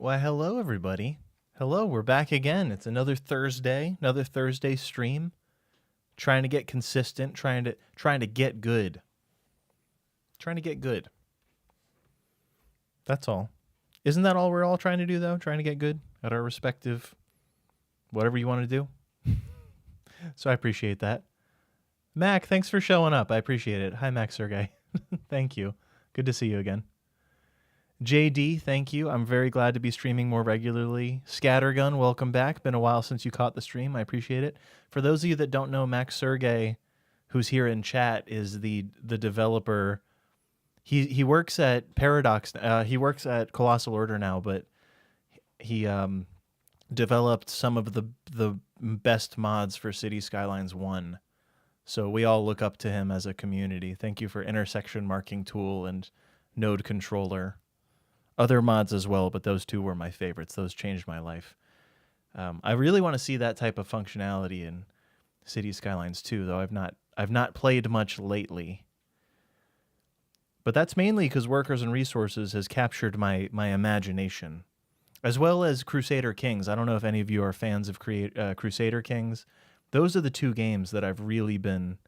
Why, hello, everybody. Hello, we're back again. It's another Thursday stream. Trying to get consistent, trying to get good. Trying to get good. That's all. Isn't that all we're all trying to do, though? Trying to get good at our respective whatever you want to do? So I appreciate that. Mac, thanks for showing up. I appreciate it. Hi, Mac Sergey. Thank you. Good to see you again. JD, thank you. I'm very glad to be streaming more regularly. Scattergun, welcome back. Been a while since you caught the stream. I appreciate it. For those of you that don't know, Max Sergey, who's here in chat, is the developer. He works at Paradox. He works at Colossal Order now, but he developed some of the best mods for City Skylines 1. So we all look up to him as a community. Thank you for intersection marking tool and node controller. Other mods as well, but those two were my favorites. Those changed my life. I really want to see that type of functionality in City Skylines 2, though I've not played much lately. But that's mainly because Workers and Resources has captured my imagination, as well as Crusader Kings. I don't know if any of you are fans of Crusader Kings. Those are the two games that I've really been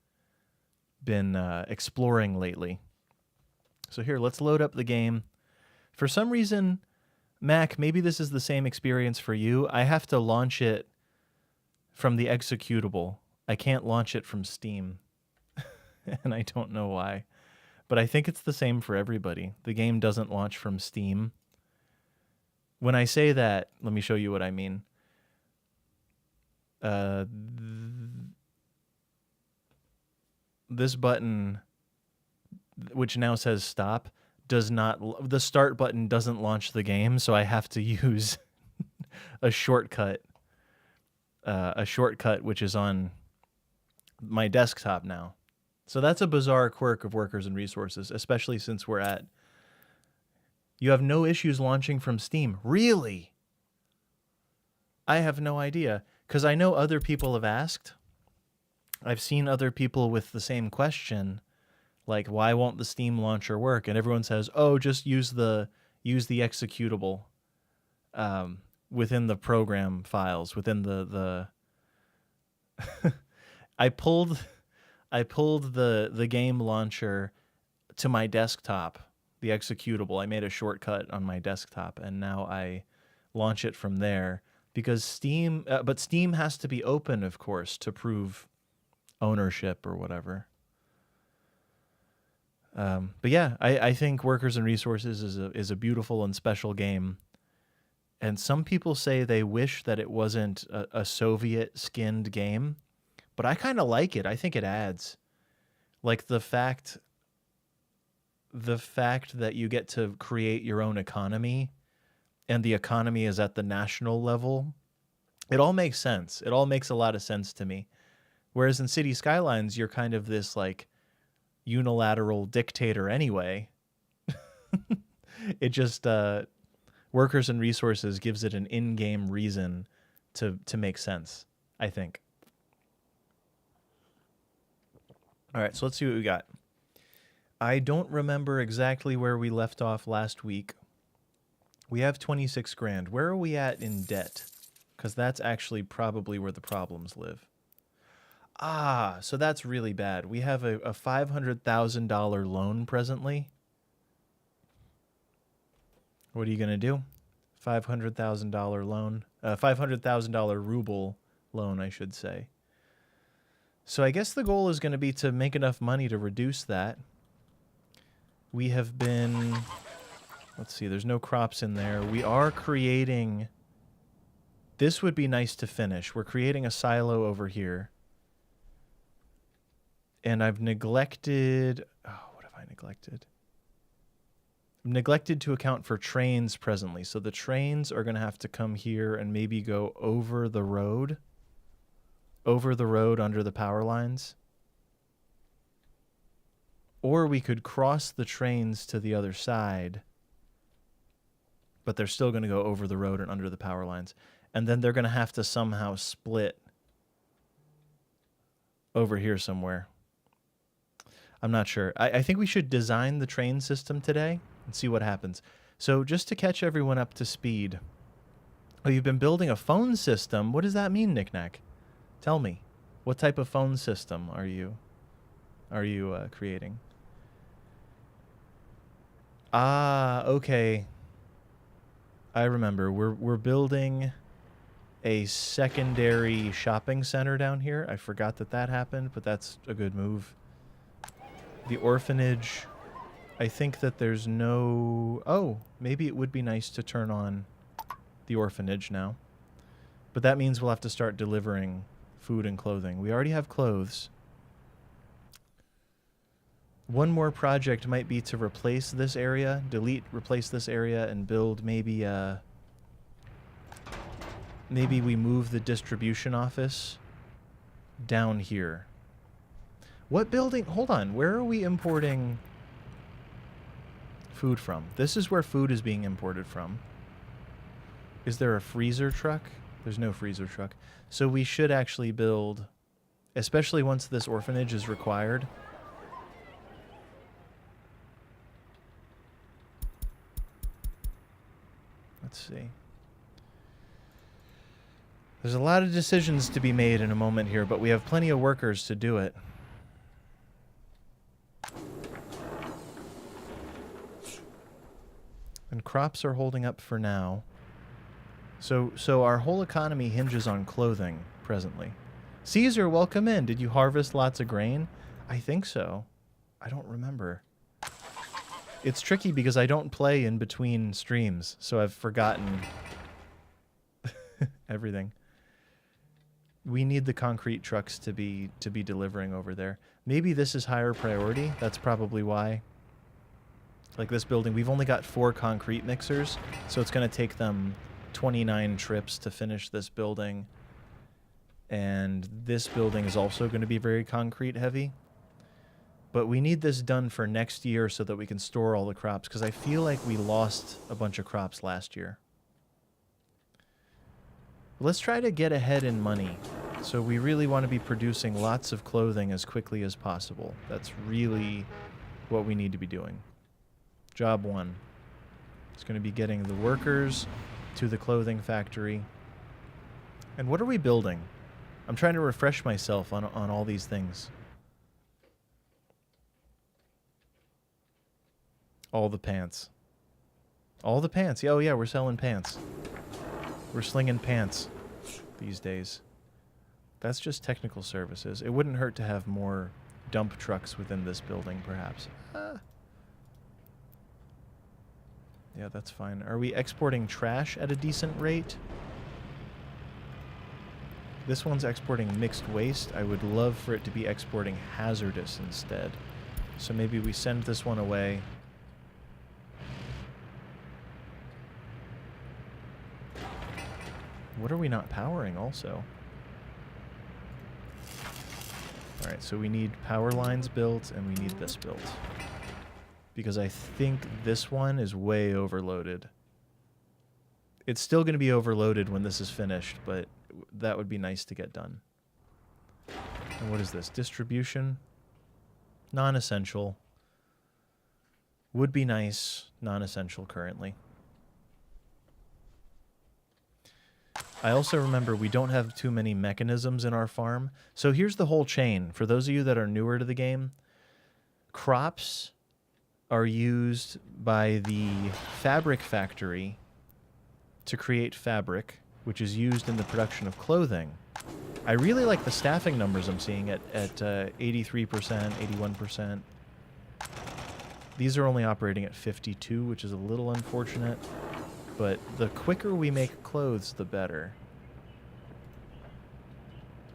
exploring lately. So here, let's load up the game. For some reason, Mac, maybe this is the same experience for you. I have to launch it from the executable. I can't launch it from Steam, and I don't know why. But I think it's the same for everybody. The game doesn't launch from Steam. When I say that, let me show you what I mean. This button, which now says stop, the start button doesn't launch the game, so I have to use a shortcut which is on my desktop now. So that's a bizarre quirk of Workers and Resources, especially since you have no issues launching from Steam. Really? I have no idea, because I know other people have asked. I've seen other people with the same question. Like, why won't the Steam launcher work? And everyone says, oh, just use the executable within the program files, within the I pulled the game launcher to my desktop, the executable. I made a shortcut on my desktop, and now I launch it from there because Steam has to be open, of course, to prove ownership or whatever. But yeah, I think Workers and Resources is a beautiful and special game. And some people say they wish that it wasn't a Soviet skinned game, but I kind of like it. I think it adds, like, the fact that you get to create your own economy, and the economy is at the national level. It all makes sense. It all makes a lot of sense to me. Whereas in City Skylines, you're kind of this like unilateral dictator anyway. It just Workers and Resources gives it an in-game reason to make sense, I think. All right, so let's see what we got. I don't remember exactly where we left off last week. We have 26 grand. Where are we at in debt? Because that's actually probably where the problems live. Ah, so that's really bad. We have a $500,000 loan presently. What are you going to do? $500,000 loan. $500,000 ruble loan, I should say. So I guess the goal is going to be to make enough money to reduce that. We have been... Let's see, there's no crops in there. We are creating... This would be nice to finish. We're creating a silo over here. And I've neglected... Oh, what have I neglected? I've neglected to account for trains presently. So the trains are going to have to come here and maybe go over the road. Over the road under the power lines. Or we could cross the trains to the other side. But they're still going to go over the road and under the power lines. And then they're going to have to somehow split over here somewhere. I'm not sure. I think we should design the train system today and see what happens. So just to catch everyone up to speed. Oh, you've been building a phone system. What does that mean, Knickknack? Tell me. What type of phone system are you creating? Ah, okay. I remember. We're building a secondary shopping center down here. I forgot that happened, but that's a good move. The orphanage, I think that there's no... Oh, maybe it would be nice to turn on the orphanage now. But that means we'll have to start delivering food and clothing. We already have clothes. One more project might be to replace this area, replace this area, and build maybe maybe we move the distribution office down here. What building? Hold on. Where are we importing food from? This is where food is being imported from. Is there a freezer truck? There's no freezer truck. So we should actually build, especially once this orphanage is required. Let's see. There's a lot of decisions to be made in a moment here, but we have plenty of workers to do it. And crops are holding up for now. So our whole economy hinges on clothing presently. Caesar, welcome in. Did you harvest lots of grain? I think so. I don't remember. It's tricky because I don't play in between streams, so I've forgotten everything. We need the concrete trucks to be delivering over there. Maybe this is higher priority. That's probably why. Like this building, we've only got 4 concrete mixers, so it's going to take them 29 trips to finish this building. And this building is also going to be very concrete heavy. But we need this done for next year so that we can store all the crops, because I feel like we lost a bunch of crops last year. Let's try to get ahead in money. So we really want to be producing lots of clothing as quickly as possible. That's really what we need to be doing. Job 1. It's going to be getting the workers to the clothing factory. And what are we building? I'm trying to refresh myself on all these things. All the pants. All the pants. Oh, yeah, we're selling pants. We're slinging pants these days. That's just technical services. It wouldn't hurt to have more dump trucks within this building, perhaps. Yeah, that's fine. Are we exporting trash at a decent rate? This one's exporting mixed waste. I would love for it to be exporting hazardous instead. So maybe we send this one away. What are we not powering also? Alright, so we need power lines built and we need this built. Because I think this one is way overloaded. It's still going to be overloaded when this is finished, but that would be nice to get done. And what is this? Distribution? Non-essential. Would be nice. Non-essential currently. I also remember we don't have too many mechanisms in our farm. So here's the whole chain. For those of you that are newer to the game, crops are used by the fabric factory to create fabric, which is used in the production of clothing. I really like the staffing numbers I'm seeing at 83%, 81%. These are only operating at 52, which is a little unfortunate. But the quicker we make clothes, the better.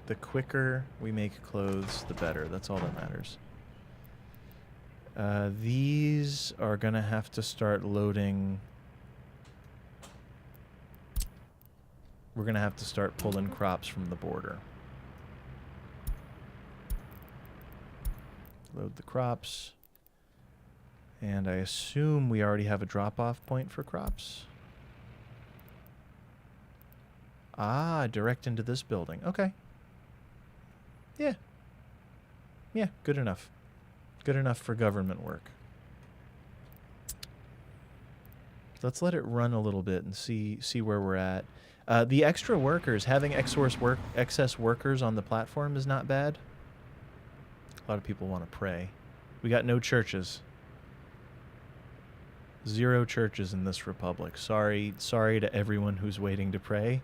The quicker we make clothes, the better. That's all that matters. These are going to have to start loading. We're going to have to start pulling crops from the border. Load the crops. And I assume we already have a drop-off point for crops. Ah, direct into this building. Okay. Yeah. Yeah, good enough. Good enough for government work. Let's let it run a little bit and see where we're at. The extra workers, having excess workers on the platform is not bad. A lot of people want to pray. We got no churches. 0 churches in this republic. Sorry to everyone who's waiting to pray.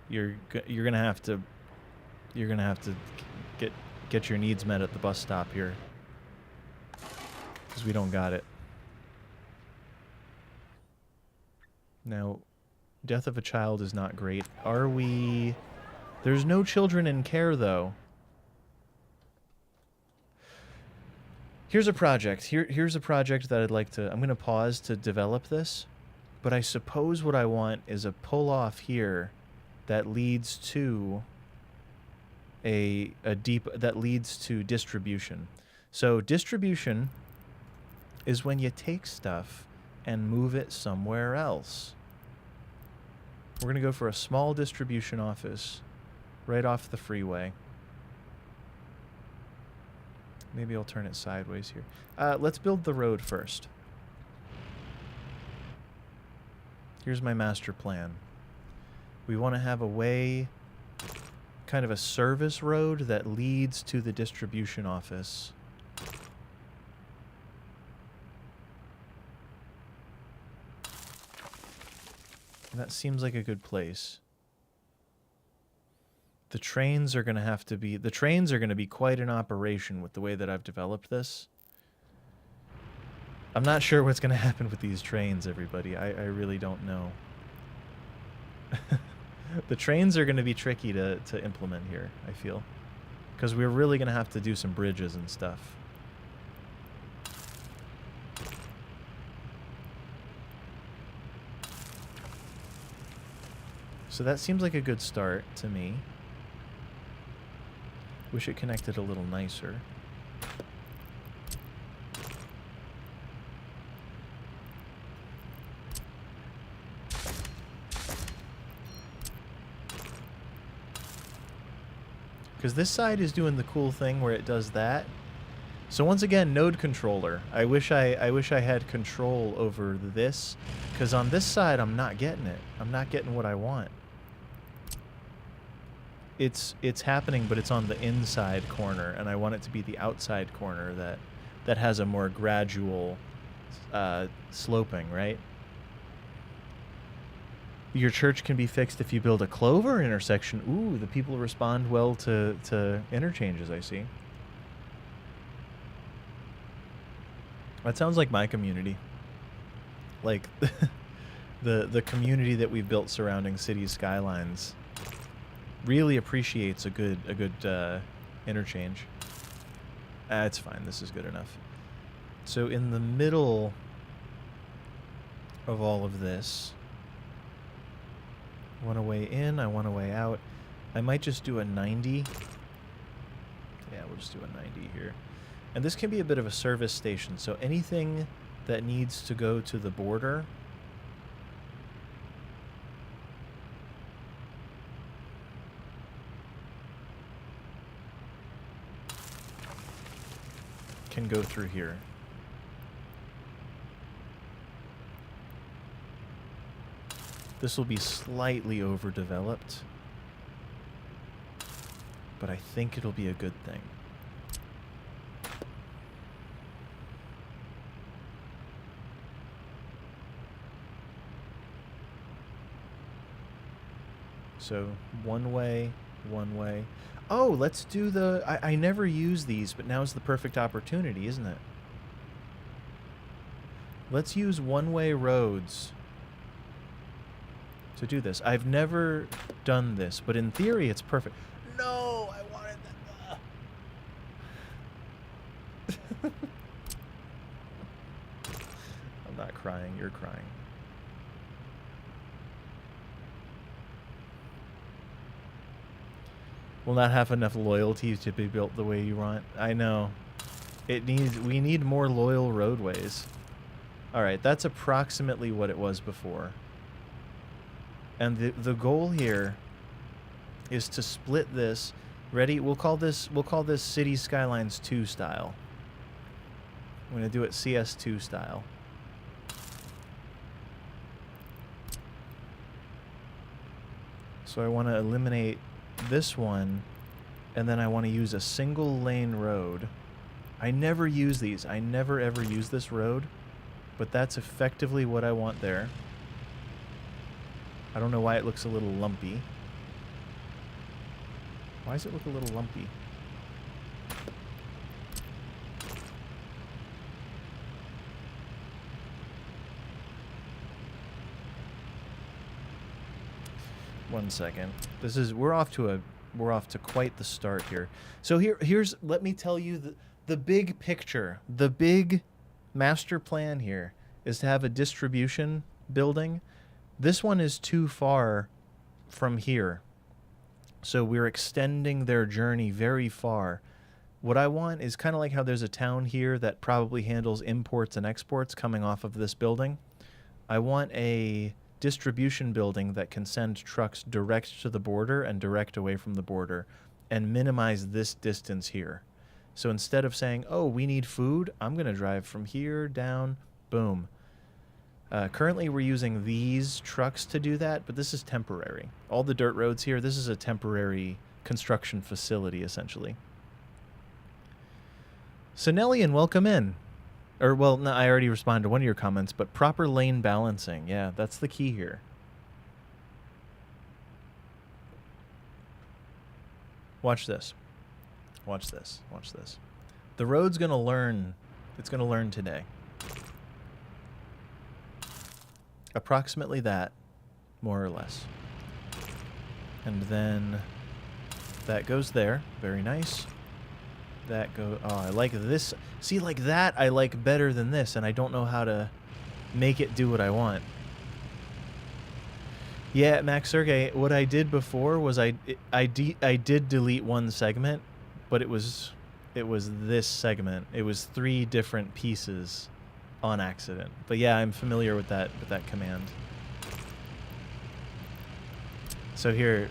You're gonna have to get your needs met at the bus stop here, because we don't got it. Now, death of a child is not great. Are we? There's no children in care though. Here's a project. Here's a project that I'd like to. I'm gonna pause to develop this, but I suppose what I want is a pull off here that leads to that leads to distribution. So distribution is when you take stuff and move it somewhere else. We're going to go for a small distribution office right off the freeway. Maybe I'll turn it sideways here. Let's build the road first. Here's my master plan. We want to have a way, kind of a service road that leads to the distribution office. That seems like a good place. The trains are going to be quite an operation with the way that I've developed this. I'm not sure what's going to happen with these trains, everybody. I really don't know. The trains are going to be tricky to implement here, I feel. Because we're really going to have to do some bridges and stuff. So that seems like a good start to me. Wish it connected a little nicer. Because this side is doing the cool thing where it does that. So once again, node controller. I wish I had control over this, because on this side I'm not getting it. I'm not getting what I want. It's happening, but it's on the inside corner, and I want it to be the outside corner that has a more gradual sloping, right? Your church can be fixed if you build a clover intersection. Ooh, the people respond well to interchanges, I see. That sounds like my community. Like the community that we've built surrounding city skylines really appreciates a good interchange. It's fine. This is good enough. So in the middle of all of this, I want a way in, I want a way out. I might just do a 90. Yeah, we'll just do a 90 here. And this can be a bit of a service station, so anything that needs to go to the border can go through here. This will be slightly overdeveloped, but I think it'll be a good thing. So one way, one way. Oh, let's do the... I never use these, but now's the perfect opportunity, isn't it? Let's use one-way roads to do this. I've never done this, but in theory it's perfect. No, I wanted that. I'm not crying, you're crying. Will not have enough loyalty to be built the way you want. I know. We need more loyal roadways. Alright, that's approximately what it was before. And the goal here is to split this. Ready? We'll call this City Skylines 2 style. I'm gonna do it CS2 style. So I want to eliminate this one, and then I want to use a single lane road. I never use these. I never ever use this road, but that's effectively what I want there. I don't know why it looks a little lumpy. Why does it look a little lumpy? One second. We're off to quite the start here. So here's let me tell you the big picture. The big master plan here is to have a distribution building. This one is too far from here. So we're extending their journey very far. What I want is kind of like how there's a town here that probably handles imports and exports coming off of this building. I want a distribution building that can send trucks direct to the border and direct away from the border and minimize this distance here. So instead of saying, oh, we need food, I'm going to drive from here down, boom. Currently we're using these trucks to do that, but this is temporary. All the dirt roads here, this is a temporary construction facility, essentially. Senelian, welcome in. Or, well, no, I already responded to one of your comments, but proper lane balancing. Yeah, that's the key here. Watch this. Watch this. Watch this. The road's going to learn. It's going to learn today. Approximately that, more or less. And then that goes there. Very nice. That go. Oh, I like this. See, like that I like better than this, and I don't know how to make it do what I want. Yeah, Max Sergey, what I did before was I did delete one segment, but it was this segment. It was 3 different pieces on accident. But yeah, I'm familiar with that command. So here,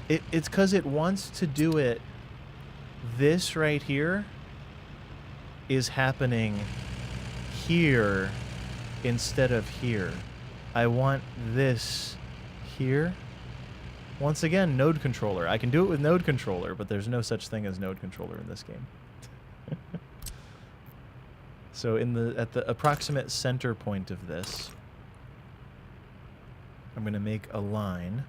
it's because it wants to do it. This right here is happening here instead of here. I want this here. Once again, node controller. I can do it with node controller, but there's no such thing as node controller in this game. So at the approximate center point of this, I'm going to make a line.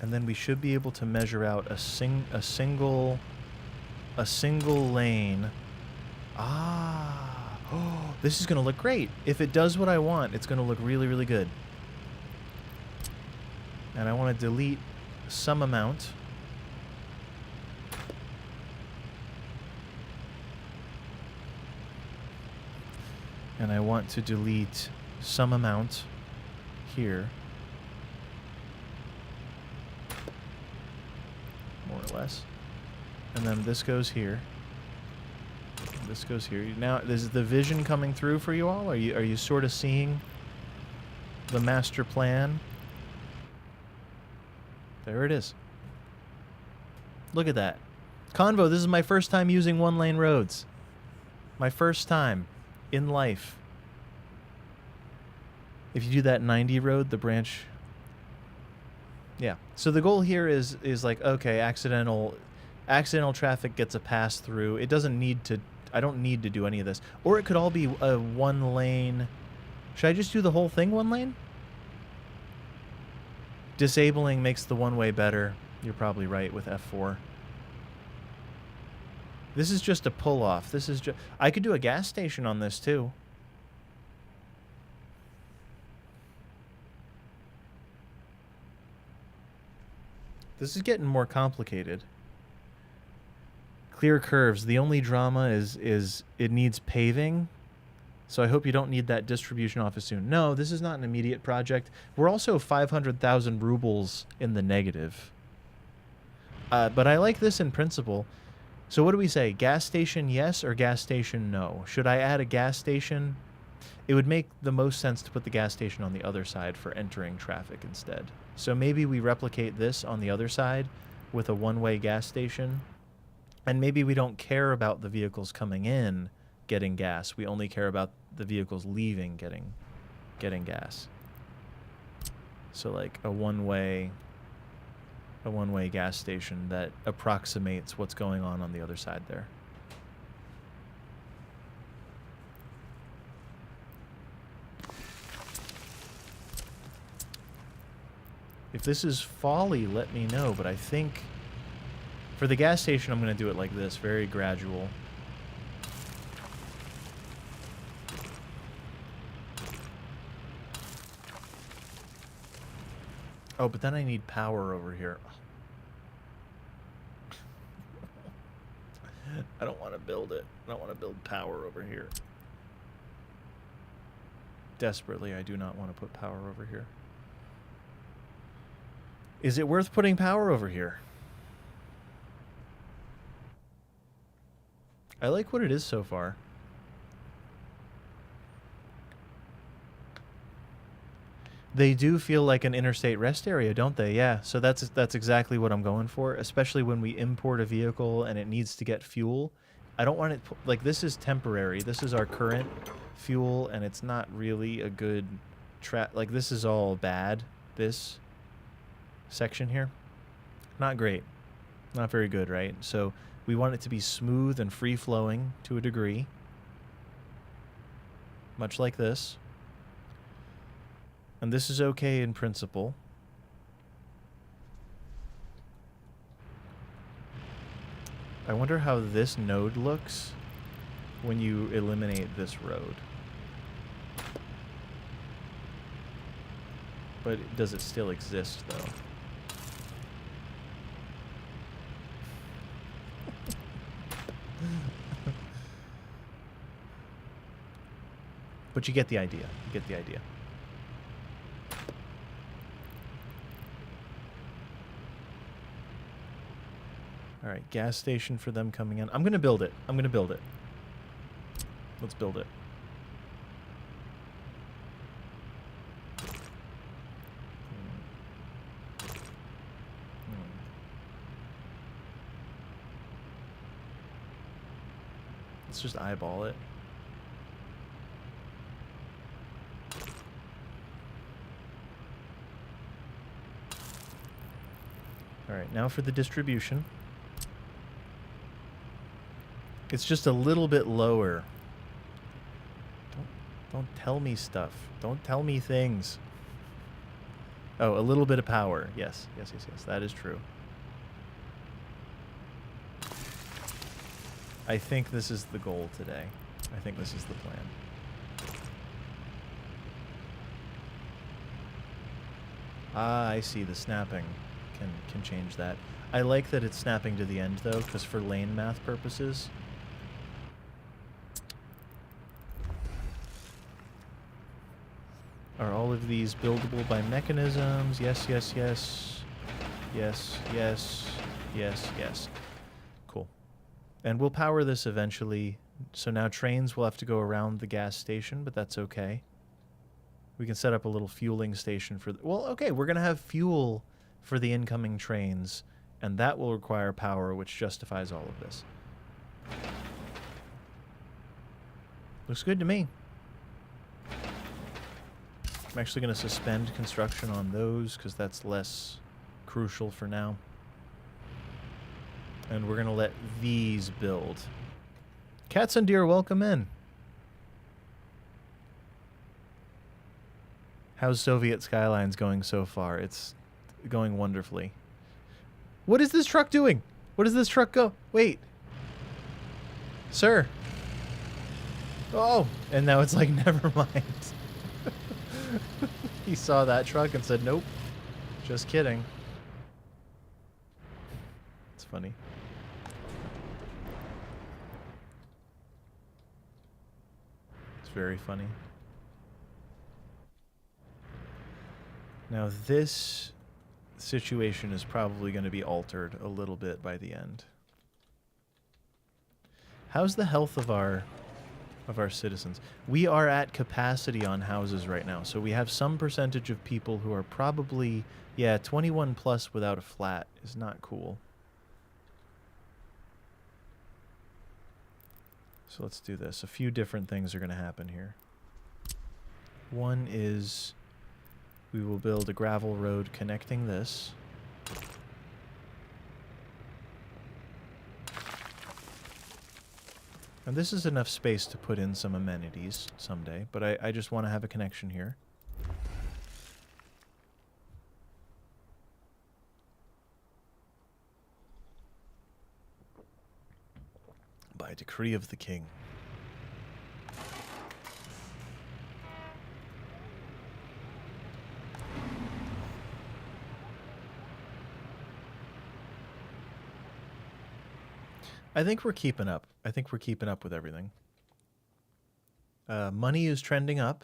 And then we should be able to measure out a single lane. Ah, oh, this is going to look great. If it does what I want, it's going to look really, really good. And I want to delete some amount. And I want to delete some amount here. More or less. And then this goes here. This goes here. Now, is the vision coming through for you all? Are you sort of seeing the master plan? There it is. Look at that. Convo, this is my first time using one-lane roads. My first time in life. If you do that 90 road, the branch... Yeah. So the goal here is like, okay, accidental traffic gets a pass through. It doesn't need to... I don't need to do any of this. Or it could all be a one lane... Should I just do the whole thing one lane? Disabling makes the one-way better. You're probably right with F4. This is just a pull-off. This is just... I could do a gas station on this, too. This is getting more complicated. Clear curves. The only drama is it needs paving. So I hope you don't need that distribution office soon. No, this is not an immediate project. We're also 500,000 rubles in the negative. But I like this in principle. So what do we say? Gas station yes or gas station no? Should I add a gas station? It would make the most sense to put the gas station on the other side for entering traffic instead. So maybe we replicate this on the other side with a one-way gas station. And maybe we don't care about the vehicles coming in getting gas. We only care about the vehicles leaving getting gas. So like a one-way gas station that approximates what's going on the other side there. If this is folly, let me know, but I think for the gas station I'm going to do it like this, very gradual. Oh, but then I need power over here. I don't want to build it. I don't want to build power over here. Desperately, I do not want to put power over here. Is it worth putting power over here? I like what it is so far. They do feel like an interstate rest area, don't they? Yeah, so that's exactly what I'm going for, especially when we import a vehicle and it needs to get fuel. I don't want it... Like, this is temporary. This is our current fuel, and it's not really a good... Like, this is all bad, this section here. Not great. Not very good, right? So we want it to be smooth and free-flowing to a degree. Much like this. And this is okay in principle. I wonder how this node looks when you eliminate this road. But does it still exist, though? But you get the idea. You get the idea. All right, gas station for them coming in. I'm going to build it. I'm going to build it. Let's build it. Let's just eyeball it. All right, now for the distribution. It's just a little bit lower. Don't tell me stuff. Don't tell me things. Oh, a little bit of power. Yes, yes, yes, yes. That is true. I think this is the goal today. I think this is the plan. Ah, I see. The snapping can change that. I like that it's snapping to the end, though, because for lane math purposes... Are all of these buildable by mechanisms? Yes, yes, yes. Yes, yes, yes, yes. Cool. And we'll power this eventually. So now trains will have to go around the gas station, but that's okay. We can set up a little fueling station for... Well, okay, we're going to have fuel for the incoming trains, and that will require power, which justifies all of this. Looks good to me. I'm actually going to suspend construction on those because that's less crucial for now. And we're going to let these build. Cats and deer, welcome in. How's Soviet Skylines going so far? It's going wonderfully. What is this truck doing? What does this truck go? Wait. Sir. Oh, and now it's like, never mind. He saw that truck and said, nope. Just kidding. It's funny. It's very funny. Now this situation is probably going to be altered a little bit by the end. How's the health of our citizens? We are at capacity on houses right now, so we have some percentage of people who are probably, yeah, 21 plus without a flat is not cool. So let's do this. A few different things are going to happen here. One is we will build a gravel road connecting this. And this is enough space to put in some amenities someday, but I just want to have a connection here. By decree of the king. I think we're keeping up. I think we're keeping up with everything. Money is trending up.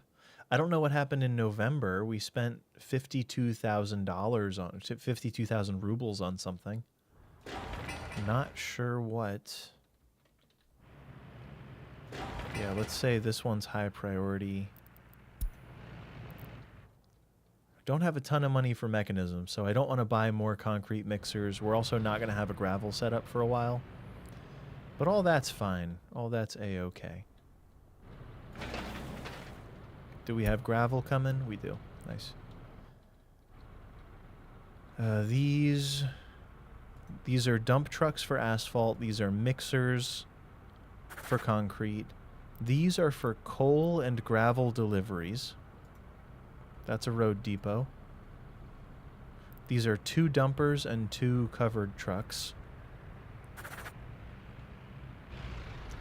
I don't know what happened in November. We spent $52,000 on 52,000 rubles on something. Not sure what. Yeah, let's say this one's high priority. Don't have a ton of money for mechanisms, so I don't want to buy more concrete mixers. We're also not going to have a gravel setup for a while. But all that's fine. All that's a-okay. Do we have gravel coming? We do. Nice. These are dump trucks for asphalt. These are mixers for concrete. These are for coal and gravel deliveries. That's a road depot. These are 2 dumpers and 2 covered trucks.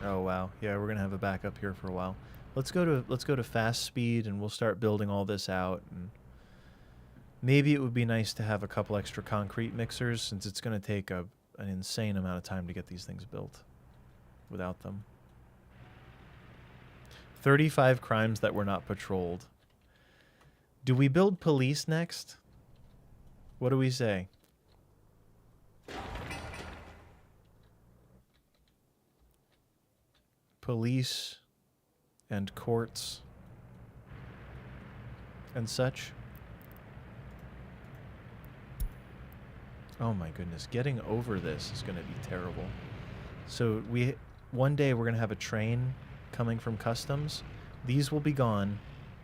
Oh wow, yeah, we're gonna have a backup here for a while. Let's go to fast speed, and we'll start building all this out. And maybe it would be nice to have a couple extra concrete mixers, since it's gonna take an insane amount of time to get these things built without them. 35 crimes that were not patrolled. Do we build police next? What do we say? Police and courts and such. Oh my goodness, getting over this is going to be terrible. So one day we're going to have a train coming from customs. These will be gone,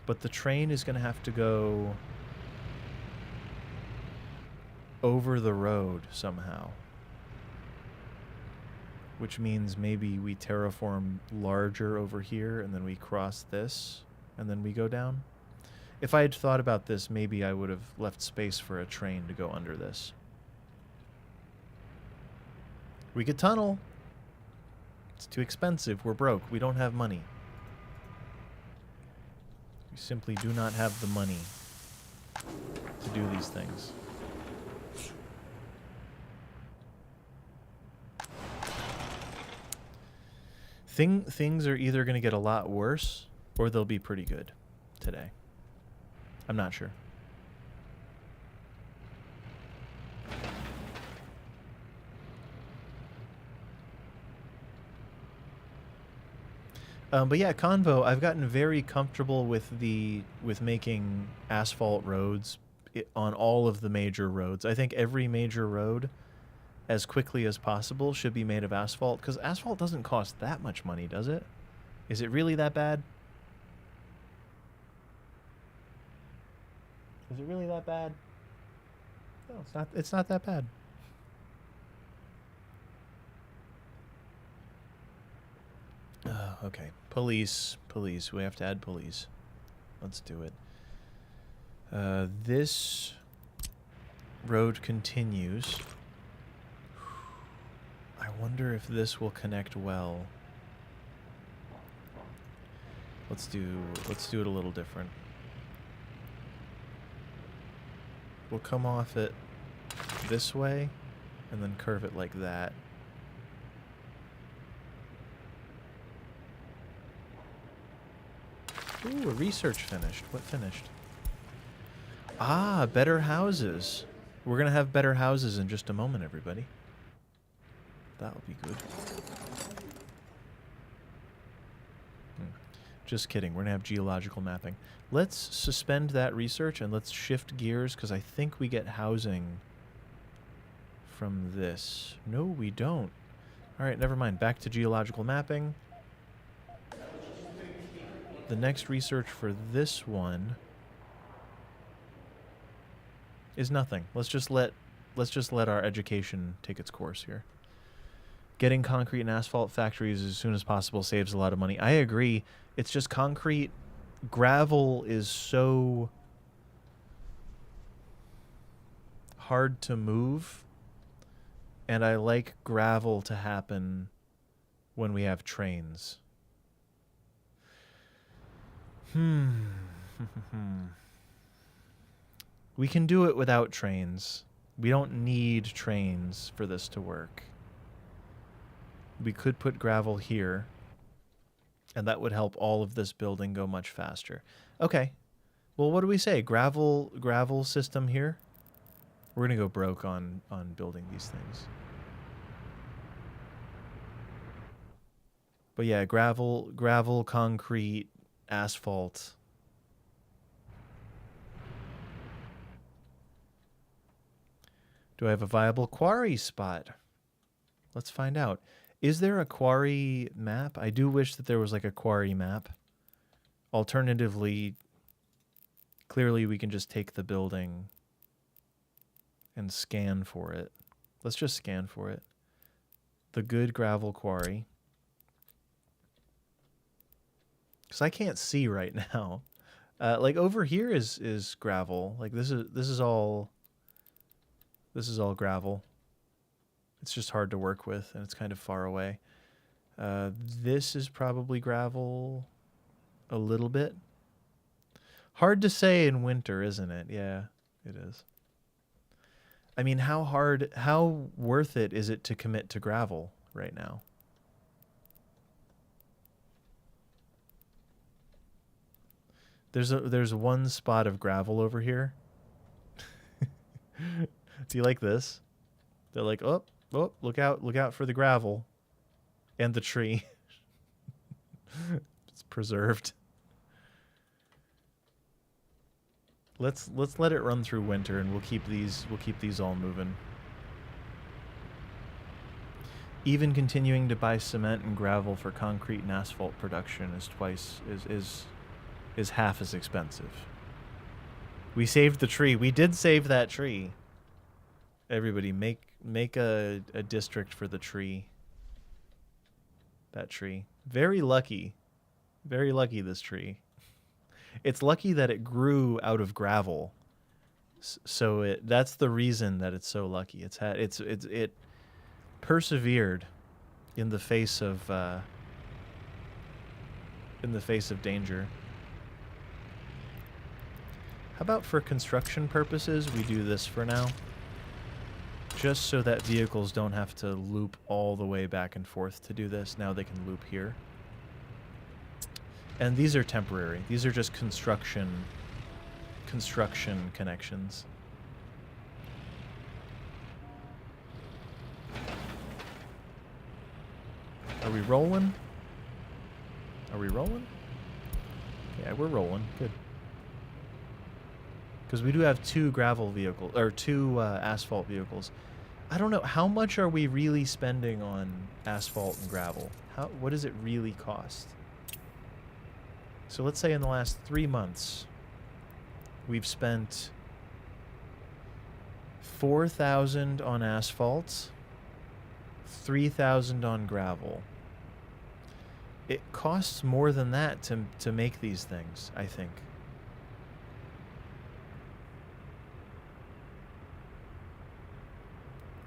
but the train is going to have to go over the road somehow. Which means maybe we terraform larger over here, and then we cross this, and then we go down. If I had thought about this, maybe I would have left space for a train to go under this. We could tunnel. It's too expensive. We're broke. We don't have money. We simply do not have the money to do these things. Things are either going to get a lot worse or they'll be pretty good today. I'm not sure. But yeah, Convo, I've gotten very comfortable with making asphalt roads on all of the major roads. I think every major road, as quickly as possible, should be made of asphalt, because asphalt doesn't cost that much money, does it? Is it really that bad? Is it really that bad? No, it's not. It's not that bad. Okay. Police. We have to add police. Let's do it. This road continues. I wonder if this will connect well. Let's do it a little different. We'll come off it this way and then curve it like that. Ooh, a research finished. What finished? Ah, better houses. We're going to have better houses in just a moment, everybody. That'll be good. Just kidding. We're going to have geological mapping. Let's suspend that research and let's shift gears, because I think we get housing from this. No, we don't. All right, never mind. Back to geological mapping. The next research for this one is nothing. Let's just let our education take its course here. Getting concrete and asphalt factories as soon as possible saves a lot of money. I agree. It's just concrete. Gravel is so hard to move, and I like gravel to happen when we have trains. We can do it without trains. We don't need trains for this to work. We could put gravel here, and that would help all of this building go much faster. Okay. Well, what do we say? Gravel system here? We're going to go broke on building these things. But yeah, gravel, concrete, asphalt. Do I have a viable quarry spot? Let's find out. Is there a quarry map? I do wish that there was like a quarry map. Alternatively, clearly we can just take the building and scan for it. Let's just scan for it. The good gravel quarry. Because I can't see right now. Like over here is gravel. Like this is all gravel. It's just hard to work with, and it's kind of far away. This is probably gravel a little bit. Hard to say in winter, isn't it? Yeah, it is. I mean, how worth it is it to commit to gravel right now? There's one spot of gravel over here. Do you like this? They're like, oh, look out for the gravel and the tree. It's preserved. Let's let it run through winter, and we'll keep these all moving. Even continuing to buy cement and gravel for concrete and asphalt production is half as expensive. We saved the tree. We did save that tree. Everybody, make a district for the tree. That tree. Very lucky. Very lucky, this tree. It's lucky that it grew out of gravel. So that's the reason that it's so lucky. It persevered in the face of danger. How about for construction purposes, we do this for now? Just so that vehicles don't have to loop all the way back and forth to do this. Now they can loop here. And these are temporary. These are just construction connections. Are we rolling? Are we rolling? Yeah, we're rolling. Good. Because we do have two gravel vehicles, or two asphalt vehicles. I don't know, how much are we really spending on asphalt and gravel? What does it really cost? So let's say in the last 3 months, we've spent 4,000 on asphalt, 3,000 on gravel. It costs more than that to make these things, I think.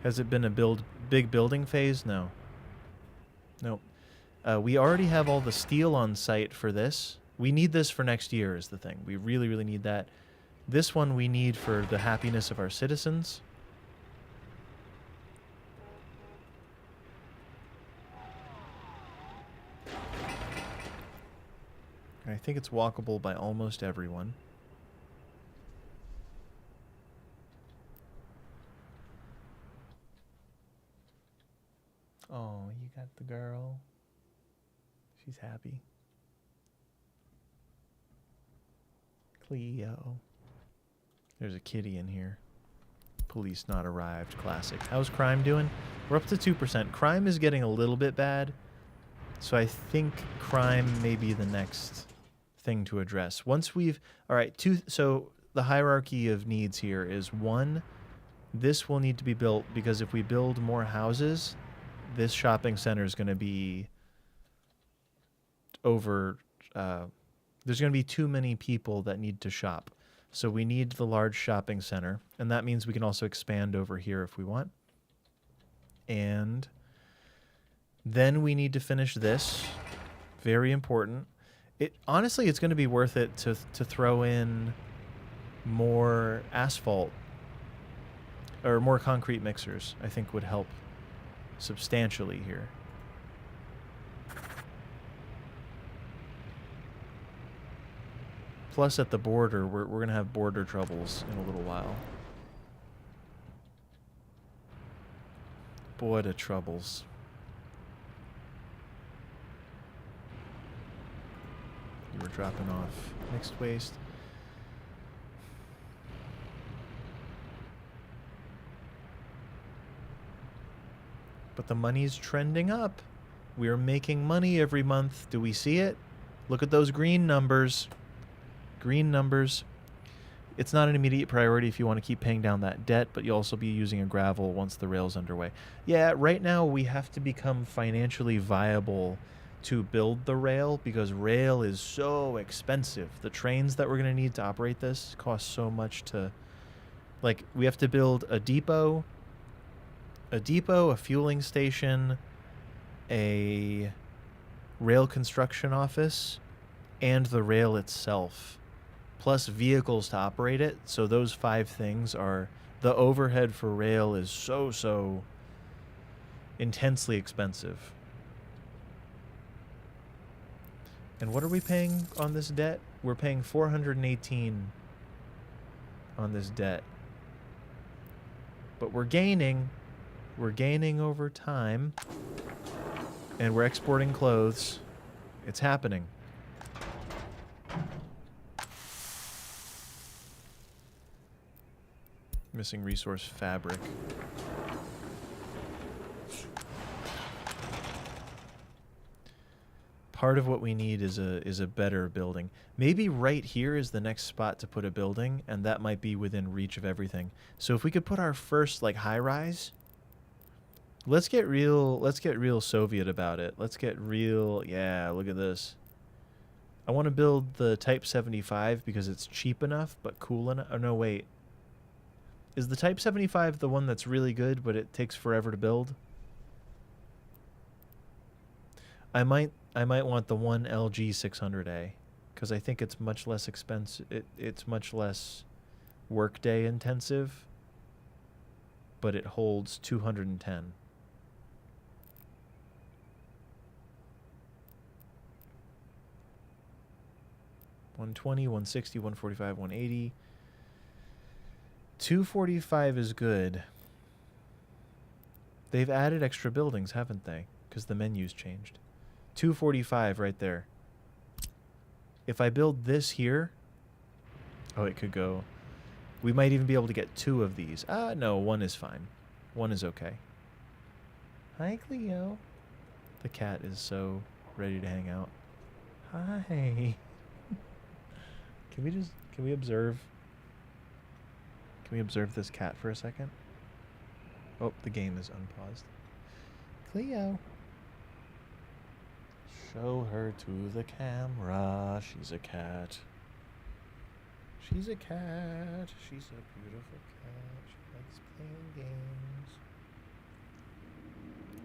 Has it been a big building phase? No. Nope. We already have all the steel on site for this. We need this for next year is the thing. We really, really need that. This one we need for the happiness of our citizens. I think it's walkable by almost everyone. Oh, you got the girl. She's happy. Cleo. There's a kitty in here. Police not arrived. Classic. How's crime doing? We're up to 2%. Crime is getting a little bit bad. So I think crime may be the next thing to address. Once we've... Alright, so the hierarchy of needs here is 1, this will need to be built because if we build more houses, this shopping center is going to be over... there's going to be too many people that need to shop. So we need the large shopping center, and that means we can also expand over here if we want. And then we need to finish this. Very important. Honestly, it's going to be worth it to throw in more asphalt or more concrete mixers. I think would help substantially here. Plus, at the border, we're going to have border troubles in a little while. Border troubles. You were dropping off mixed waste. But the money's trending up. We're making money every month. Do we see it? Look at those green numbers. Green numbers. It's not an immediate priority if you want to keep paying down that debt, but you'll also be using a gravel once the rail's underway. Yeah, right now we have to become financially viable to build the rail because rail is so expensive. The trains that we're going to need to operate this cost so much to... Like, we have to build a depot, a fueling station, a rail construction office, and the rail itself, plus vehicles to operate it. So those 5 things are... The overhead for rail is so intensely expensive. And what are we paying on this debt? We're paying $418 on this debt. But we're gaining. We're gaining over time. And we're exporting clothes. It's happening. Missing resource fabric. Part of what we need is a better building. Maybe right here is the next spot to put a building, and that might be within reach of everything. So if we could put our first like high rise, let's get real Soviet about it. Let's get real. Yeah, look at this. I want to build the Type 75 because it's cheap enough but cool enough. Oh, no, wait. Is the Type 75 the one that's really good but it takes forever to build? I might want the one LG 600A because I think it's much less expensive. It's much less workday intensive, but it holds 210. $120, $160, $145, $180. $245 is good. They've added extra buildings, haven't they? Because the menu's changed. $245 right there. If I build this here, oh, it could go. We might even be able to get 2 of these. No, 1 is fine. 1 is okay. Hi, Cleo. The cat is so ready to hang out. Hi. Can we observe? Can we observe this cat for a second? Oh, the game is unpaused. Cleo. Show her to the camera. She's a cat. She's a cat. She's a beautiful cat. She likes playing games.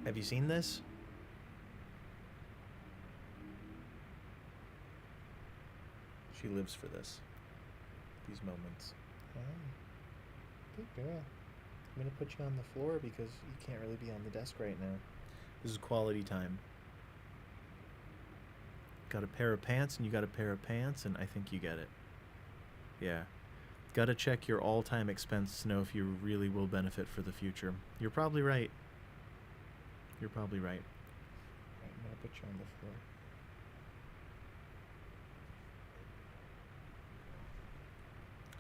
Have you seen this? She lives for this. These moments. Hi. Good girl. I'm going to put you on the floor because you can't really be on the desk right now. This is quality time. Got a pair of pants and you got a pair of pants and I think you get it. Yeah. Gotta check your all-time expense to know if you really will benefit for the future. You're probably right. You're probably right. Alright, I'm gonna put you on the floor.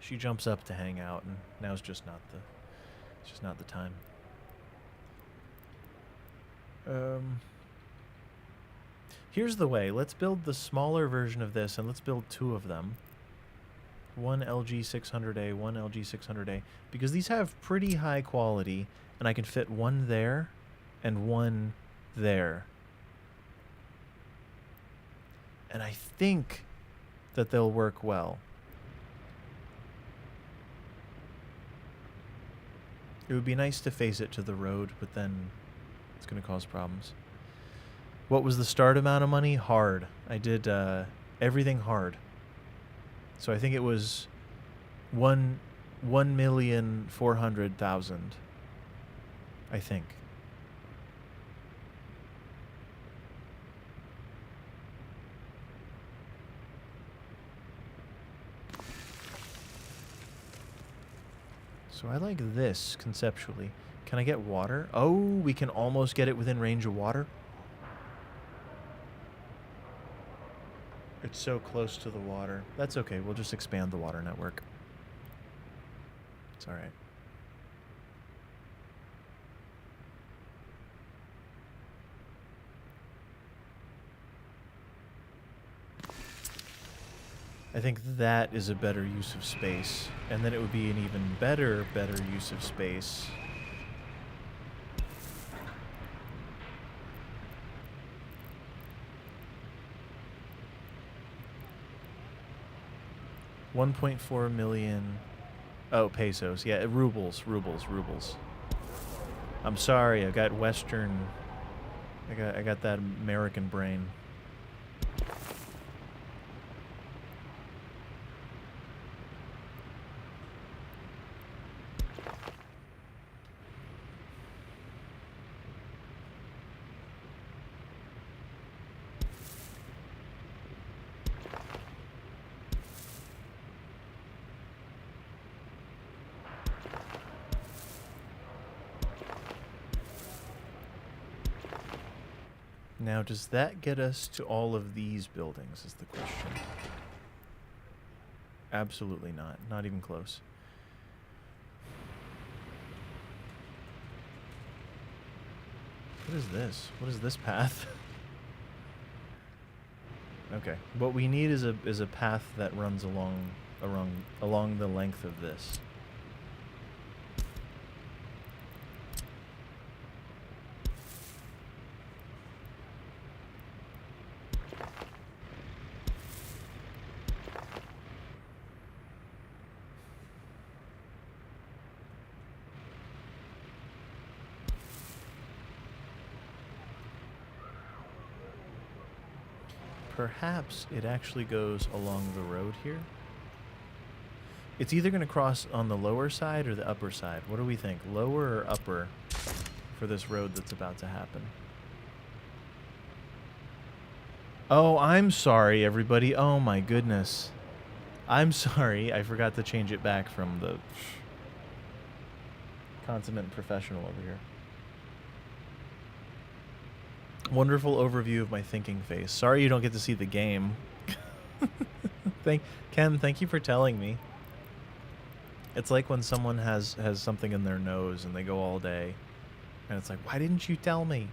She jumps up to hang out and now's just not the time. Here's the way. Let's build the smaller version of this and let's build 2 of them. One LG 600A, one LG 600A, because these have pretty high quality, and I can fit 1 there and 1 there. And I think that they'll work well. It would be nice to face it to the road, but then it's going to cause problems. What was the start amount of money? Hard. I did everything hard. So I think it was 1,400,000. I think. So I like this conceptually. Can I get water? Oh, we can almost get it within range of water. It's so close to the water. That's okay. We'll just expand the water network. It's all right. I think that is a better use of space. And then it would be an even better use of space. $1.4 million. Oh, pesos. Yeah, rubles. I'm sorry. I got Western. I got that American brain. Now, does that get us to all of these buildings is the question. Absolutely not. Not even close. What is this? What is this path? Okay. What we need is a path that runs along the length of this. perhaps it actually goes along the road here. It's either going to cross on the lower side or the upper side. What do we think? Lower or upper for this road that's about to happen? Oh, I'm sorry, everybody. Oh, my goodness. I'm sorry. I forgot to change it back from the consummate professional over here. Wonderful overview of my thinking face. Sorry you don't get to see the game. Ken, thank you for telling me. It's like when someone has something in their nose and they go all day. And it's like, why didn't you tell me?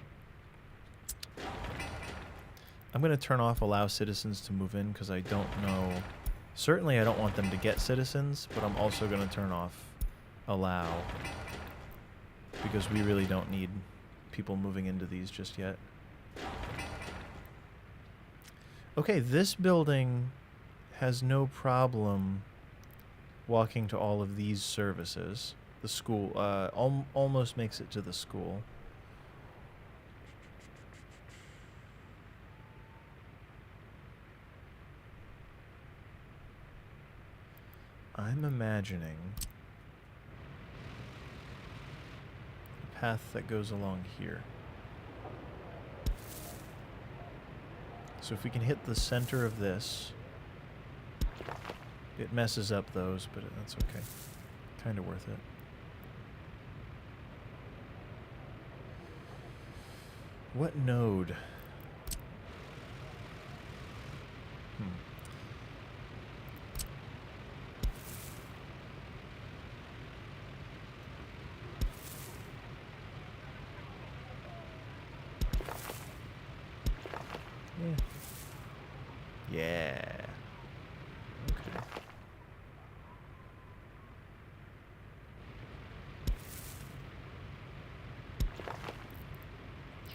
I'm going to turn off allow citizens to move in because I don't know. Certainly I don't want them to get citizens, but I'm also going to turn off allow because we really don't need people moving into these just yet. Okay, this building has no problem walking to all of these services. The school almost makes it to the school. I'm imagining a path that goes along here. So if we can hit the center of this, it messes up those, but that's okay. Kind of worth it. What node? Yeah. Okay.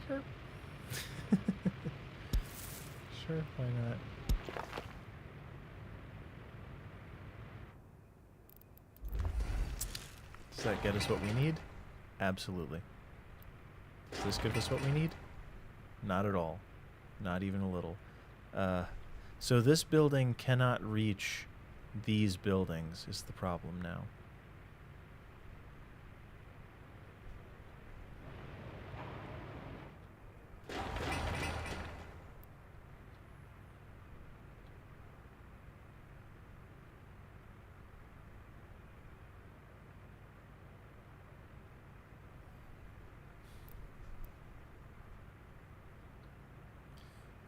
Sure. Sure, why not? Does that get us what we need? Absolutely. Does this give us what we need? Not at all. Not even a little. So this building cannot reach these buildings is the problem now.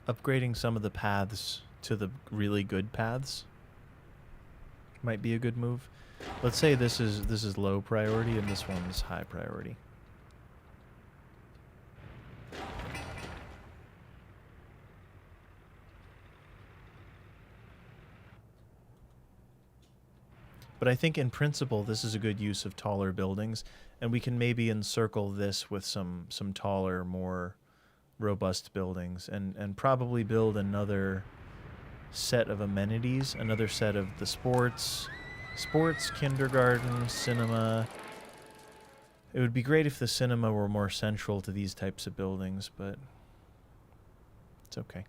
Upgrading some of the paths to the really good paths might be a good move. Let's say this is low priority and this one's high priority. But I think in principle this is a good use of taller buildings, and we can maybe encircle this with some taller, more robust buildings, and probably build another set of amenities, another set of the sports, kindergarten, cinema. It would be great if the cinema were more central to these types of buildings, but it's okay.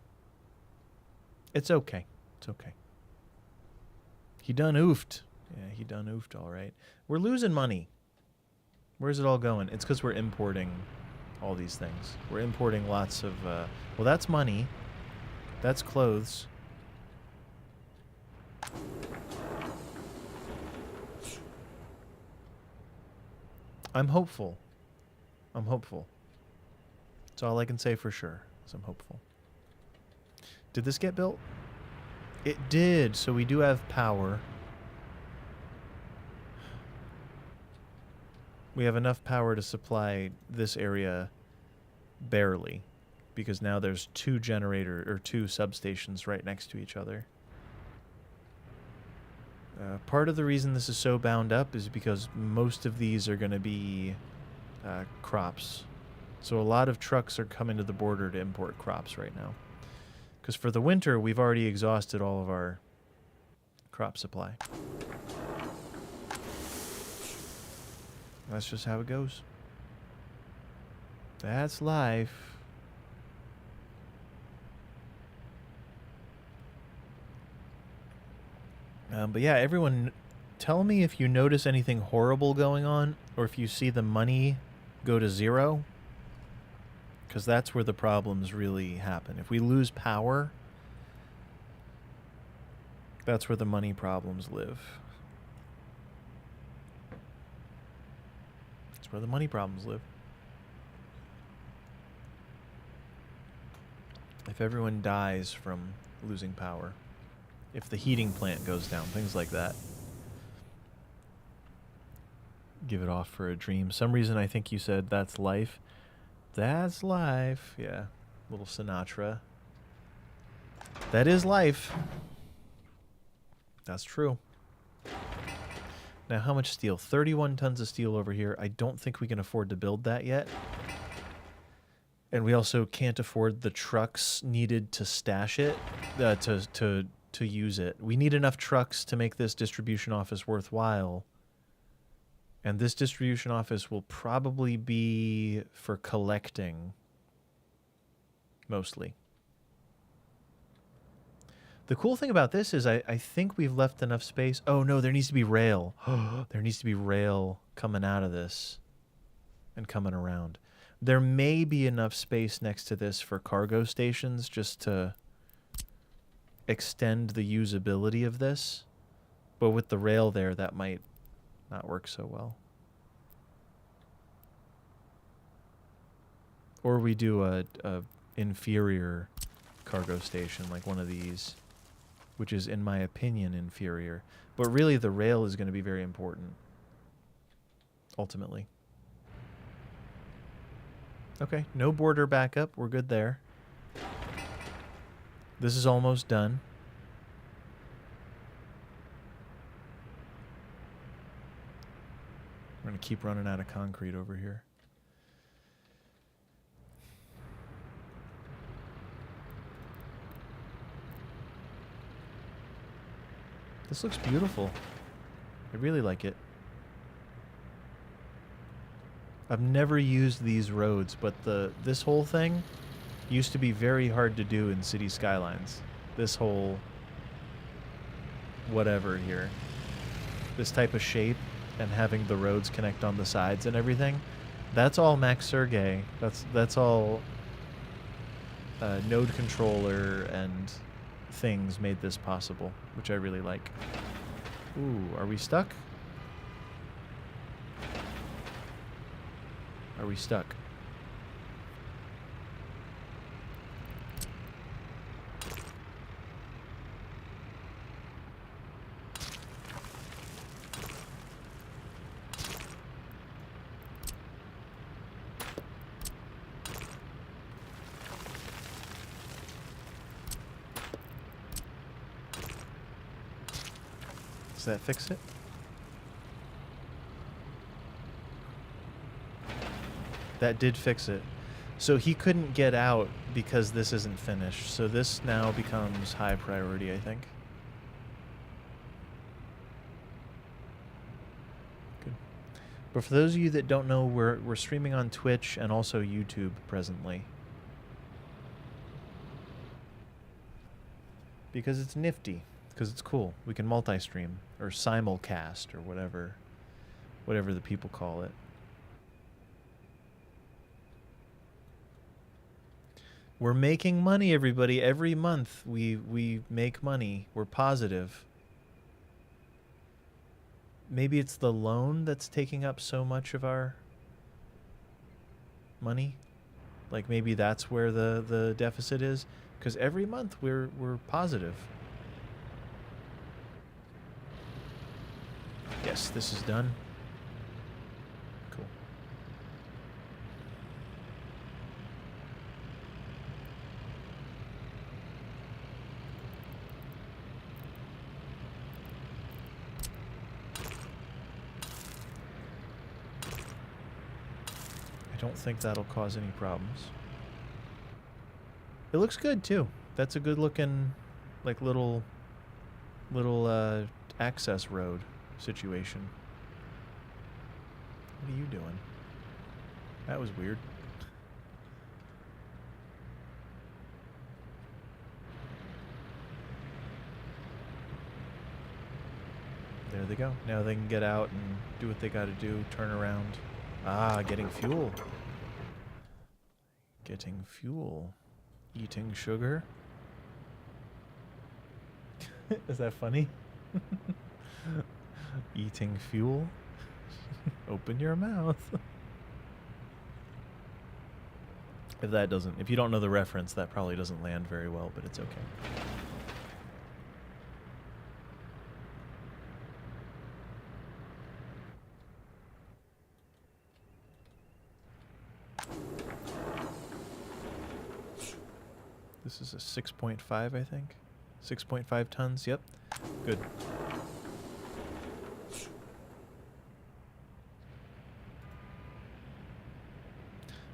It's okay. It's okay. He done oofed. Yeah, he done oofed all right. We're losing money. Where's it all going? It's because we're importing all these things. We're importing lots of, well, that's money. That's clothes. I'm hopeful. I'm hopeful. That's all I can say for sure, is I'm hopeful. Did this get built? It did, so we do have power. We have enough power to supply this area barely, because now there's two substations right next to each other. Part of the reason this is so bound up is because most of these are going to be crops. So a lot of trucks are coming to the border to import crops right now. Because for the winter, we've already exhausted all of our crop supply. That's just how it goes. That's life. But yeah, everyone, tell me if you notice anything horrible going on, or if you see the money go to zero, because that's where the problems really happen. If we lose power, that's where the money problems live. That's where the money problems live. If everyone dies from losing power, if the heating plant goes down, things like that. Give it off for a dream. Some reason I think you said that's life. That's life. Yeah. Little Sinatra. That is life. That's true. Now, how much steel? 31 tons of steel over here. I don't think we can afford to build that yet. And we also can't afford the trucks needed to stash it, to use it. We need enough trucks to make this distribution office worthwhile. And this distribution office will probably be for collecting, mostly. The cool thing about this is I think we've left enough space. Oh, no, there needs to be rail. There needs to be rail coming out of this and coming around. There may be enough space next to this for cargo stations just to extend the usability of this. But with the rail there, that might not work so well. Or we do a inferior cargo station, like one of these, which is, in my opinion, inferior. But really, the rail is going to be very important, ultimately. Okay, no border backup. We're good there. This is almost done. We're going to keep running out of concrete over here. This looks beautiful. I really like it. I've never used these roads, but this whole thing used to be very hard to do in City Skylines. This whole whatever here. This type of shape and having the roads connect on the sides and everything. That's all Max Sergey. That's all node controller and things made this possible, which I really like. Ooh, are we stuck? Are we stuck? Does that fix it? That did fix it. So he couldn't get out because this isn't finished. So this now becomes high priority, I think. Good. But for those of you that don't know, we're streaming on Twitch and also YouTube presently. Because it's nifty. Because it's cool. We can multi-stream or simulcast or whatever the people call it. We're making money, everybody. Every month we make money. We're positive. Maybe it's the loan that's taking up so much of our money. Like maybe that's where the deficit is. Because every month we're positive. Yes, this is done. Cool. I don't think that'll cause any problems. It looks good too. That's a good looking, like little access road situation. What are you doing? That was weird. There they go. Now they can get out and do what they got to do, turn around. Ah, getting fuel. Getting fuel. Eating sugar. Is that funny? Eating fuel. Open your mouth. If you don't know the reference, that probably doesn't land very well, but it's okay. This is a 6.5, I think. 6.5 tons, yep. Good.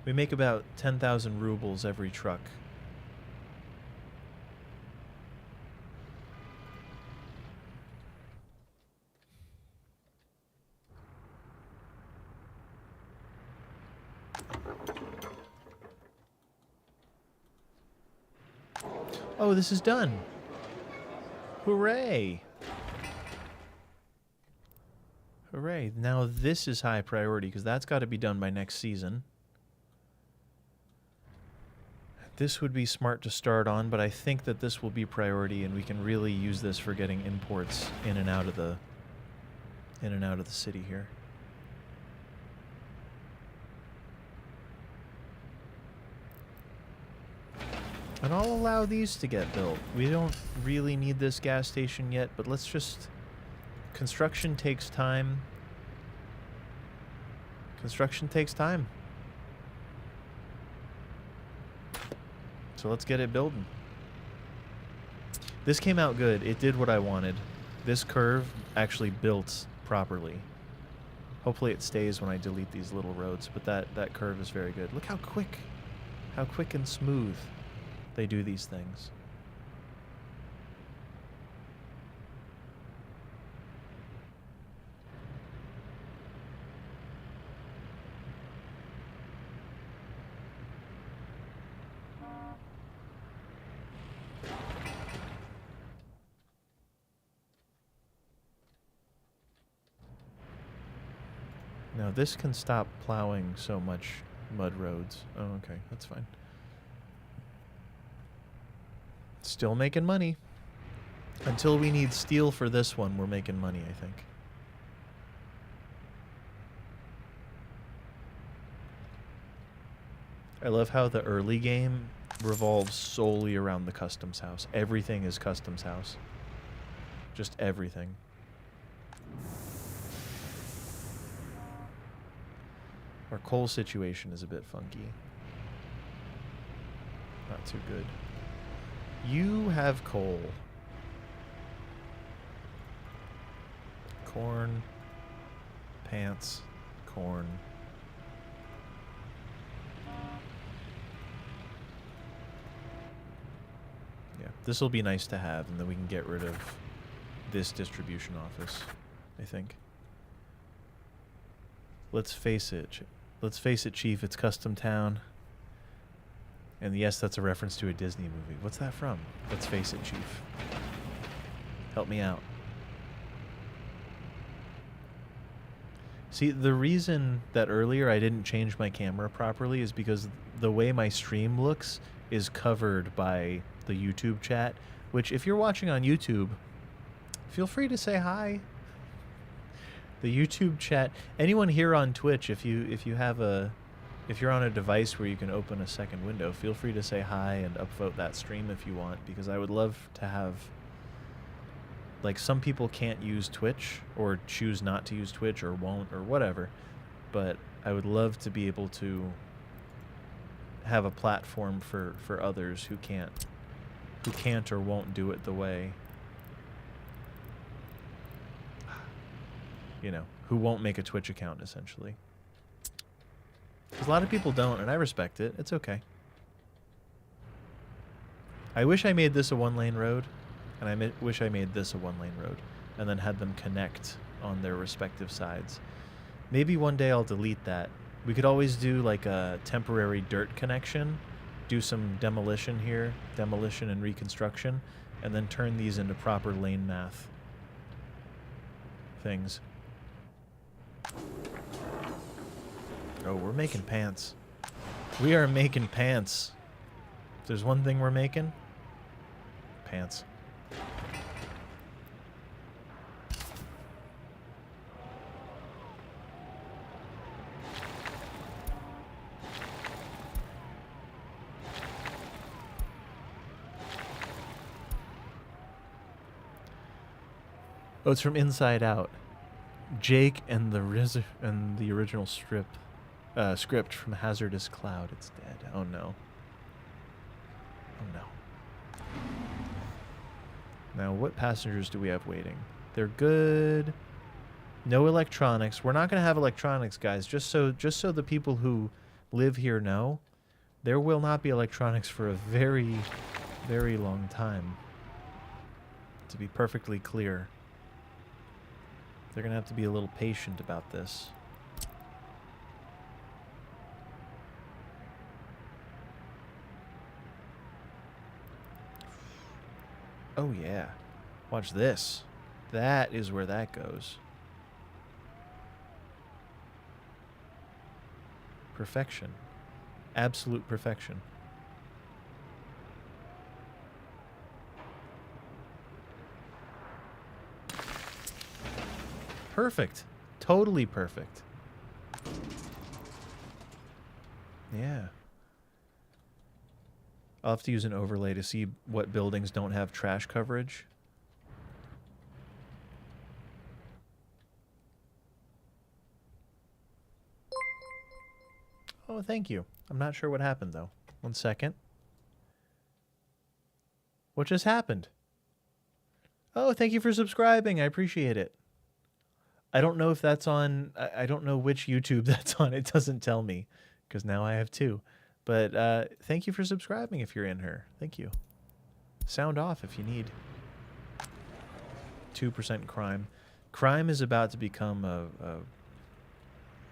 We make about 10,000 rubles every truck. Oh, this is done. Hooray. Hooray. Now this is high priority because that's got to be done by next season. This would be smart to start on, but I think that this will be priority and we can really use this for getting imports in and out of the city here. And I'll allow these to get built. We don't really need this gas station yet, but let's just... Construction takes time. Construction takes time. So let's get it building. This came out good. It did what I wanted. This curve actually built properly. Hopefully it stays when I delete these little roads, but that curve is very good. Look how quick and smooth they do these things. Now this can stop plowing so much mud roads. Oh, okay, that's fine. Still making money. Until we need steel for this one, we're making money, I think. I love how the early game revolves solely around the customs house. Everything is customs house. Just everything. Our coal situation is a bit funky. Not too good. You have coal. Corn. Pants. Corn. Yeah, this will be nice to have, and then we can get rid of this distribution office, I think. Let's face it. Let's face it, Chief. It's Custom Town. And yes, that's a reference to a Disney movie. What's that from? Let's face it, Chief. Help me out. See, the reason that earlier I didn't change my camera properly is because the way my stream looks is covered by the YouTube chat, which if you're watching on YouTube, feel free to say hi. The YouTube chat, anyone here on Twitch, if you're on a device where you can open a second window, feel free to say hi and upvote that stream if you want, because I would love to have, like, some people can't use Twitch or choose not to use Twitch or won't or whatever, but I would love to be able to have a platform for others who can't or won't do it the way, you know, who won't make a Twitch account, essentially. Because a lot of people don't, and I respect it. It's okay. I wish I made this a one-lane road, and I wish I made this a one-lane road, and then had them connect on their respective sides. Maybe one day I'll delete that. We could always do like a temporary dirt connection, do some demolition here, demolition and reconstruction, and then turn these into proper lane math. I things. Oh, we're making pants. We are making pants. If there's one thing we're making, pants. Oh, it's from Inside Out. Jake and the original script from Hazardous Cloud. It's dead. Oh no. Oh no. Now, what passengers do we have waiting? They're good. No electronics. We're not going to have electronics, guys. Just so the people who live here know, there will not be electronics for a very, very long time. To be perfectly clear. They're going to have to be a little patient about this. Oh, yeah. Watch this. That is where that goes. Perfection. Absolute perfection. Perfect. Totally perfect. Yeah. I'll have to use an overlay to see what buildings don't have trash coverage. Oh, thank you. I'm not sure what happened, though. 1 second. What just happened? Oh, thank you for subscribing. I appreciate it. I don't know if that's on... I don't know which YouTube that's on. It doesn't tell me, because now I have 2. But thank you for subscribing if you're in her. Thank you. Sound off if you need. 2% crime. Crime is about to become a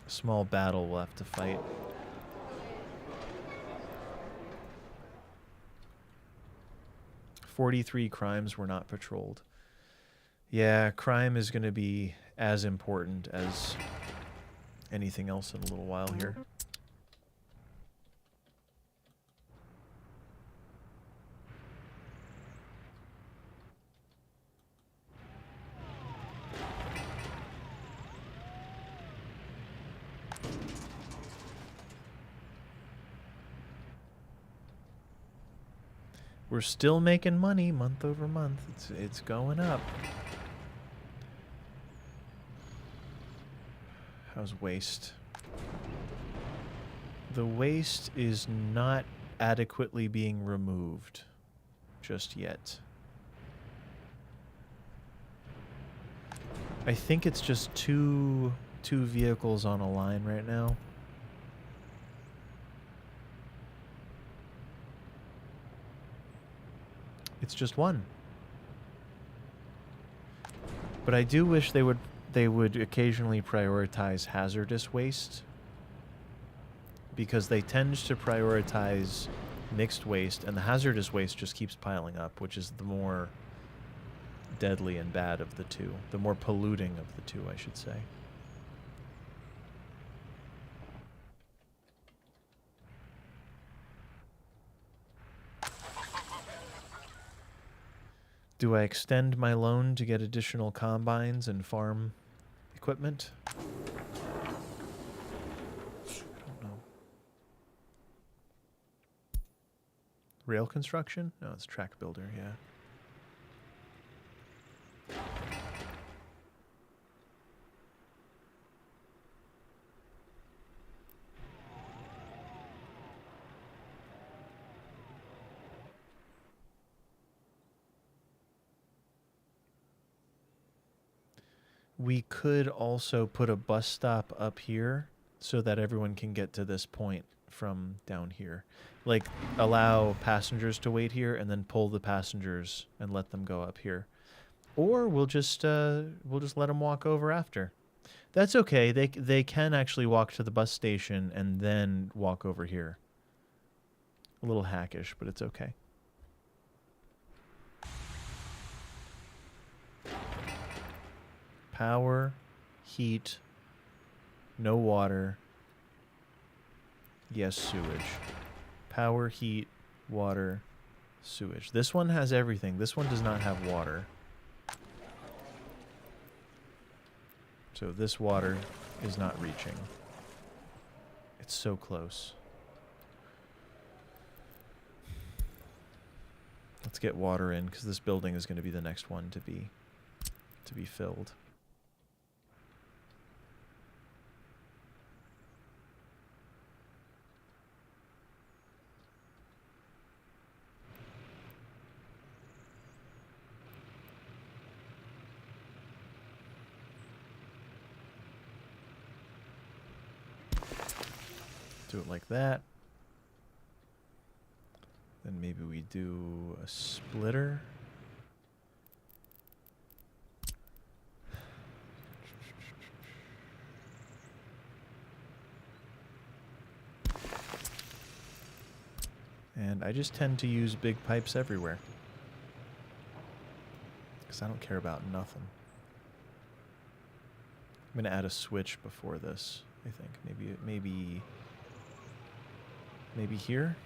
small battle we'll have to fight. "43 crimes were not patrolled." Yeah, crime is going to be as important as anything else in a little while here. We're still making money month over month. It's going up. How's waste? The waste is not adequately being removed just yet. I think it's just two vehicles on a line right now. It's just one. But I do wish they would occasionally prioritize hazardous waste, because they tend to prioritize mixed waste, and the hazardous waste just keeps piling up, which is the more deadly and bad of the two. The more polluting of the two, I should say. Do I extend my loan to get additional combines and farm equipment? I don't know. Rail construction? No, it's track builder, yeah. We could also put a bus stop up here so that everyone can get to this point from down here. Like, allow passengers to wait here and then pull the passengers and let them go up here. Or we'll just let them walk over after. That's okay. They can actually walk to the bus station and then walk over here. A little hackish, but it's okay. Power, heat, no water. Yes, sewage. Power, heat, water, sewage. This one has everything. This one does not have water. So this water is not reaching. It's so close. Let's get water in, because this building is going to be the next one to be filled. Do it like that. Then maybe we do a splitter. And I just tend to use big pipes everywhere, because I don't care about nothing. I'm going to add a switch before this, I think. Maybe here?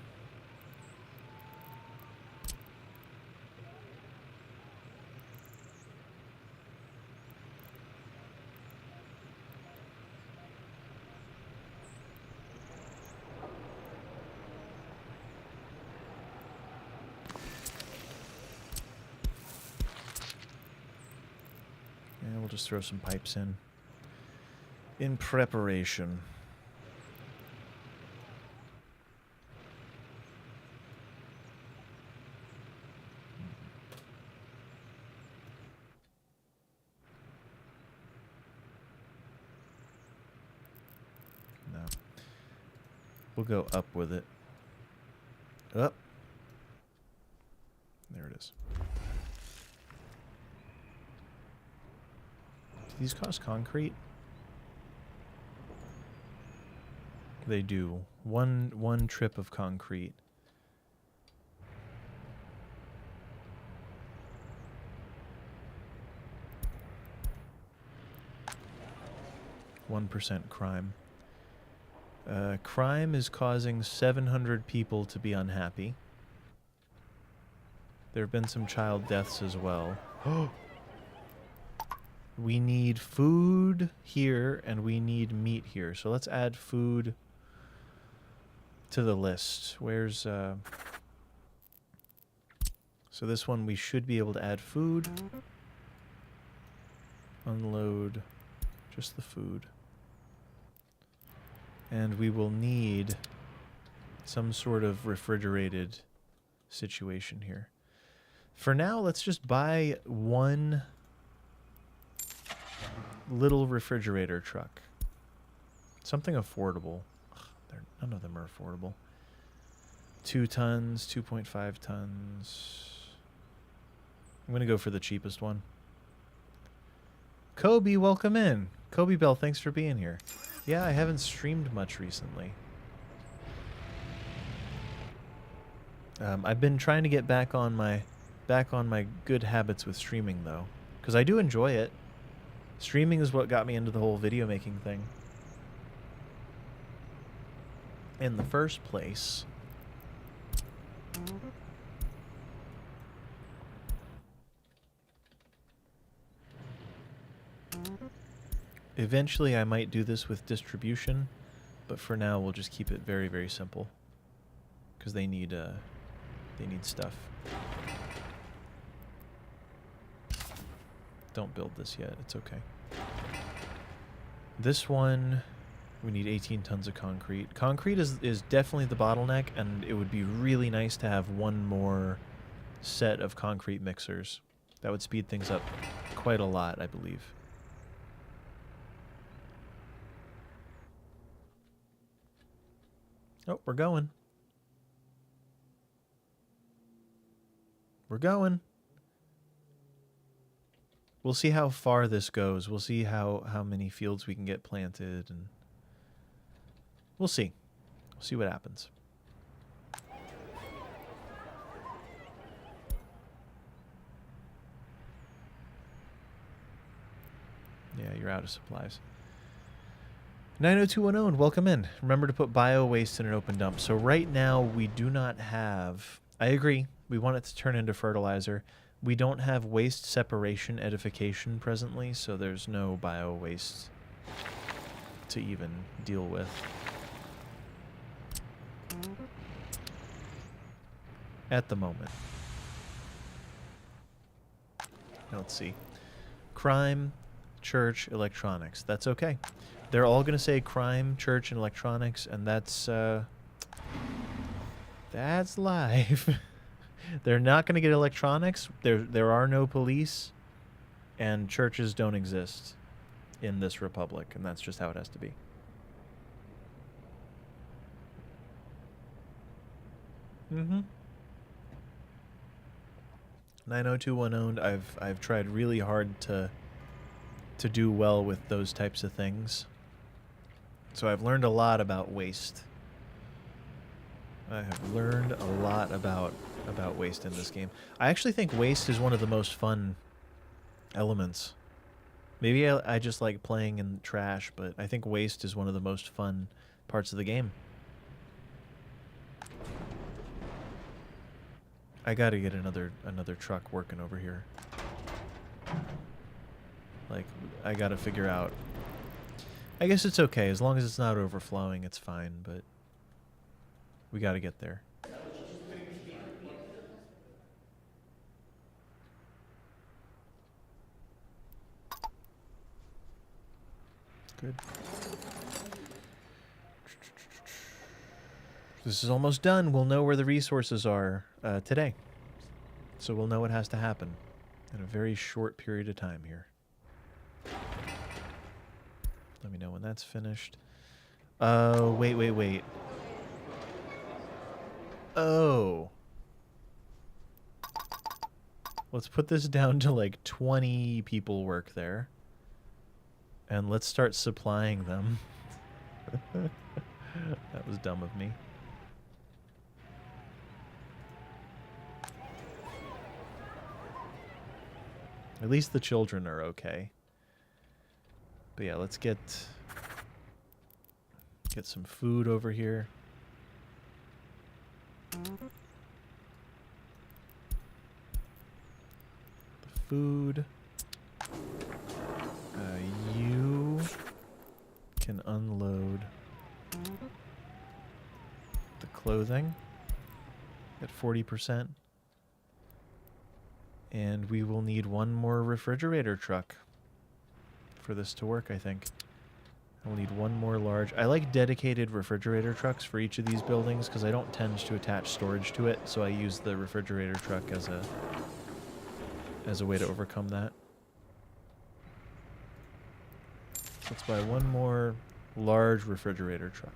And we'll just throw some pipes in preparation. No. We'll go up with it. Up. There it is. Do these cost concrete? They do. One trip of concrete. %, crime. Crime is causing 700 people to be unhappy. There have been some child deaths as well. We need food here, and we need meat here. So let's add food to the list. Where's... So this one, we should be able to add food. Unload just the food. And we will need some sort of refrigerated situation here. For now, let's just buy one little refrigerator truck. Something affordable. Ugh, none of them are affordable. 2 tons, 2.5 tons. I'm going to go for the cheapest one. Kobe, welcome in. Kobe Bell, thanks for being here. Yeah, I haven't streamed much recently. I've been trying to get back on my good habits with streaming, though, because I do enjoy it. Streaming is what got me into the whole video making thing in the first place. Eventually I might do this with distribution, but for now we'll just keep it very, very simple, because they need stuff. Don't build this yet, it's okay. This one, we need 18 tons of concrete. Concrete is definitely the bottleneck, and it would be really nice to have one more set of concrete mixers. That would speed things up quite a lot, I believe. Oh, we're going. We're going. We'll see how far this goes. We'll see how many fields we can get planted, and we'll see. We'll see what happens. Yeah, you're out of supplies. 90210, and welcome in. Remember to put bio waste in an open dump. So right now we do not have... I agree. We want it to turn into fertilizer. We don't have waste separation edification presently, so there's no bio waste to even deal with. At the moment. Now let's see. Crime, church, electronics. That's okay. They're all going to say crime, church, and electronics, and that's live. They're not going to get electronics. There are no police, and churches don't exist in this republic, and that's just how it has to be. Mm-hmm. 90210. I've tried really hard to do well with those types of things. So I've learned a lot about waste. I have learned a lot about waste in this game. I actually think waste is one of the most fun elements. Maybe I just like playing in trash, but I think waste is one of the most fun parts of the game. I gotta get another truck working over here. Like, I gotta figure out... I guess it's okay. As long as it's not overflowing, it's fine, but... we gotta get there. Good. This is almost done. We'll know where the resources are today. So we'll know what has to happen in a very short period of time here. Let me know when that's finished. Wait. Oh. Let's put this down to like 20 people work there. And let's start supplying them. That was dumb of me. At least the children are okay. But yeah, let's get some food over here. The food. You can unload the clothing at 40%. And we will need one more refrigerator truck for this to work, I think. I will need one more large... I like dedicated refrigerator trucks for each of these buildings because I don't tend to attach storage to it, so I use the refrigerator truck as a way to overcome that. Let's buy one more large refrigerator truck.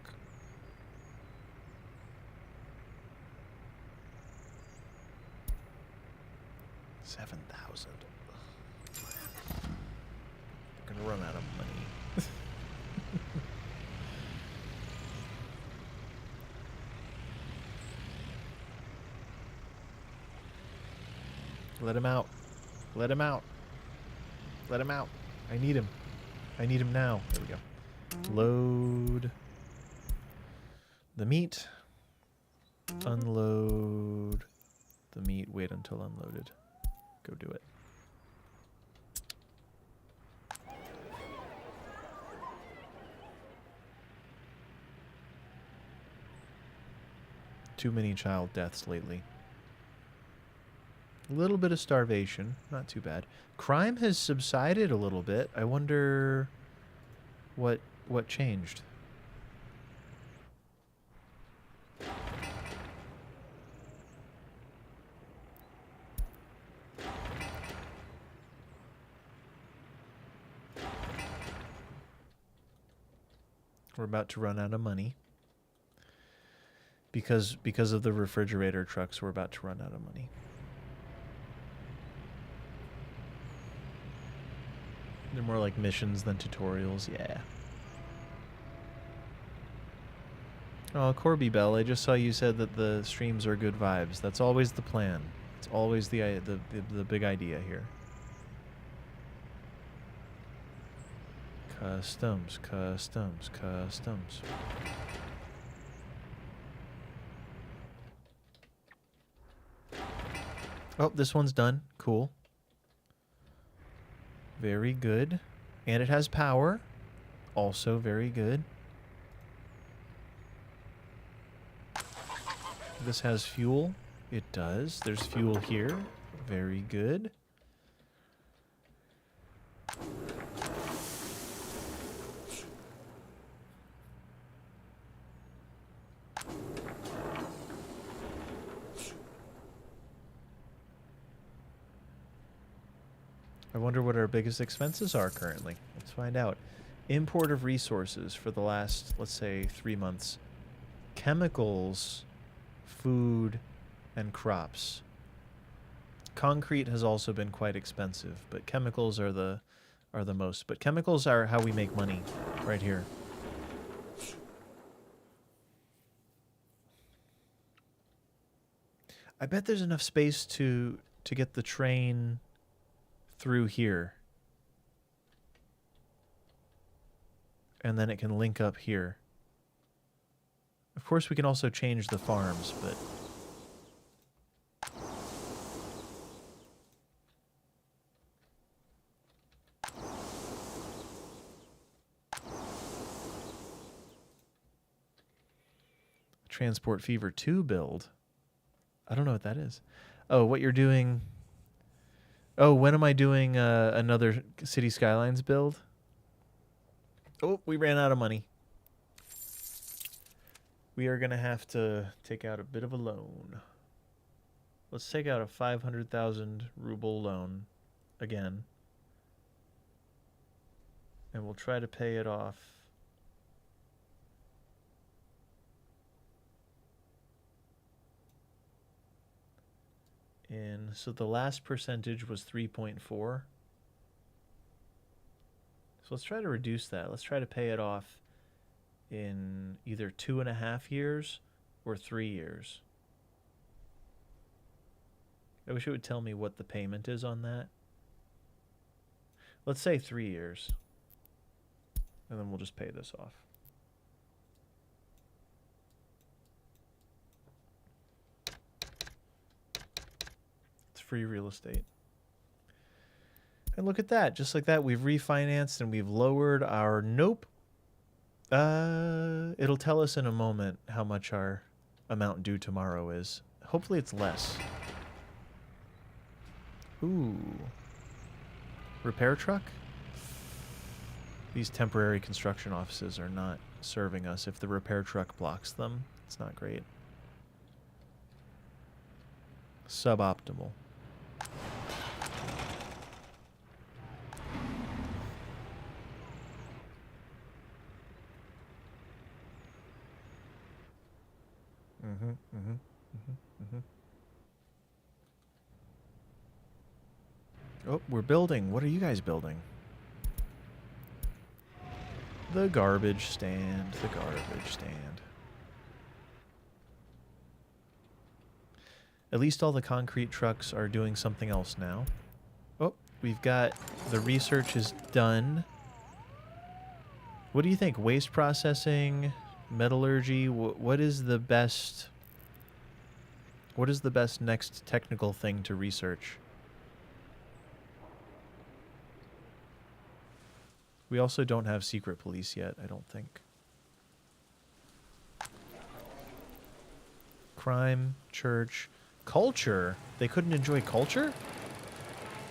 $7,000. We're gonna run out of money. Let him out. Let him out. Let him out. I need him. I need him now. There we go. Load the meat. Unload the meat. Wait until unloaded. Go do it. Too many child deaths lately. A little bit of starvation. Not too bad. Crime has subsided a little bit. I wonder what changed. We're about to run out of money. Because of the refrigerator trucks, we're about to run out of money. They're more like missions than tutorials, yeah. Oh, Corby Bell, I just saw you said that the streams are good vibes. That's always the plan. It's always the big idea here. Customs, customs, customs. Oh, this one's done. Cool. Very good. And it has power. Also very good. This has fuel. It does. There's fuel here. Very good. I wonder what our biggest expenses are currently. Let's find out. Import of resources for the last, let's say, 3 months. Chemicals, food, and crops. Concrete has also been quite expensive, but chemicals are the most. But chemicals are how we make money right here. I bet there's enough space to get the train through here. And then it can link up here. Of course, we can also change the farms, but... Transport Fever 2 build. I don't know what that is. Oh, what you're doing... Oh, when am I doing another City Skylines build? Oh, we ran out of money. We are going to have to take out a bit of a loan. Let's take out a 500,000 ruble loan again. And we'll try to pay it off. So the last percentage was 3.4. So let's try to reduce that. Let's try to pay it off in either 2.5 years or 3 years. I wish it would tell me what the payment is on that. Let's say 3 years. And then we'll just pay this off. Free real estate. And look at that. Just like that, we've refinanced and we've lowered our... Nope. It'll tell us in a moment how much our amount due tomorrow is. Hopefully it's less. Ooh. Repair truck? These temporary construction offices are not serving us. If the repair truck blocks them, it's not great. Suboptimal. Oh, we're building. What are you guys building? The garbage stand. The garbage stand. At least all the concrete trucks are doing something else now. Oh, we've got... The research is done. What do you think? Waste processing, metallurgy? What is the best... What is the best next technical thing to research? We also don't have secret police yet, I don't think. Crime, church, culture. They couldn't enjoy culture?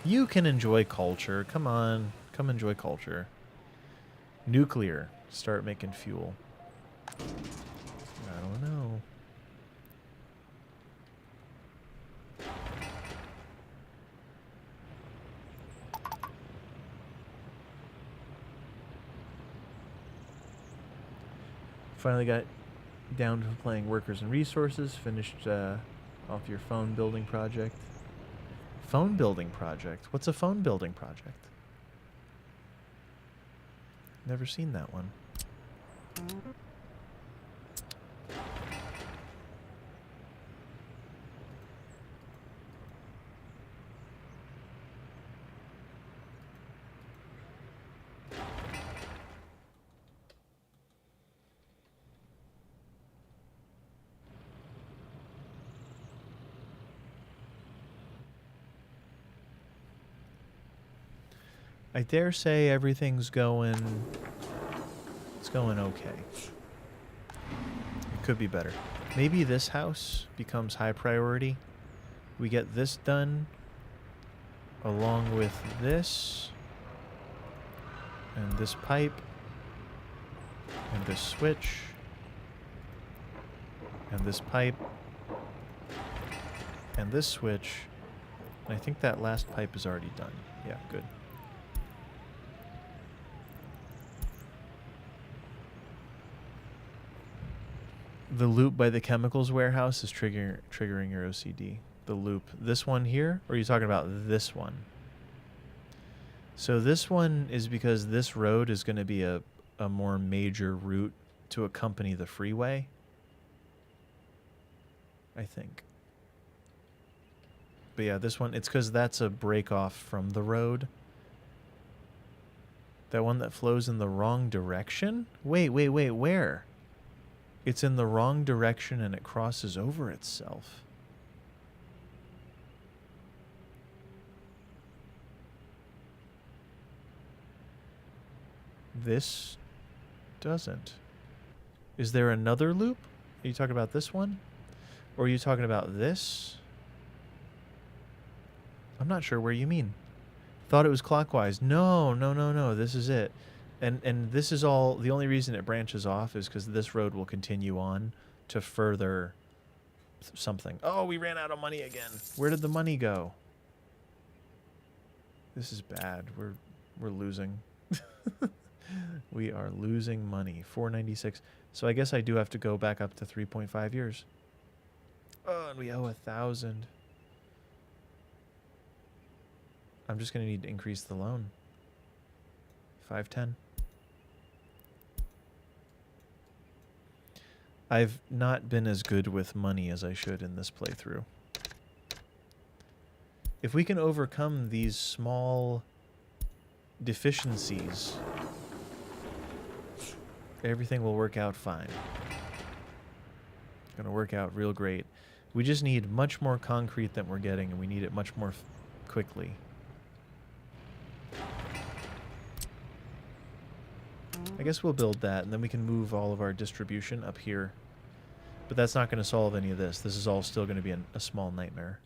You can enjoy culture. Come on. Come enjoy culture. Nuclear. Start making fuel. I don't know. Finally got down to playing Workers and Resources. Finished off your phone building project. Phone building project? What's a phone building project? Never seen that one. I dare say everything's going... It's going okay. It could be better. Maybe this house becomes high priority. We get this done along with this and this pipe and this switch and this pipe and this switch. And I think that last pipe is already done. Yeah, good. The loop by the chemicals warehouse is triggering your OCD. The loop. This one here? Or are you talking about this one? So this one is because this road is going to be a more major route to accompany the freeway. I think. But yeah, this one, it's because that's a break off from the road. That one that flows in the wrong direction? Wait, where? It's in the wrong direction and it crosses over itself. This doesn't. Is there another loop? Are you talking about this one? Or are you talking about this? I'm not sure where you mean. Thought it was clockwise. No. This is it. And this is all, the only reason it branches off is because this road will continue on to further something. Oh, we ran out of money again. Where did the money go? This is bad. We're losing. We are losing money. 496. So I guess I do have to go back up to 3.5 years. Oh, and we owe 1,000. I'm just going to need to increase the loan. 510. I've not been as good with money as I should in this playthrough. If we can overcome these small deficiencies, everything will work out fine. It's going to work out real great. We just need much more concrete than we're getting, and we need it much more quickly. I guess we'll build that, and then we can move all of our distribution up here. But that's not going to solve any of this. This is all still going to be a small nightmare.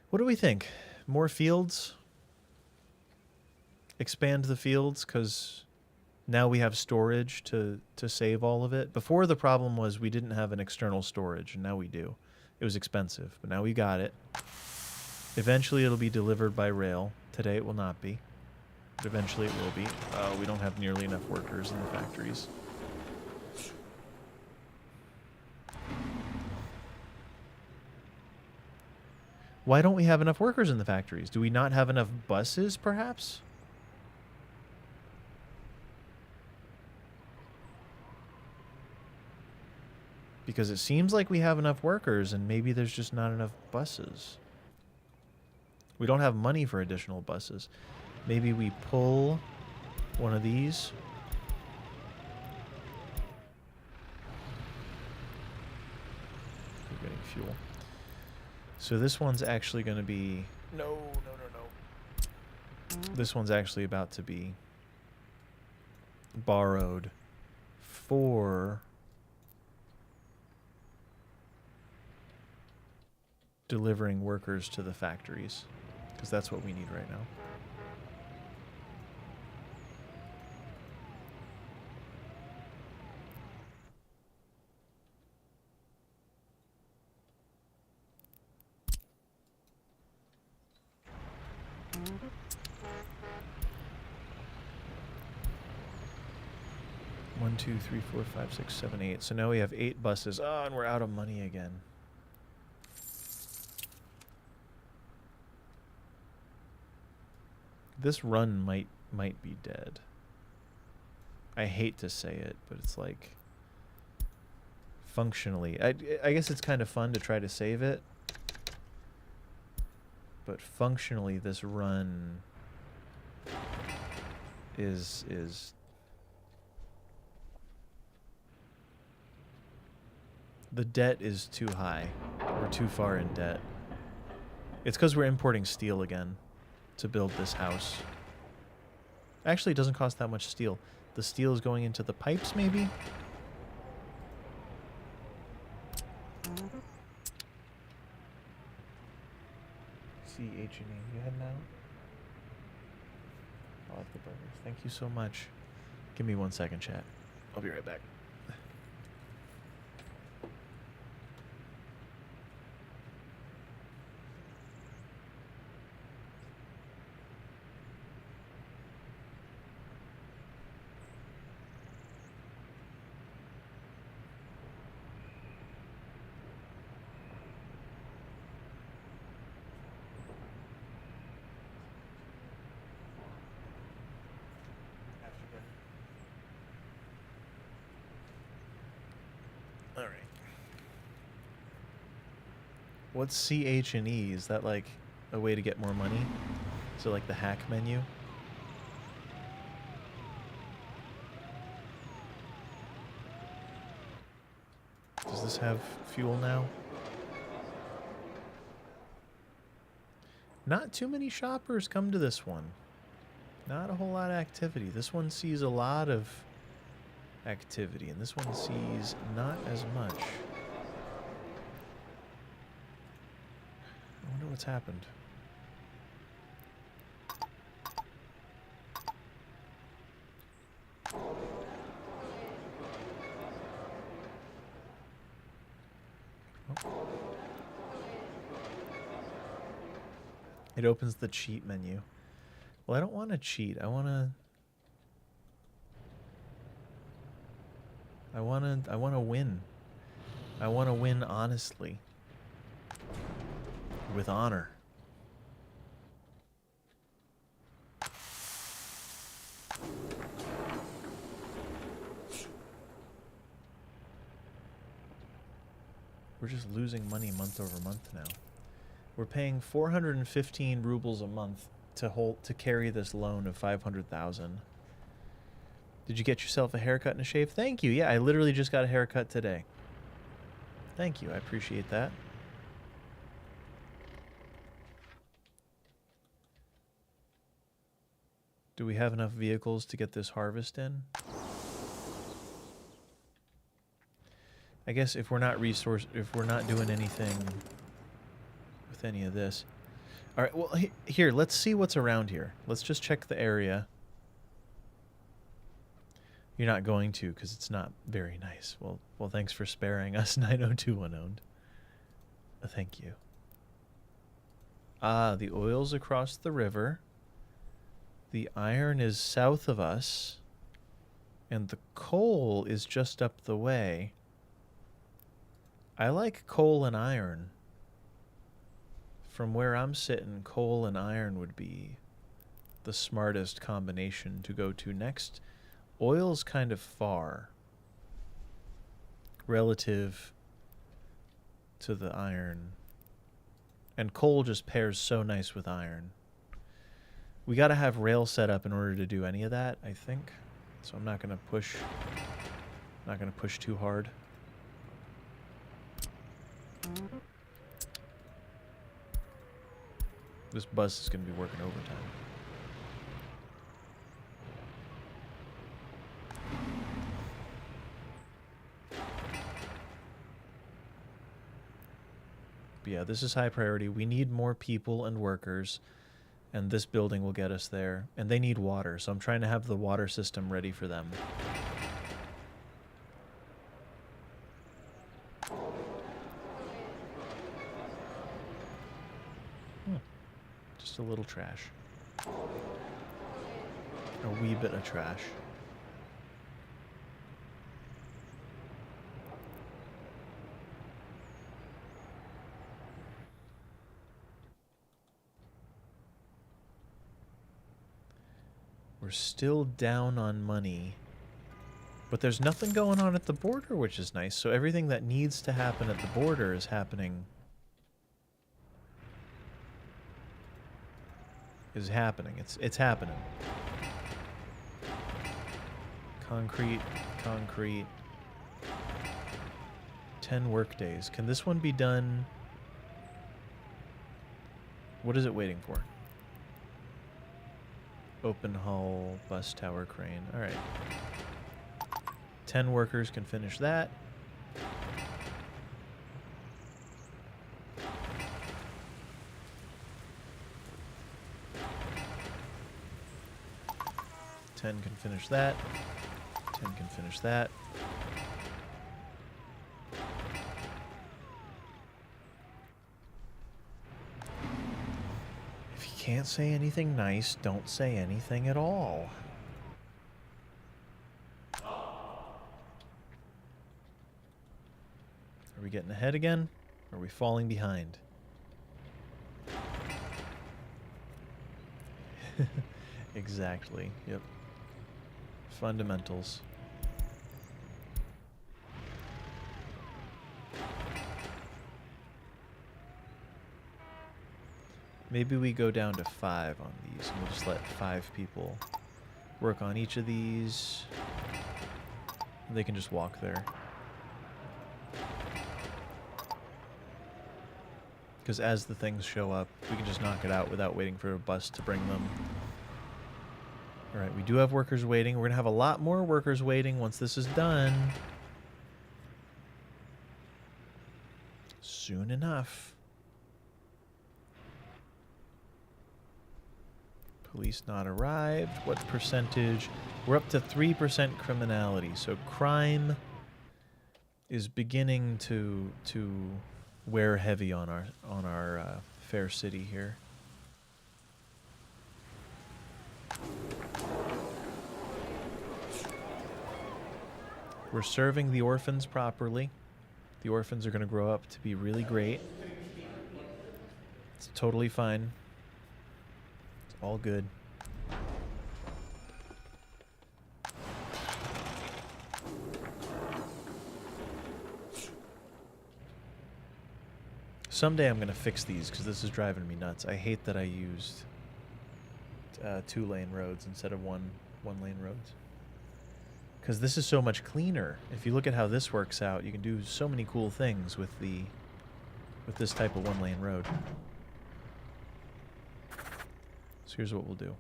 What do we think? More fields? Expand the fields, because now we have storage to save all of it. Before, the problem was we didn't have an external storage, and now we do. It was expensive, but now we got it. Eventually it'll be delivered by rail. Today it will not be, but eventually it will be. We don't have nearly enough workers in the factories. Why don't we have enough workers in the factories? Do we not have enough buses, perhaps? Because it seems like we have enough workers, and maybe there's just not enough buses. We don't have money for additional buses. Maybe we pull one of these. We're getting fuel. So this one's actually going to be... No. This one's actually about to be borrowed for delivering workers to the factories, because that's what we need right now. One, 2, 3, 4, 5, 6, 7, 8. So now we have 8 buses. Oh, and we're out of money again. This run might be dead. I hate to say it, but it's like functionally. I guess it's kind of fun to try to save it, but functionally this run is The debt is too high. We're too far in debt. It's because we're importing steel again to build this house. Actually, it doesn't cost that much steel. The steel is going into the pipes, maybe? C-H-N-E. You heading out? I like the burgers. Thank you so much. Give me 1 second, chat. I'll be right back. Alright. What's C-H-N-E? Is that like a way to get more money? So like the hack menu? Does this have fuel now? Not too many shoppers come to this one. Not a whole lot of activity. This one sees a lot of activity, and this one sees not as much. I wonder what's happened. It opens the cheat menu. Well, I don't want to cheat. I want to win. I want to win honestly. With honor. We're just losing money month over month now. We're paying 415 rubles a month to carry this loan of 500,000. Did you get yourself a haircut and a shave? Thank you. Yeah, I literally just got a haircut today. Thank you. I appreciate that. Do we have enough vehicles to get this harvest in? I guess if we're not doing anything with any of this. All right, well, here, let's see what's around here. Let's just check the area. You're not going to because it's not very nice. Well, thanks for sparing us, 902 unowned. Thank you. Ah, the oil's across the river. The iron is south of us. And the coal is just up the way. I like coal and iron. From where I'm sitting, coal and iron would be the smartest combination to go to next. Oil's kind of far relative to the iron. And coal just pairs so nice with iron. We got to have rail set up in order to do any of that, I think. So I'm not going to push too hard. This bus is going to be working overtime. But yeah, this is high priority. We need more people and workers, and this building will get us there. And they need water, so I'm trying to have the water system ready for them. Just a little trash. A wee bit of trash. We're still down on money, but there's nothing going on at the border, which is nice. So everything that needs to happen at the border is happening. It's happening. Concrete. 10 work days. Can this one be done? What is it waiting for? Open hull, bus tower, crane. All right. 10 workers can finish that. Ten can finish that. 10 can finish that. If you can't say anything nice, don't say anything at all. Are we getting ahead again? Or are we falling behind? Exactly. Yep. Fundamentals. Maybe we go down to 5 on these, and we'll just let 5 people work on each of these. They can just walk there. Because as the things show up, we can just knock it out without waiting for a bus to bring them. Alright, we do have workers waiting. We're going to have a lot more workers waiting once this is done. Soon enough. Police not arrived. What percentage? We're up to 3% criminality. So crime is beginning to wear heavy on our fair city here. We're serving the orphans properly. The orphans are going to grow up to be really great. It's totally fine. It's all good. Someday I'm going to fix these because this is driving me nuts. I hate that I used 2-lane roads instead of one-lane roads. Because this is so much cleaner. If you look at how this works out, you can do so many cool things with this type of one-lane road. So here's what we'll do.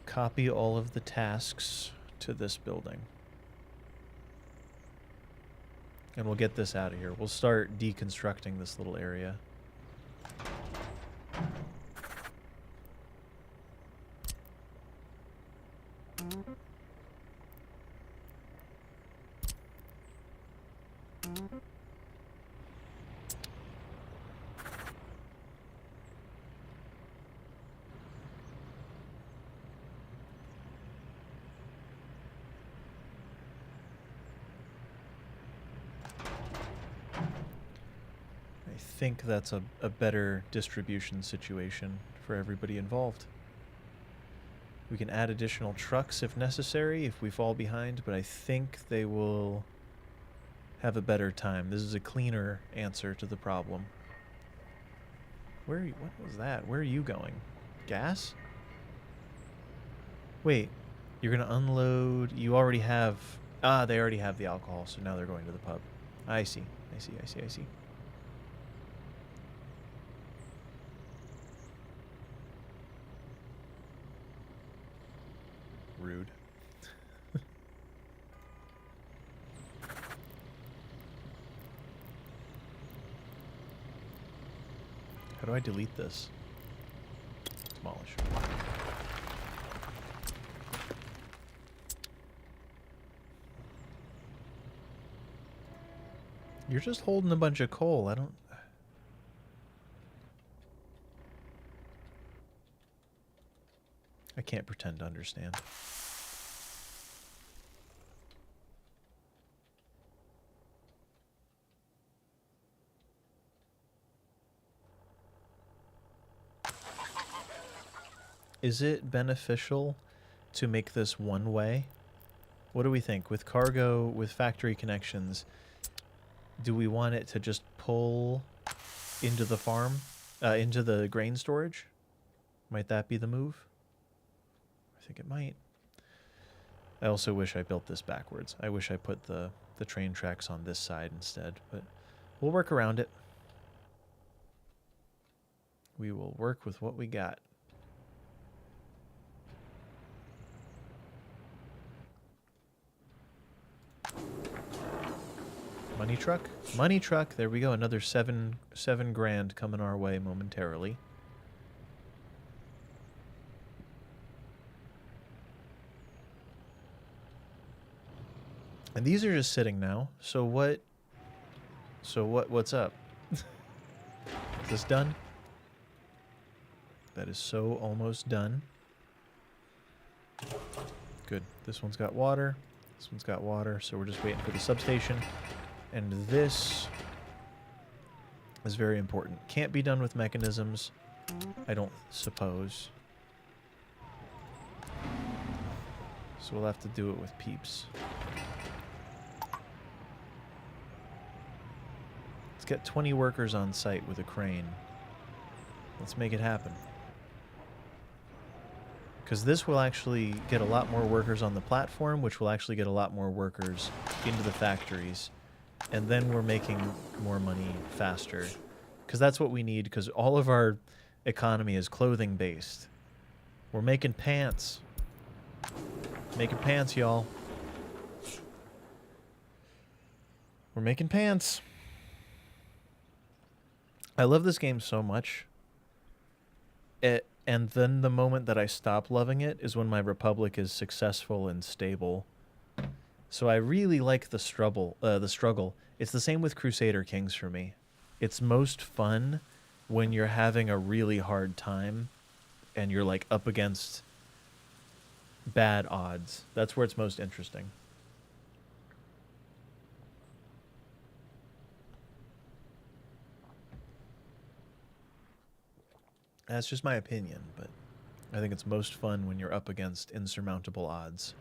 Copy all of the tasks to this building. And we'll get this out of here. We'll start deconstructing this little area. I think that's a better distribution situation for everybody involved. We can add additional trucks if necessary, if we fall behind, but I think they will have a better time. This is a cleaner answer to the problem. What was that? Where are you going? Gas? Wait, you're gonna unload, you already have, they already have the alcohol, so now they're going to the pub. I see. Rude. How do I delete this? Demolish. You're just holding a bunch of coal. I can't pretend to understand. Is it beneficial to make this one way? What do we think? With cargo, with factory connections, do we want it to just pull into the farm, into the grain storage? Might that be the move? I think it might. I also wish I built this backwards. I wish I put the the train tracks on this side instead, but we'll work around it. We will work with what we got. Money truck? Money truck. There we go. Another seven grand coming our way momentarily. And these are just sitting now. So what? What's up? Is this done? That is so almost done. Good. This one's got water. This one's got water. So we're just waiting for the substation. And this is very important. Can't be done with mechanisms, I don't suppose. So we'll have to do it with peeps. Let's get 20 workers on site with a crane. Let's make it happen. Because this will actually get a lot more workers on the platform, which will actually get a lot more workers into the factories. And then we're making more money faster. Because that's what we need, because all of our economy is clothing-based. We're making pants. Making pants, y'all. We're making pants. I love this game so much. And then the moment that I stop loving it is when my republic is successful and stable. So I really like the struggle. It's the same with Crusader Kings for me. It's most fun when you're having a really hard time and you're like up against bad odds. That's where it's most interesting. That's just my opinion, but I think it's most fun when you're up against insurmountable odds.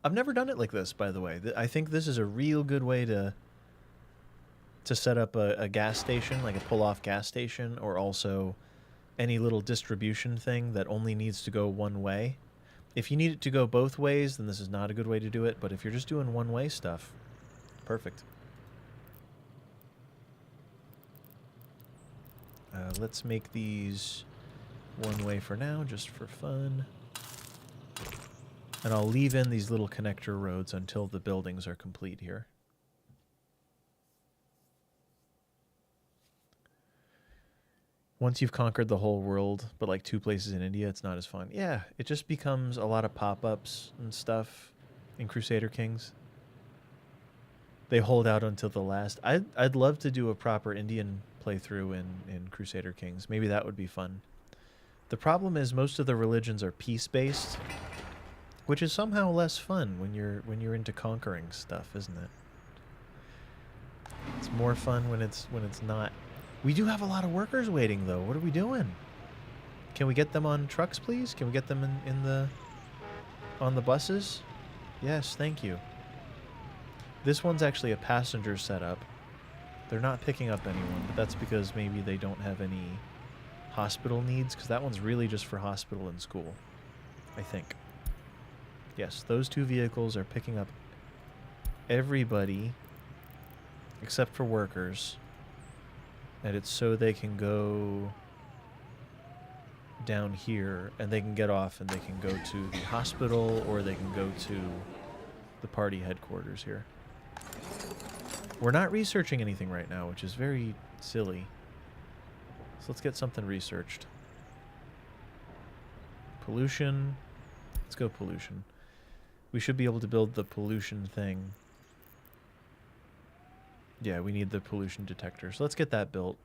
I've never done it like this, by the way. I think this is a real good way to set up a gas station, like a pull-off gas station, or also any little distribution thing that only needs to go one way. If you need it to go both ways, then this is not a good way to do it, but if you're just doing one-way stuff, perfect. Let's make these one way for now, just for fun. And I'll leave in these little connector roads until the buildings are complete here. Once you've conquered the whole world, but like 2 places in India, it's not as fun. Yeah, it just becomes a lot of pop-ups and stuff in Crusader Kings. They hold out until the last. I'd love to do a proper Indian playthrough in Crusader Kings. Maybe that would be fun. The problem is most of the religions are peace-based, which is somehow less fun when you're into conquering stuff, isn't it? It's more fun when it's not. We do have a lot of workers waiting though. What are we doing? Can we get them on trucks, please? Can we get them on the buses? Yes, thank you. This one's actually a passenger setup. They're not picking up anyone, but that's because maybe they don't have any hospital needs, because that one's really just for hospital and school, I think. Yes, those 2 vehicles are picking up everybody except for workers, and it's so they can go down here and they can get off and they can go to the hospital or they can go to the party headquarters here. We're not researching anything right now, which is very silly. So let's get something researched. Pollution. Let's go pollution. We should be able to build the pollution thing. Yeah, we need the pollution detector. So let's get that built.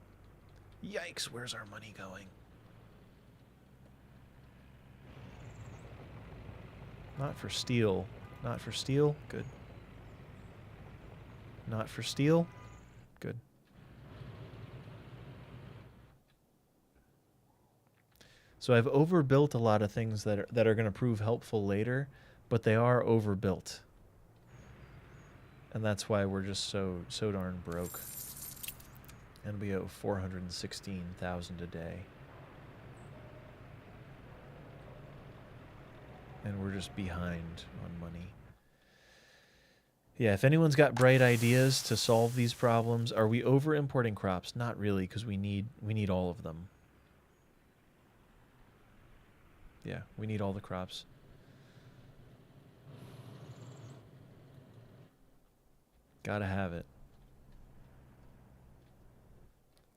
Yikes, where's our money going? Not for steel. Not for steel? Good. Not for steel? Good. So I've overbuilt a lot of things that are going to prove helpful later, but they are overbuilt. And that's why we're just so darn broke. And we owe 416,000 a day. And we're just behind on money. Yeah, if anyone's got bright ideas to solve these problems, are we over importing crops? Not really, because we need all of them. Yeah, we need all the crops. Gotta have it.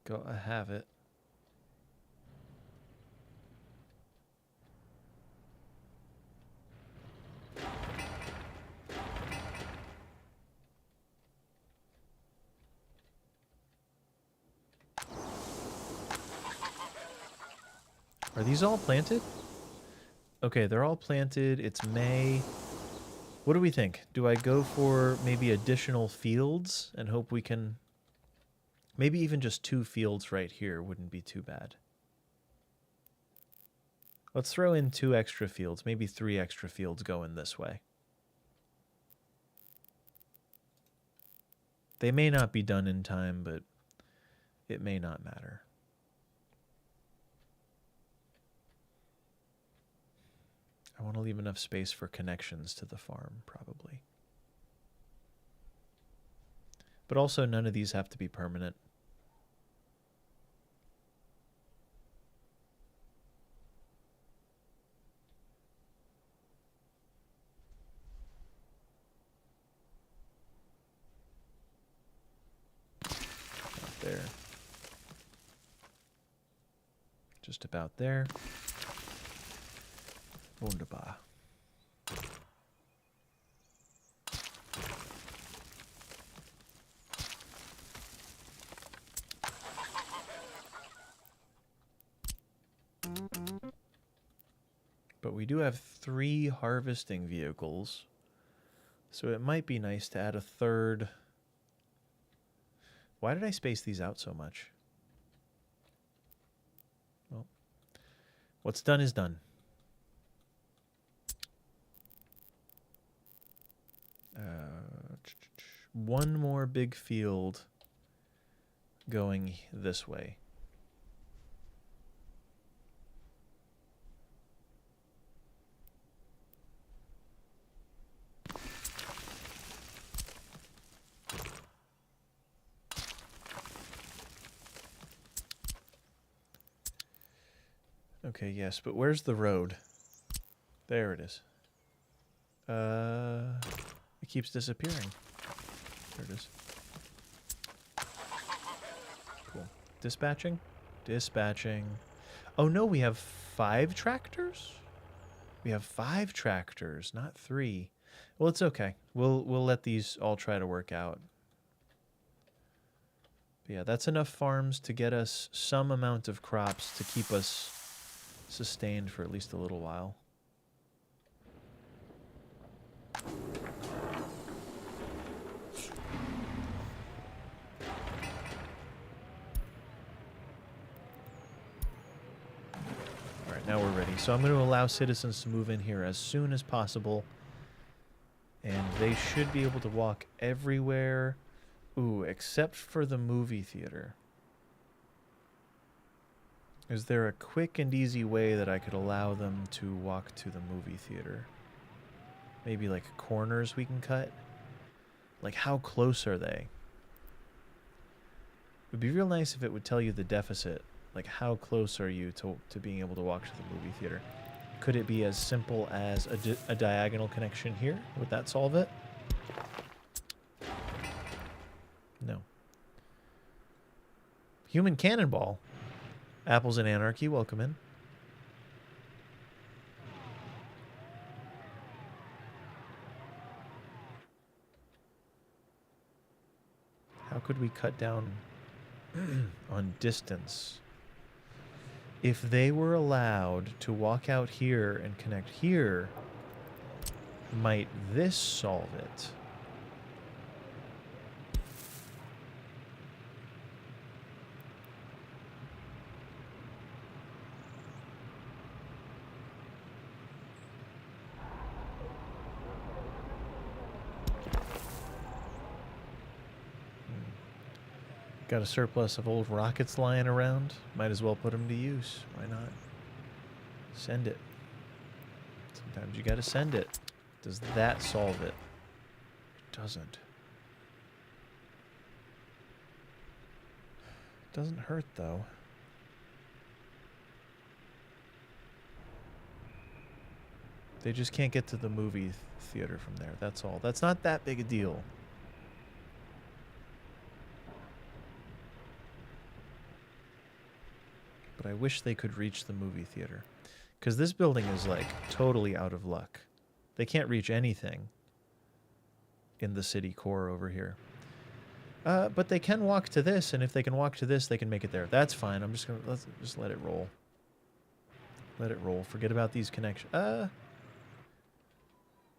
Gotta have it. Are these all planted? Okay, they're all planted. It's May. What do we think? Do I go for maybe additional fields and hope we can... Maybe even just 2 fields right here wouldn't be too bad. Let's throw in 2 extra fields, maybe 3 extra fields going this way. They may not be done in time, but it may not matter. I want to leave enough space for connections to the farm, probably. But also, none of these have to be permanent. About there. Just about there. Wunderbar. But we do have 3 harvesting vehicles, so it might be nice to add a 3rd. Why did I space these out so much? Well, what's done is done. One more big field going this way. Okay, yes, but where's the road? There it is. It keeps disappearing. There it is. Cool. Dispatching? Dispatching. Oh no, we have 5 tractors? We have 5 tractors, not 3. Well, it's okay. We'll let these all try to work out. But yeah, that's enough farms to get us some amount of crops to keep us sustained for at least a little while. Alright, now we're ready. So I'm going to allow citizens to move in here as soon as possible. And they should be able to walk everywhere. Ooh, except for the movie theater. Is there a quick and easy way that I could allow them to walk to the movie theater? Maybe like corners we can cut? Like how close are they? It would be real nice if it would tell you the deficit. Like how close are you to being able to walk to the movie theater? Could it be as simple as a diagonal connection here? Would that solve it? No. Human Cannonball. Apples and Anarchy, welcome in. How could we cut down on distance? If they were allowed to walk out here and connect here, might this solve it? Got a surplus of old rockets lying around. Might as well put them to use. Why not? Send it. Sometimes you gotta send it. Does that solve it? doesn't. Doesn't hurt, though. They just can't get to the movie theater from there. That's all. That's not that big a deal. But I wish they could reach the movie theater. Because this building is, like, totally out of luck. They can't reach anything in the city core over here. But they can walk to this, and if they can walk to this, they can make it there. That's fine. I'm just gonna just let it roll. Let it roll. Forget about these connections.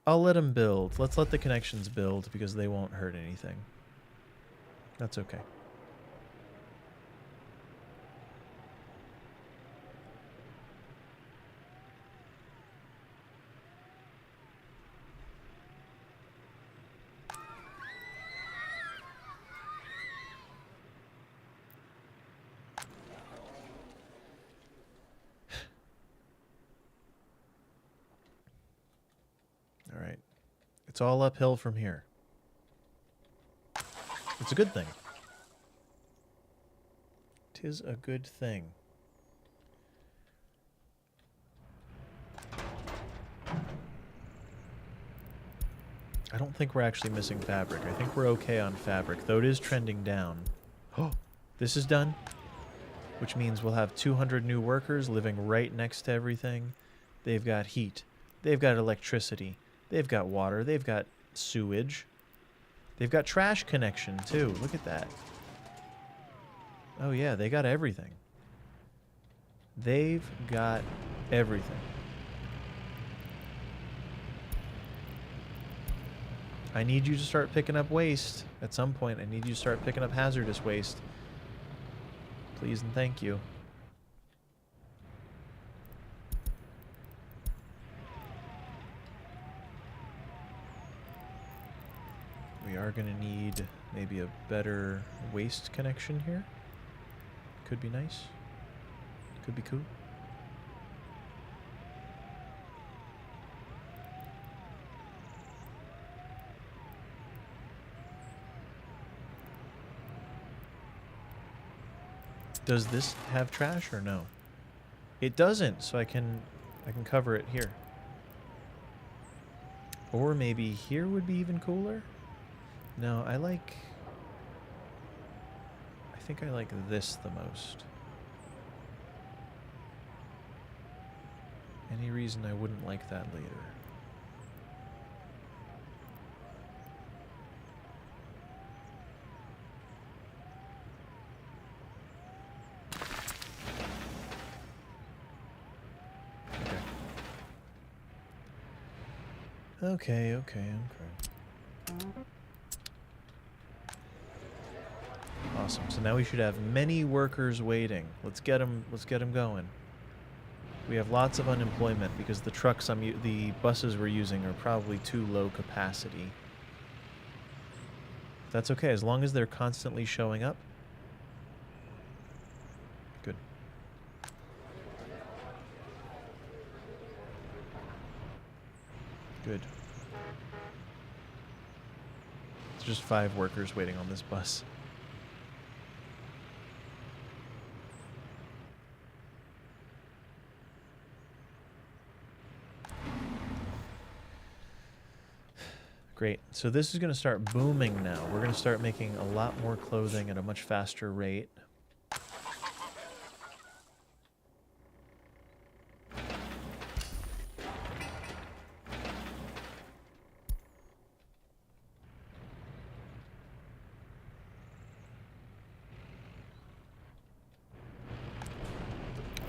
I'll let them build. Let's let the connections build because they won't hurt anything. That's okay. All right. It's all uphill from here. It's a good thing. 'Tis a good thing. I don't think we're actually missing fabric. I think we're okay on fabric, though it is trending down. Oh, this is done, which means we'll have 200 new workers living right next to everything. They've got heat. They've got electricity. They've got water. They've got sewage. They've got trash connection, too. Look at that. Oh, yeah, they got everything. They've got everything. I need you to start picking up waste. At some point, I need you to start picking up hazardous waste. Please and thank you. We are going to need maybe a better waste connection here. Could be nice. Could be cool. Does this have trash or no? It doesn't, so I can cover it here. Or maybe here would be even cooler? No, I think I like this the most. Any reason I wouldn't like that later? Okay, okay. Awesome. So now we should have many workers waiting. Let's get them going. We have lots of unemployment because the trucks the buses we're using are probably too low capacity. That's okay as long as they're constantly showing up. Good. Good. It's just 5 workers waiting on this bus. Great. So this is going to start booming now. We're going to start making a lot more clothing at a much faster rate.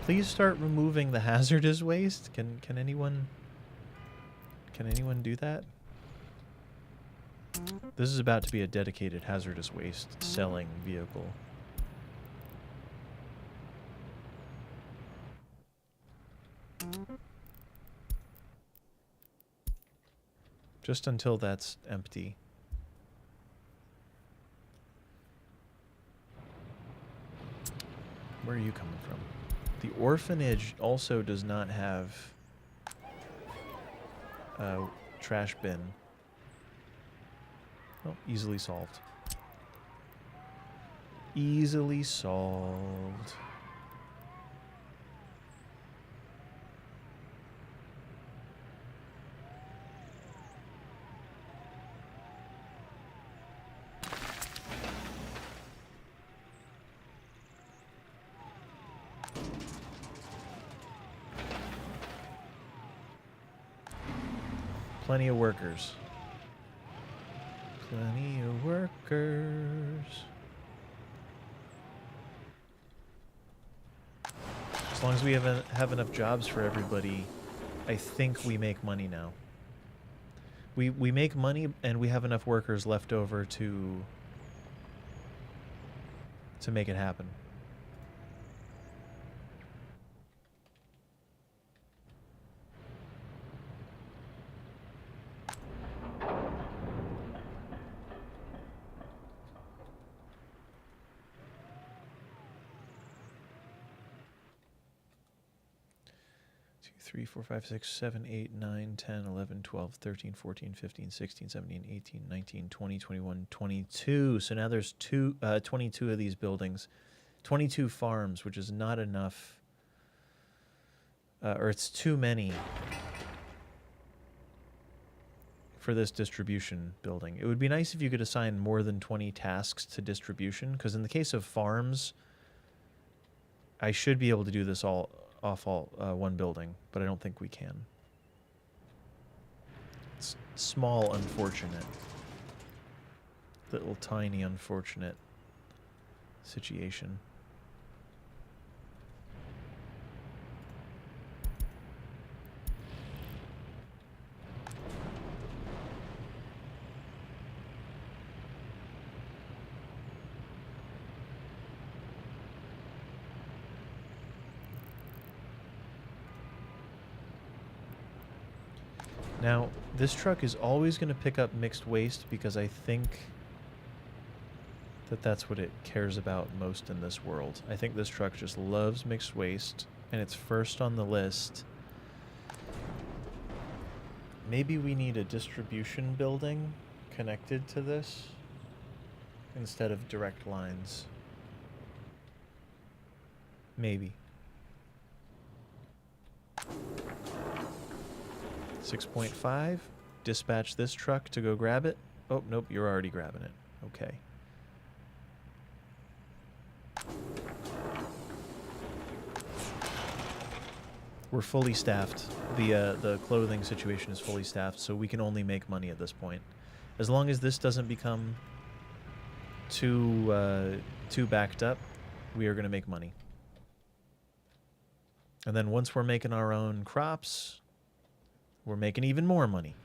Please start removing the hazardous waste. Can anyone do that? This is about to be a dedicated hazardous waste selling vehicle. Just until that's empty. Where are you coming from? The orphanage also does not have a trash bin. Oh, easily solved. Easily solved. Plenty of workers. Plenty of workers. As long as we have enough jobs for everybody, I think we make money now. We make money and we have enough workers left over to make it happen. Two, 3, 4, 5, 6, 7, 8, 9, 10, 11, 12, 13, 14, 15, 16, 17, 18, 19, 20, 21, 22. So now there's 22 of these buildings. 22 farms, which is not enough. Or it's too many for this distribution building. It would be nice if you could assign more than 20 tasks to distribution, because in the case of farms, I should be able to do this all off one building, but I don't think we can. It's small, unfortunate. Little tiny, unfortunate situation. Now, this truck is always going to pick up mixed waste because I think that that's what it cares about most in this world. I think this truck just loves mixed waste, and it's first on the list. Maybe we need a distribution building connected to this instead of direct lines. Maybe. 6.5. Dispatch this truck to go grab it. Oh, nope, you're already grabbing it. Okay. We're fully staffed. The clothing situation is fully staffed, so we can only make money at this point. As long as this doesn't become too backed up, we are going to make money. And then once we're making our own crops, we're making even more money.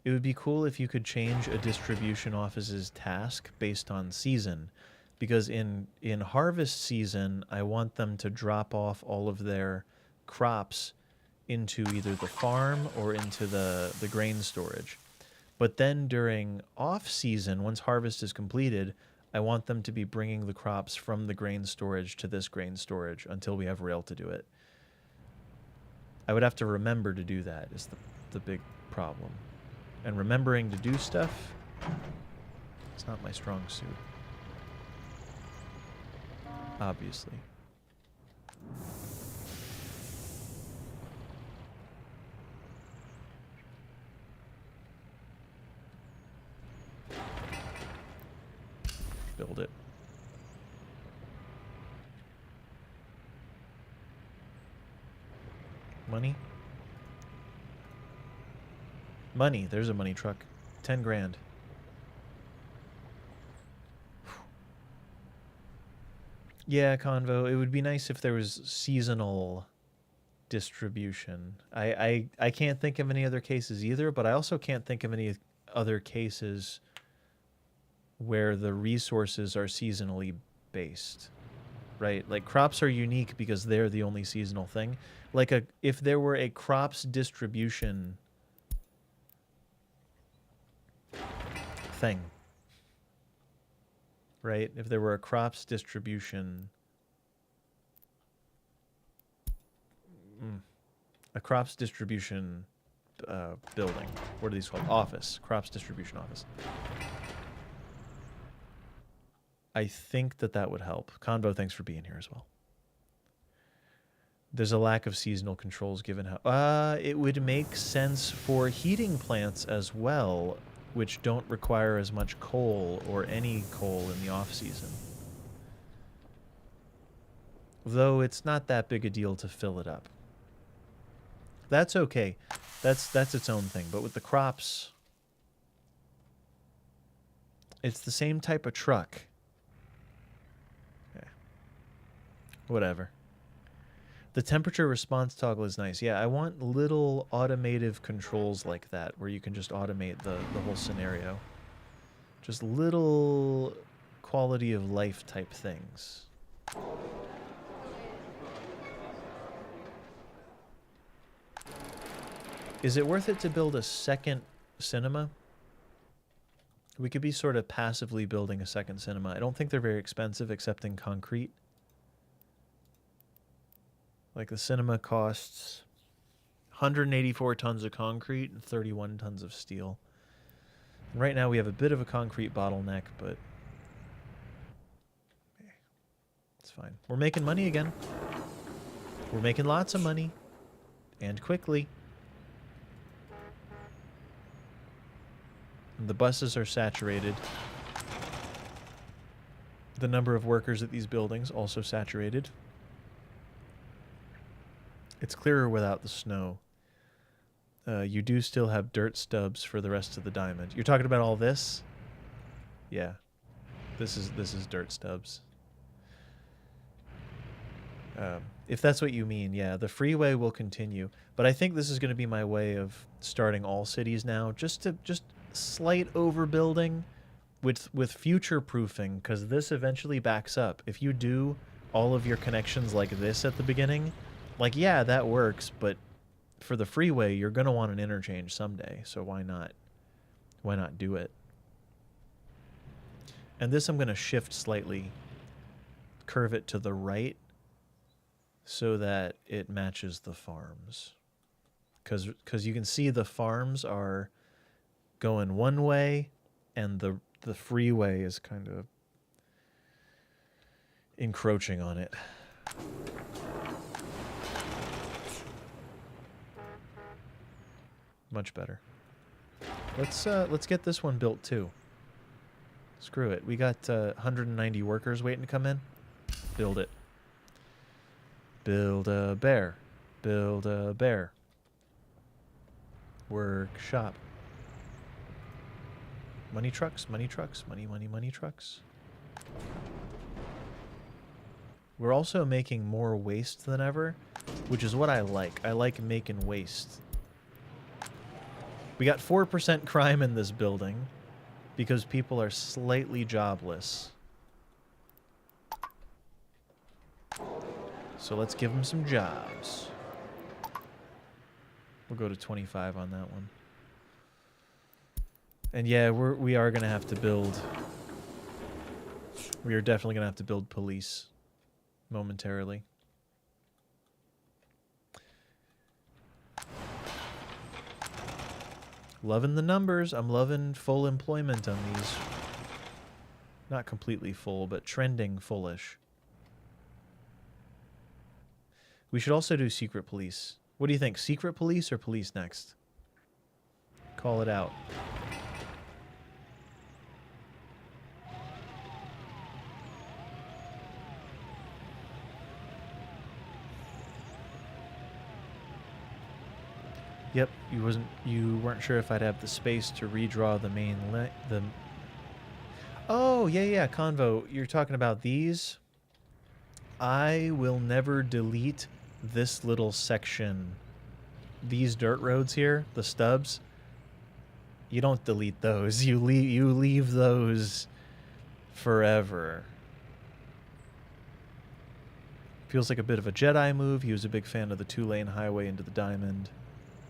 It would be cool if you could change a distribution office's task based on season. Because in harvest season, I want them to drop off all of their crops into either the farm or into the grain storage. But then during off-season, once harvest is completed, I want them to be bringing the crops from the grain storage to this grain storage until we have rail to do it. I would have to remember to do that is the big problem. And remembering to do stuff, it's not my strong suit. Obviously. Build it. Money? Money. There's a money truck. 10 grand. Yeah, Convo. It would be nice if there was seasonal distribution. I can't think of any other cases either, but I also can't think of any other cases where the resources are seasonally based, right? Like crops are unique because they're the only seasonal thing. Like if there were a crops distribution thing, right? If there were a crops distribution, a crops distribution building. What are these called? Office. Crops distribution office. I think that would help. Convo, thanks for being here as well. There's a lack of seasonal controls given how... it would make sense for heating plants as well, which don't require as much coal or any coal in the off-season. Though it's not that big a deal to fill it up. That's okay. That's its own thing. But with the crops, it's the same type of truck. Okay. Whatever. The temperature response toggle is nice. Yeah, I want little automative controls like that where you can just automate the whole scenario. Just little quality of life type things. Is it worth it to build a second cinema? We could be sort of passively building a second cinema. I don't think they're very expensive except in concrete. Like the cinema costs 184 tons of concrete and 31 tons of steel. And right now we have a bit of a concrete bottleneck, but it's fine. We're making money again. We're making lots of money. And quickly. The buses are saturated. The number of workers at these buildings also saturated. It's clearer without the snow. You do still have dirt stubs for the rest of the diamond. You're talking about all this? Yeah. This is dirt stubs. If that's what you mean, yeah, the freeway will continue. But I think this is going to be my way of starting all cities now. Just slight overbuilding with future proofing, because this eventually backs up. If you do all of your connections like this at the beginning, like, yeah, that works, but for the freeway, you're going to want an interchange someday, so why not? Why not do it? And this I'm going to shift slightly, curve it to the right, so that it matches the farms. Because you can see the farms are going one way, and the freeway is kind of encroaching on it. Much better. Let's get this one built too. Screw it. We got 190 workers waiting to come in. Build it. Build a bear. Build a bear. Workshop. Money trucks, money trucks, money, money, money trucks. We're also making more waste than ever, which is what I like. I like making waste. We got 4% crime in this building because people are slightly jobless. So let's give them some jobs. We'll go to 25 on that one. And yeah, we are going to have to build... We are definitely going to have to build police momentarily. Loving the numbers. I'm loving full employment on these. Not completely full, but trending fullish. We should also do secret police. What do you think? Secret police or police next? Call it out. Yep, you weren't sure if I'd have the space to redraw the main Oh, yeah, Convo, you're talking about these? I will never delete this little section. These dirt roads here, the stubs, you don't delete those. You leave those forever. Feels like a bit of a Jedi move. He was a big fan of the 2-lane highway into the diamond.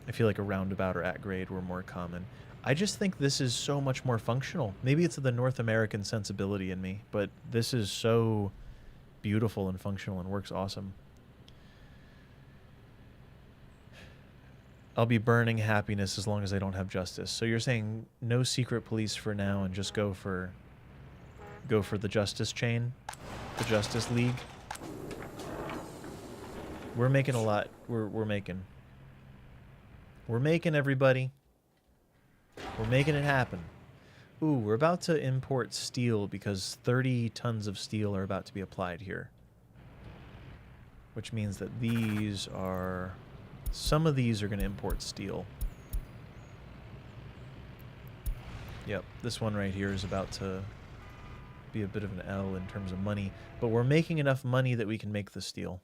I feel like a roundabout or at grade were more common. I just think this is so much more functional. Maybe it's the North American sensibility in me, but this is so beautiful and functional and works awesome. I'll be burning happiness as long as I don't have justice. So you're saying no secret police for now and just go for the justice chain, the Justice League. We're making a lot. We're making everybody. We're making it happen. Ooh, we're about to import steel because 30 tons of steel are about to be applied here. Which means that these are... Some of these are going to import steel. Yep, this one right here is about to be a bit of an L in terms of money. But we're making enough money that we can make the steel.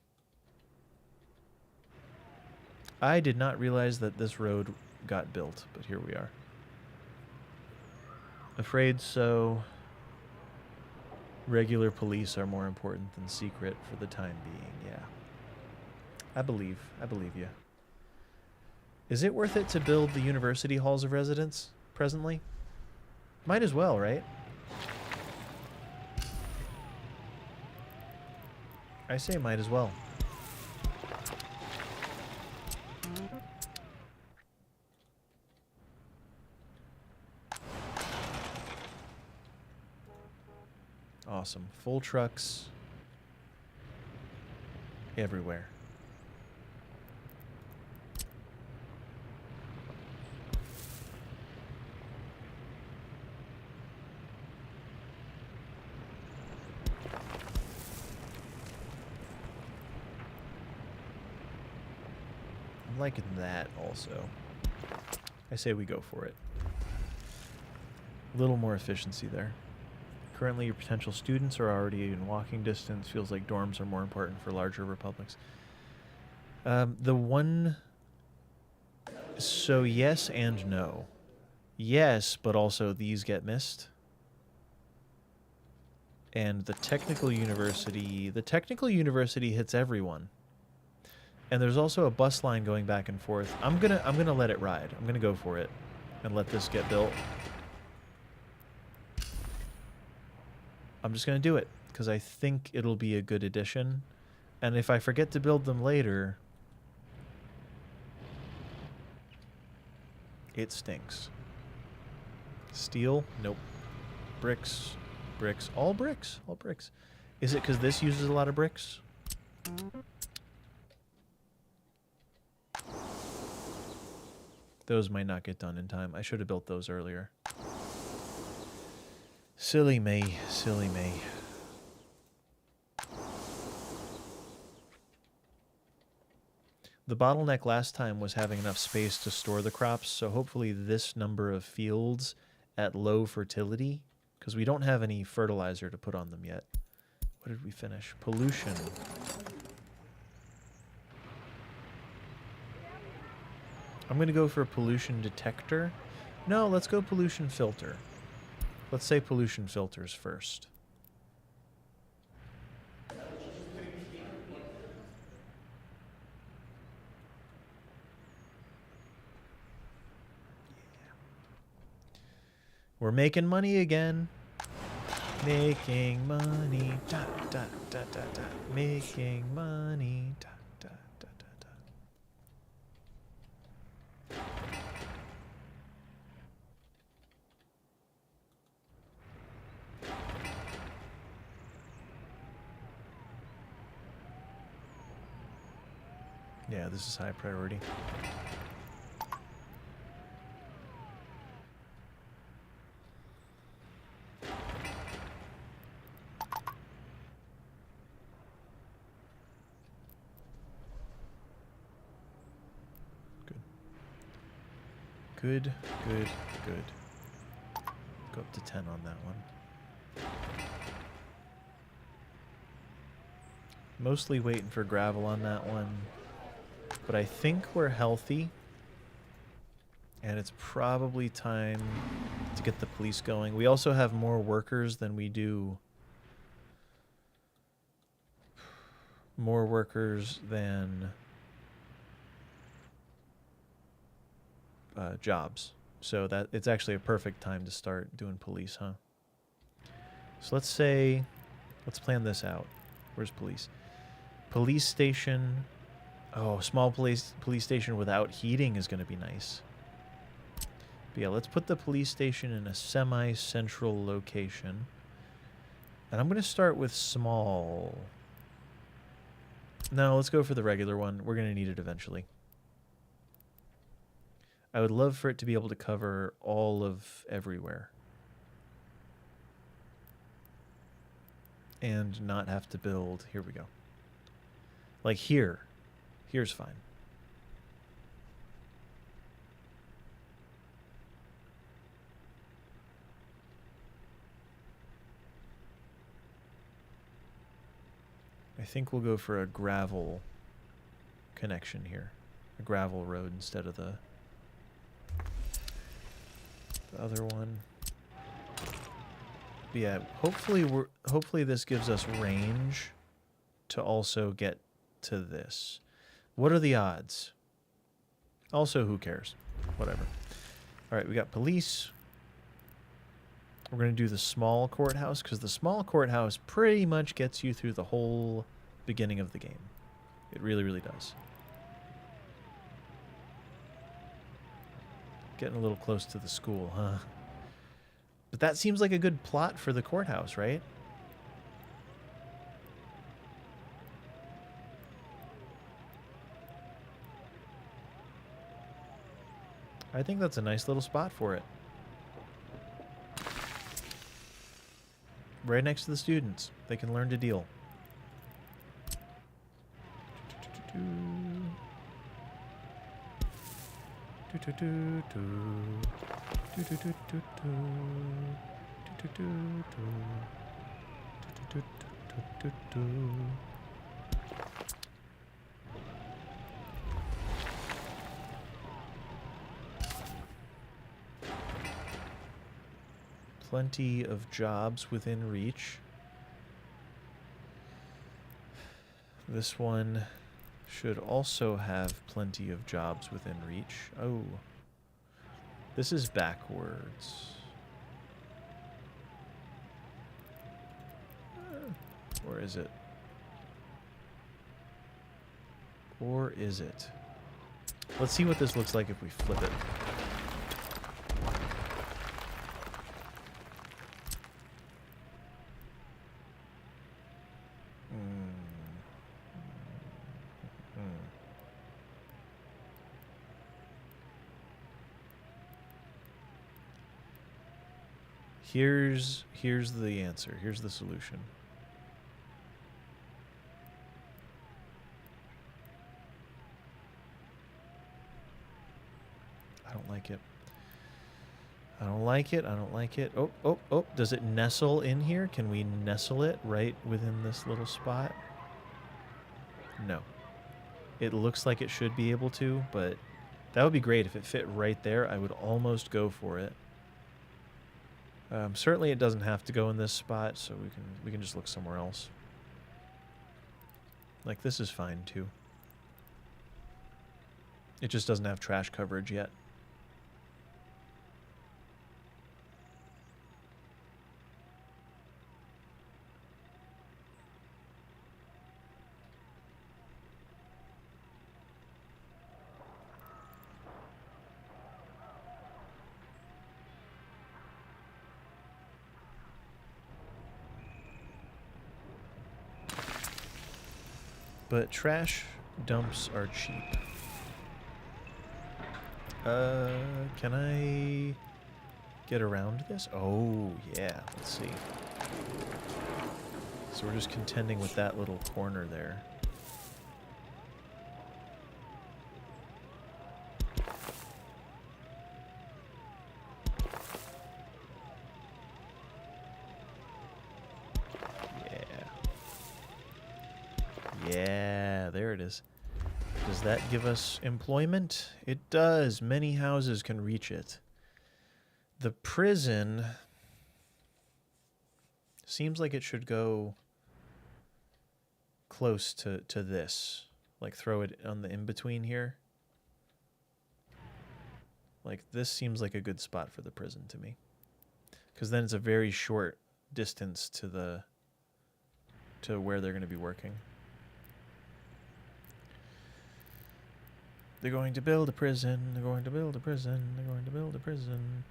I did not realize that this road got built, but here we are. Afraid so. Regular police are more important than secret for the time being, yeah. I believe you. Is it worth it to build the university halls of residence presently? Might as well, right? I say might as well. Awesome. Full trucks everywhere. I'm liking that also. I say we go for it. A little more efficiency there. Currently, your potential students are already in walking distance. Feels like dorms are more important for larger republics. So yes and no. Yes, but also these get missed. And the technical university hits everyone. And there's also a bus line going back and forth. I'm gonna let it ride. I'm gonna go for it and let this get built. I'm just going to do it because I think it'll be a good addition. And if I forget to build them later, it stinks. Steel? Nope. Bricks. Bricks. All bricks. All bricks. Is it because this uses a lot of bricks? Those might not get done in time. I should have built those earlier. Silly me, silly me. The bottleneck last time was having enough space to store the crops, so hopefully this number of fields at low fertility, because we don't have any fertilizer to put on them yet. What did we finish? Pollution. I'm going to go for a pollution detector. No, let's go pollution filter. Let's say pollution filters first. We're making money again. Making money. Da, da, da, da, da. Making money. Da, da, da, da, da. Yeah, this is high priority. Good, good, good. Go up to 10 on that one. Mostly waiting for gravel on that one. But I think we're healthy. And it's probably time to get the police going. We also have more workers than we do. More workers than jobs. So that it's actually a perfect time to start doing police, huh? So let's plan this out. Where's police? Police station. Oh, small police station without heating is going to be nice. But yeah, let's put the police station in a semi-central location. And I'm going to start with small. No, let's go for the regular one. We're going to need it eventually. I would love for it to be able to cover all of everywhere. And not have to build. Here we go. Like here. Here's fine. I think we'll go for a gravel connection here. A gravel road instead of the other one. But yeah, hopefully this gives us range to also get to this. What are the odds? Also, who cares? Whatever. All right, we got police. We're going to do the small courthouse because the small courthouse pretty much gets you through the whole beginning of the game. It really, really does. Getting a little close to the school, huh? But that seems like a good plot for the courthouse, right? I think that's a nice little spot for it. Right next to the students. They can learn to deal. Plenty of jobs within reach. This one should also have plenty of jobs within reach. Oh. This is backwards. Or is it? Or is it? Let's see what this looks like if we flip it. Here's the answer. Here's the solution. I don't like it. I don't like it. I don't like it. Oh, oh, oh. Does it nestle in here? Can we nestle it right within this little spot? No. It looks like it should be able to, but that would be great if it fit right there. I would almost go for it. Certainly it doesn't have to go in this spot, so we can just look somewhere else. Like this is fine too. It just doesn't have trash coverage yet. But trash dumps are cheap. Can I get around this? Oh, yeah. Let's see. So we're just contending with that little corner there. Yeah, there it is. Does that give us employment? It does. Many houses can reach it. The prison seems like it should go close to this. Like throw it on the in-between here. Like, this seems like a good spot for the prison to me. Because then it's a very short distance to where they're going to be working. They're going to build a prison. They're going to build a prison. They're going to build a prison.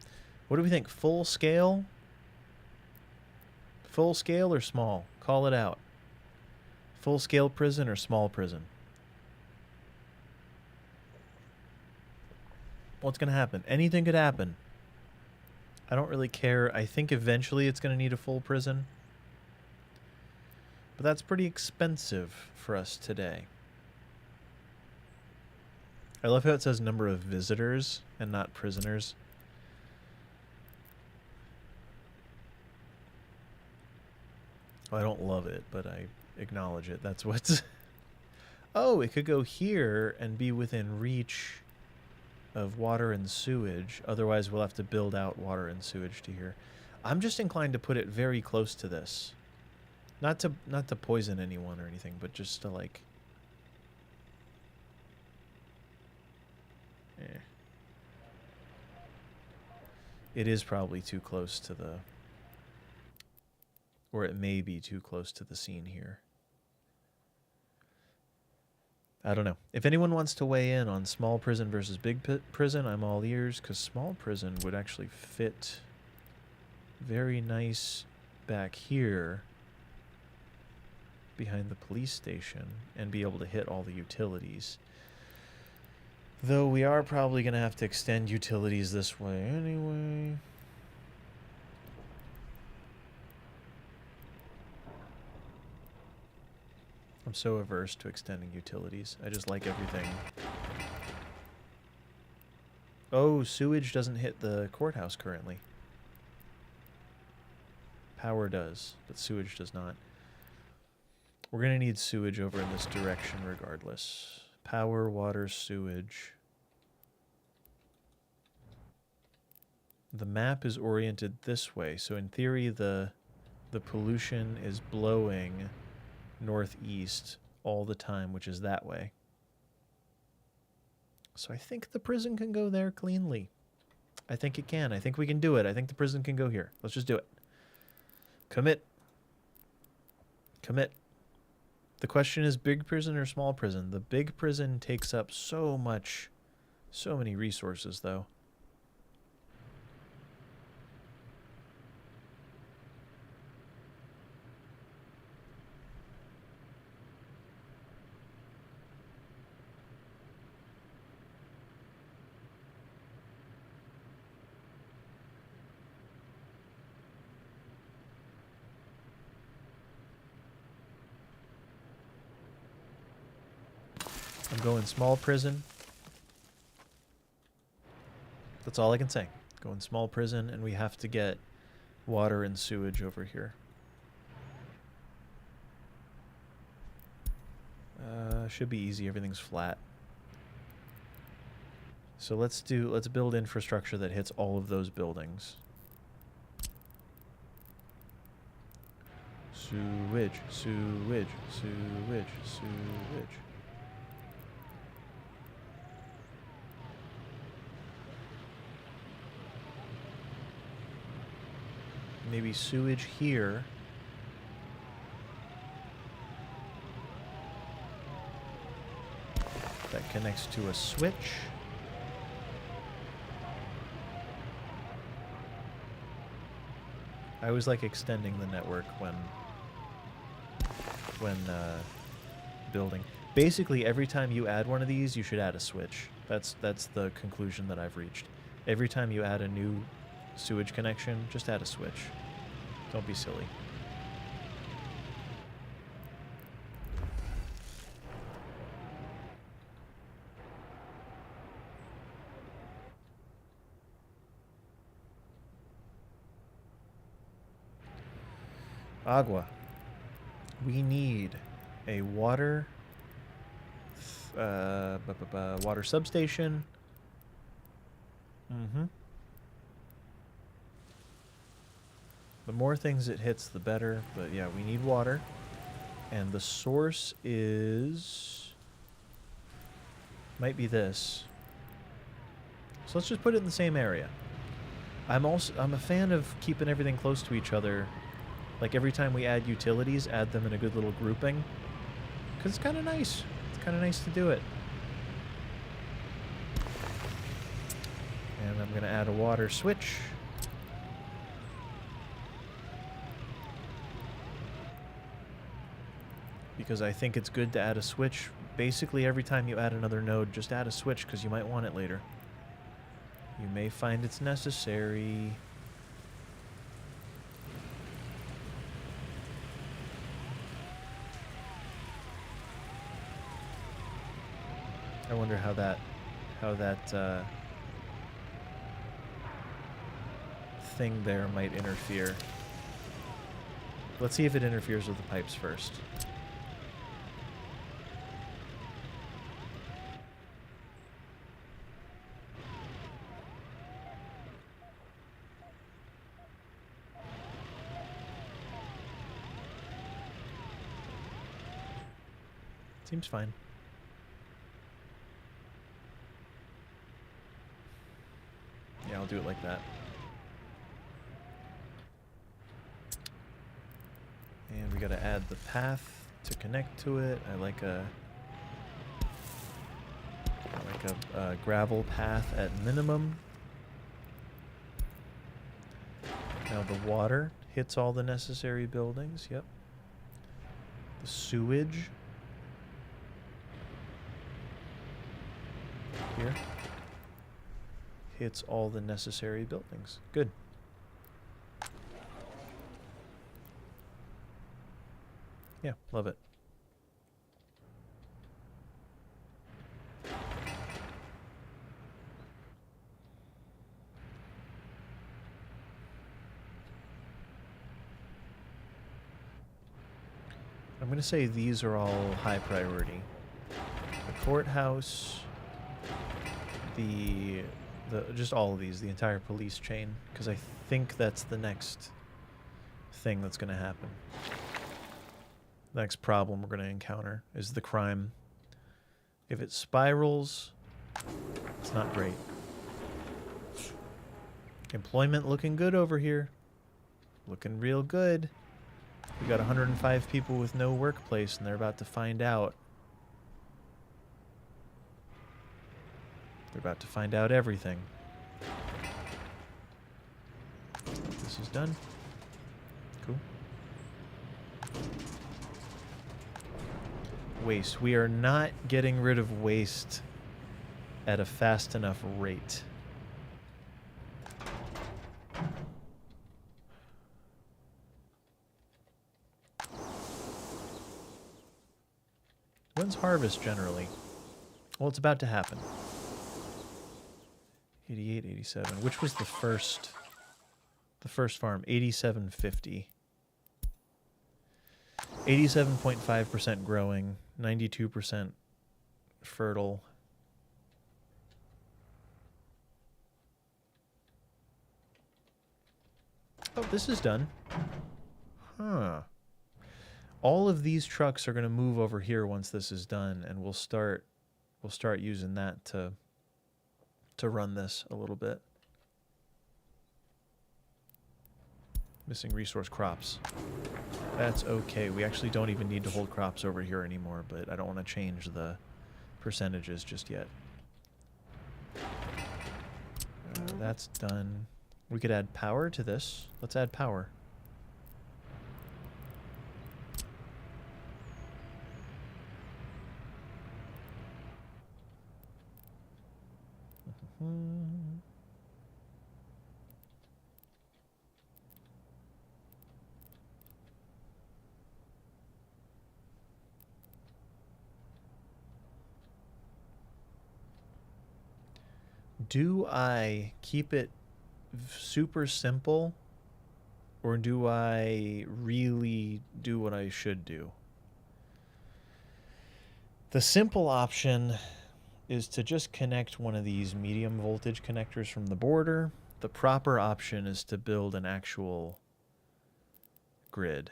What do we think? Full scale? Full scale or small? Call it out. Full scale prison or small prison? What's going to happen? Anything could happen. I don't really care. I think eventually it's going to need a full prison. But that's pretty expensive for us today. I love how it says number of visitors and not prisoners. Well, I don't love it, but I acknowledge it. That's what's... Oh, it could go here and be within reach of water and sewage. Otherwise, we'll have to build out water and sewage to here. I'm just inclined to put it very close to this. Not to poison anyone or anything, but just to, like... It is probably too close to the... Or it may be too close to the scene here. I don't know. If anyone wants to weigh in on small prison versus big prison, I'm all ears, because small prison would actually fit very nice back here behind the police station and be able to hit all the utilities. Though we are probably going to have to extend utilities this way anyway. I'm so averse to extending utilities. I just like everything. Oh, sewage doesn't hit the courthouse currently. Power does, but sewage does not. We're going to need sewage over in this direction regardless. Power, water, sewage. The map is oriented this way, so in theory the pollution is blowing northeast all the time, which is that way. So I think the prison can go there cleanly. I think it can. I think we can do it. I think the prison can go here. Let's just do it. Commit. Commit. The question is big prison or small prison? The big prison takes up so many resources, though. I'm going small prison. That's all I can say. Going small prison, and we have to get water and sewage over here. Should be easy. Everything's flat. So let's build infrastructure that hits all of those buildings. Sewage, sewage, sewage, sewage. Maybe sewage here. That connects to a switch. I always like extending the network when building. Basically, every time you add one of these, you should add a switch. That's the conclusion that I've reached. Every time you add a new sewage connection, just add a switch. Don't be silly. Agua. We need a water water substation. The more things it hits, the better. But yeah, we need water. And the source is... might be this. So let's just put it in the same area. I'm a fan of keeping everything close to each other. Like every time we add utilities, add them in a good little grouping. Because it's kind of nice. It's kind of nice to do it. And I'm going to add a water switch. Because I think it's good to add a switch. Basically, every time you add another node, just add a switch because you might want it later. You may find it's necessary. I wonder how that thing there might interfere. Let's see if it interferes with the pipes first. Seems fine. Yeah, I'll do it like that. And we gotta add the path to connect to it. I like a gravel path at minimum. Now the water hits all the necessary buildings. Yep. The sewage here hits all the necessary buildings. Good. Yeah, love it. I'm going to say these are all high priority. The courthouse, just all of these, the entire police chain, because I think that's the next thing that's going to happen. The next problem we're going to encounter is the crime. If it spirals, it's not great. Employment looking good over here. Looking real good. We got 105 people with no workplace, and they're about to find out. They're about to find out everything. This is done. Cool. Waste. We are not getting rid of waste at a fast enough rate. When's harvest generally? Well, it's about to happen. 88, 87. Which was the first farm? 8750. 87.5% growing, 92% fertile. Oh, this is done. Huh. All of these trucks are going to move over here once this is done, and we'll start using that to run this a little bit. Missing resource crops. That's okay. We actually don't even need to hold crops over here anymore, but I don't want to change the percentages just yet. That's done. We could add power to this. Let's add power. Do I keep it super simple, or do I really do what I should do? The simple option is to just connect one of these medium voltage connectors from the border. The proper option is to build an actual grid.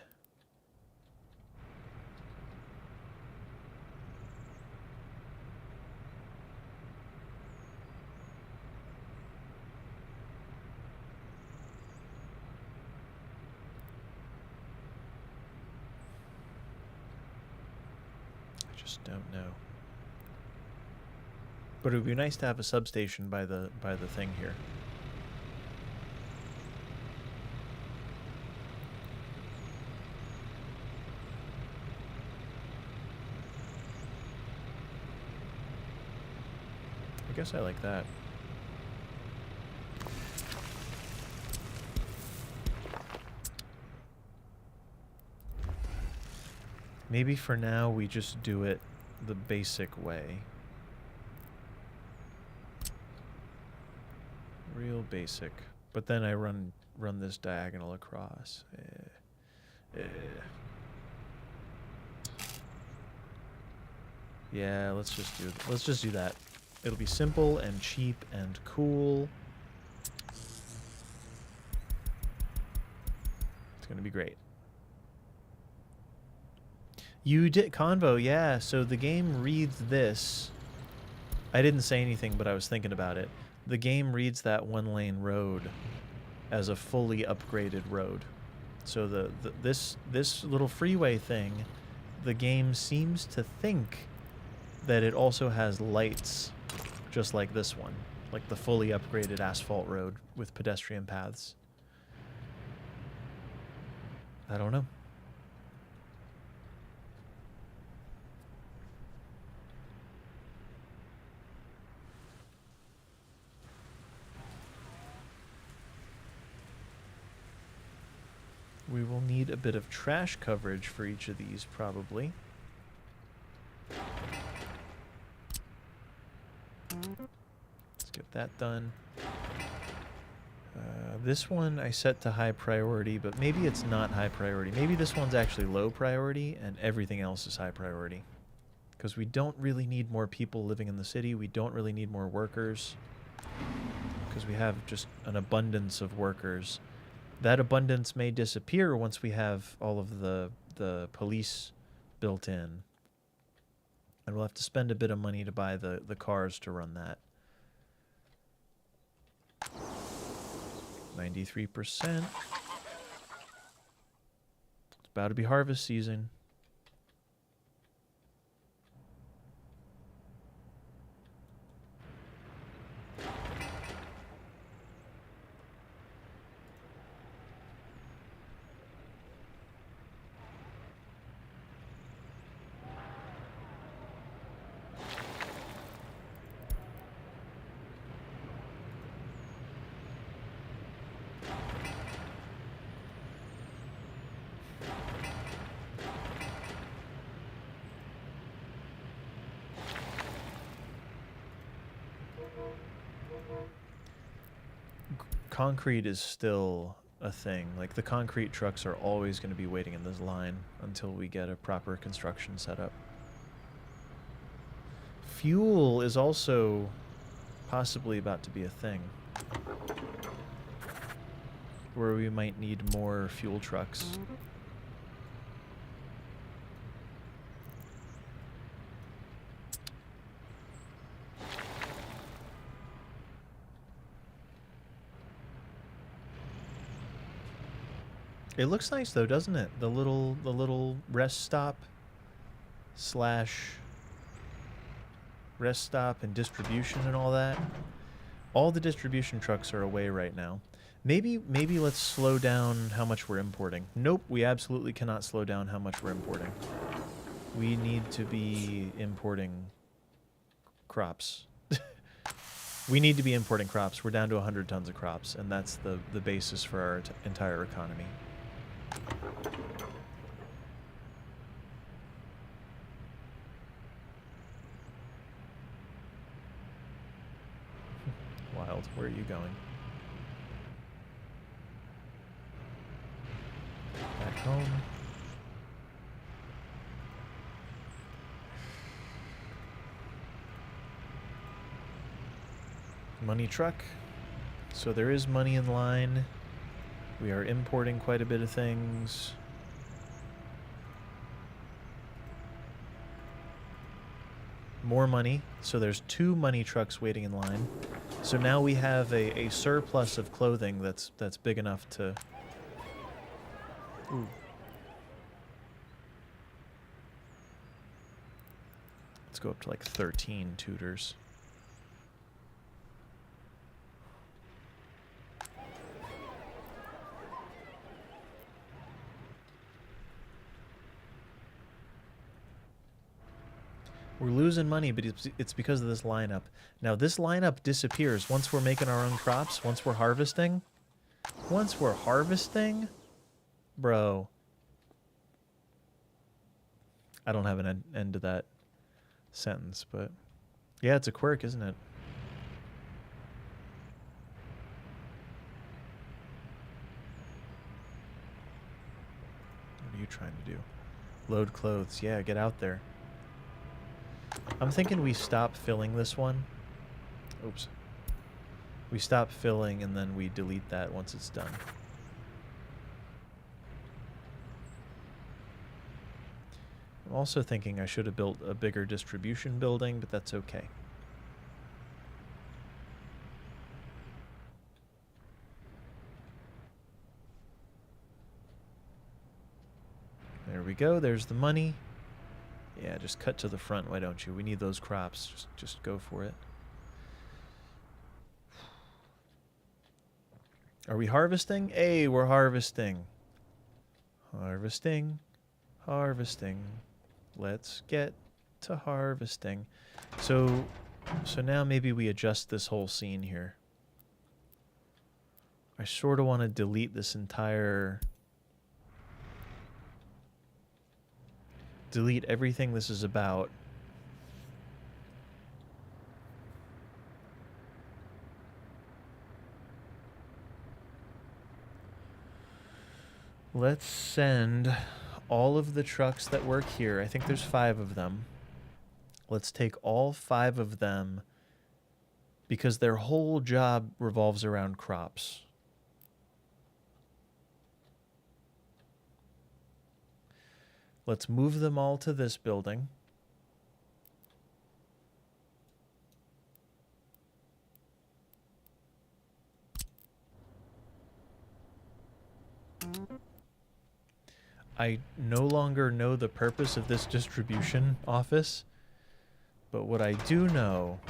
Just don't know. But it would be nice to have a substation by the thing here. I guess I like that. Maybe for now we just do it the basic way. Real basic. But then I run this diagonal across. Yeah, let's just do that. It'll be simple and cheap and cool. It's gonna be great. You did Convo, yeah. So the game reads this. I didn't say anything, but I was thinking about it. The game reads that one-lane road as a fully upgraded road. So this little freeway thing, the game seems to think that it also has lights, just like this one, like the fully upgraded asphalt road with pedestrian paths. I don't know. We will need a bit of trash coverage for each of these, probably. Let's get that done. This one I set to high priority, but maybe it's not high priority. Maybe this one's actually low priority and everything else is high priority. Because we don't really need more people living in the city. We don't really need more workers. Because we have just an abundance of workers. That abundance may disappear once we have all of the police built in. And we'll have to spend a bit of money to buy the cars to run that. 93%. It's about to be harvest season. Concrete is still a thing. Like, the concrete trucks are always going to be waiting in this line until we get a proper construction setup. Fuel is also possibly about to be a thing, where we might need more fuel trucks. It looks nice though, doesn't it? The little rest stop and distribution and all that. All the distribution trucks are away right now. Maybe let's slow down how much we're importing. Nope, we absolutely cannot slow down how much we're importing. We need to be importing crops. We need to be importing crops. We're down to 100 tons of crops, and that's the basis for our entire economy. Wild, where are you going? Back home. Money truck. So there is money in line. We are importing quite a bit of things. More money. So there's 2 money trucks waiting in line. So now we have a surplus of clothing that's big enough to... Ooh. go up to like 13 tutors. We're losing money, but it's because of this lineup. Now, this lineup disappears once we're making our own crops, once we're harvesting. Once we're harvesting, bro. I don't have an end to that sentence, but yeah, it's a quirk, isn't it? What are you trying to do? Load clothes. Yeah, get out there. I'm thinking we stop filling this one. Oops. We stop filling and then we delete that once it's done. I'm also thinking I should have built a bigger distribution building, but that's okay. There we go. There's the money. Yeah, just cut to the front, why don't you? We need those crops. Just go for it. Are we harvesting? Hey, we're harvesting. Harvesting. Harvesting. Let's get to harvesting. So now maybe we adjust this whole scene here. I sort of want to delete this entire... delete everything this is about. Let's send all of the trucks that work here. I think there's 5 of them. Let's take all 5 of them because their whole job revolves around crops. Let's move them all to this building. I no longer know the purpose of this distribution office, but what I do know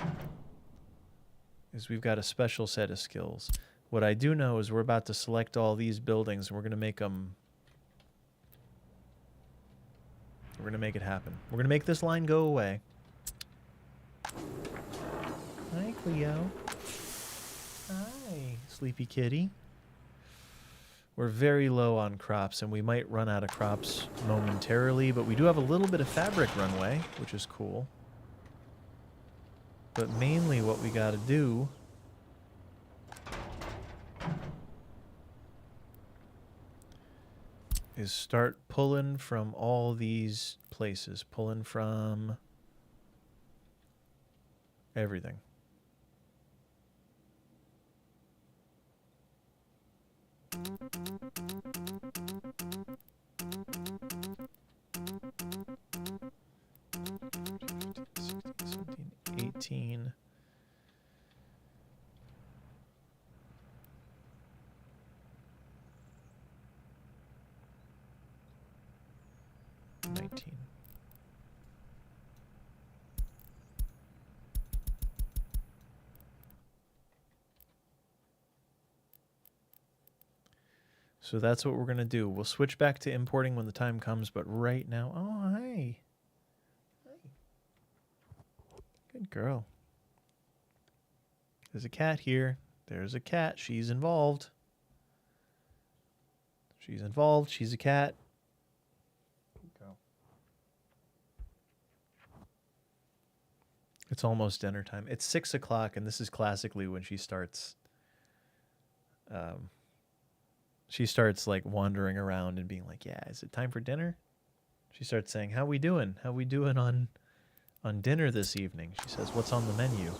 is we've got a special set of skills. What I do know is we're about to select all these buildings and we're going to make them... We're going to make it happen. We're going to make this line go away. Hi, Cleo. Hi, sleepy kitty. We're very low on crops, and we might run out of crops momentarily, but we do have a little bit of fabric runway, which is cool. But mainly what we got to do is start pulling from all these places, pulling from everything. $18. 19. So that's what we're going to do. We'll switch back to importing when the time comes, but right now... Oh, hi. Hi. Good girl. There's a cat here. There's a cat. She's involved. She's involved. She's a cat. It's almost dinner time. It's 6 o'clock, and this is classically when she starts... she starts like wandering around and being like, yeah, is it time for dinner? She starts saying, how we doing? How we doing on dinner this evening? She says, what's on the menu?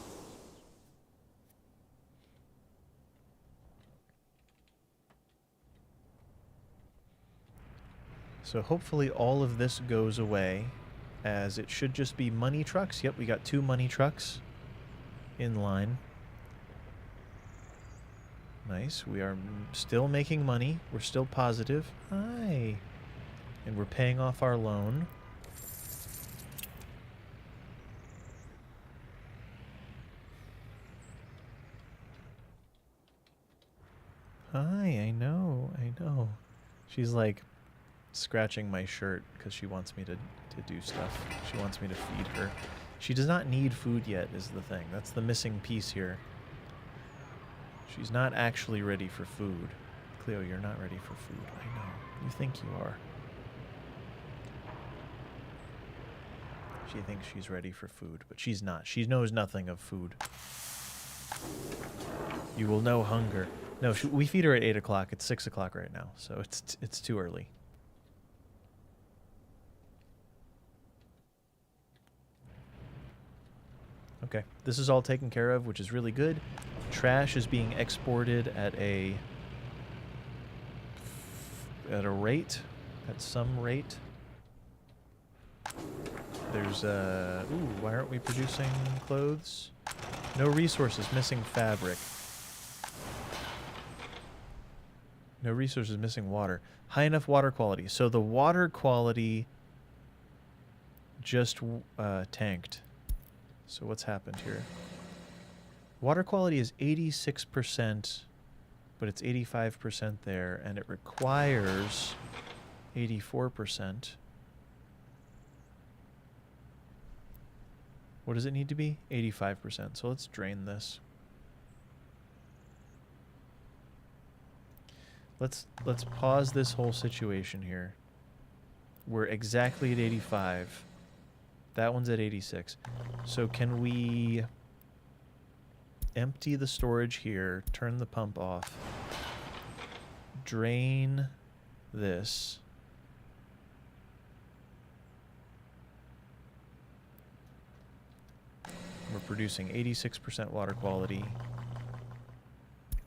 So hopefully all of this goes away, as it should just be money trucks. Yep, we got 2 money trucks in line. Nice. We are still making money. We're still positive. Hi. And we're paying off our loan. Hi, I know. She's like scratching my shirt because she wants me to do stuff. She wants me to feed her. She does not need food yet is the thing. That's the missing piece here. She's not actually ready for food. Cleo, you're not ready for food. I know. You think you are. She thinks she's ready for food, but she's not. She knows nothing of food. You will know hunger. No, we feed her at 8 o'clock. It's 6 o'clock right now, so it's too early. Okay, this is all taken care of, which is really good. Trash is being exported at a rate, at some rate. There's ooh, why aren't we producing clothes? No resources, missing fabric. No resources, missing water. High enough water quality. So the water quality just tanked. So what's happened here? Water quality is 86%, but it's 85% there, and it requires 84%. What does it need to be? 85%. So let's drain this. Let's pause this whole situation here. We're exactly at 85. That one's at 86. So can we empty the storage here, turn the pump off, drain this. We're producing 86% water quality.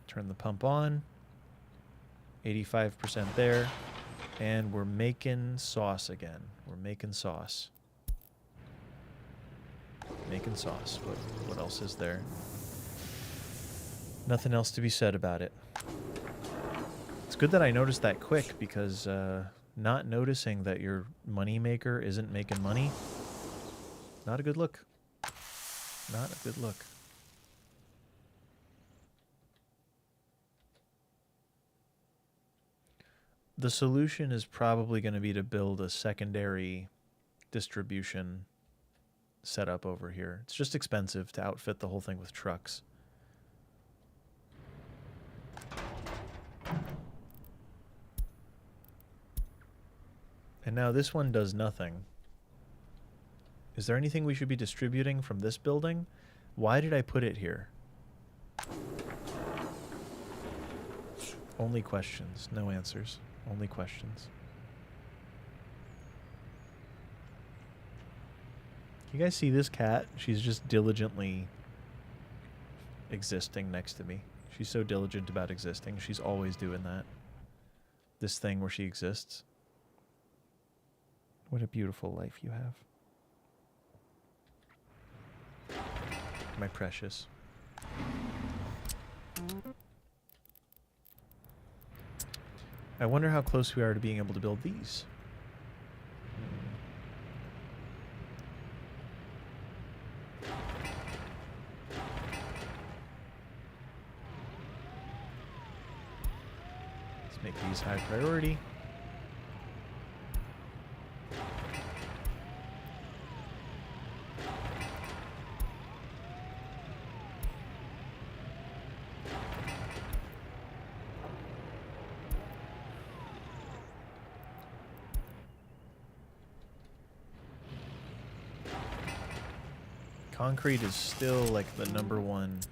Turn the pump on. 85% there. And we're making sauce again. We're making sauce. Making sauce. What else is there? Nothing else to be said about it. It's good that I noticed that quick, because not noticing that your money maker isn't making money, not a good look. Not a good look. The solution is probably going to be to build a secondary distribution setup over here. It's just expensive to outfit the whole thing with trucks. And now this one does nothing. Is there anything we should be distributing from this building? Why did I put it here? Only questions, no answers. Only questions. You guys see this cat? She's just diligently existing next to me. She's so diligent about existing. She's always doing that. This thing where she exists. What a beautiful life you have. My precious. I wonder how close we are to being able to build these. Let's make these high priority. Concrete is still like the #1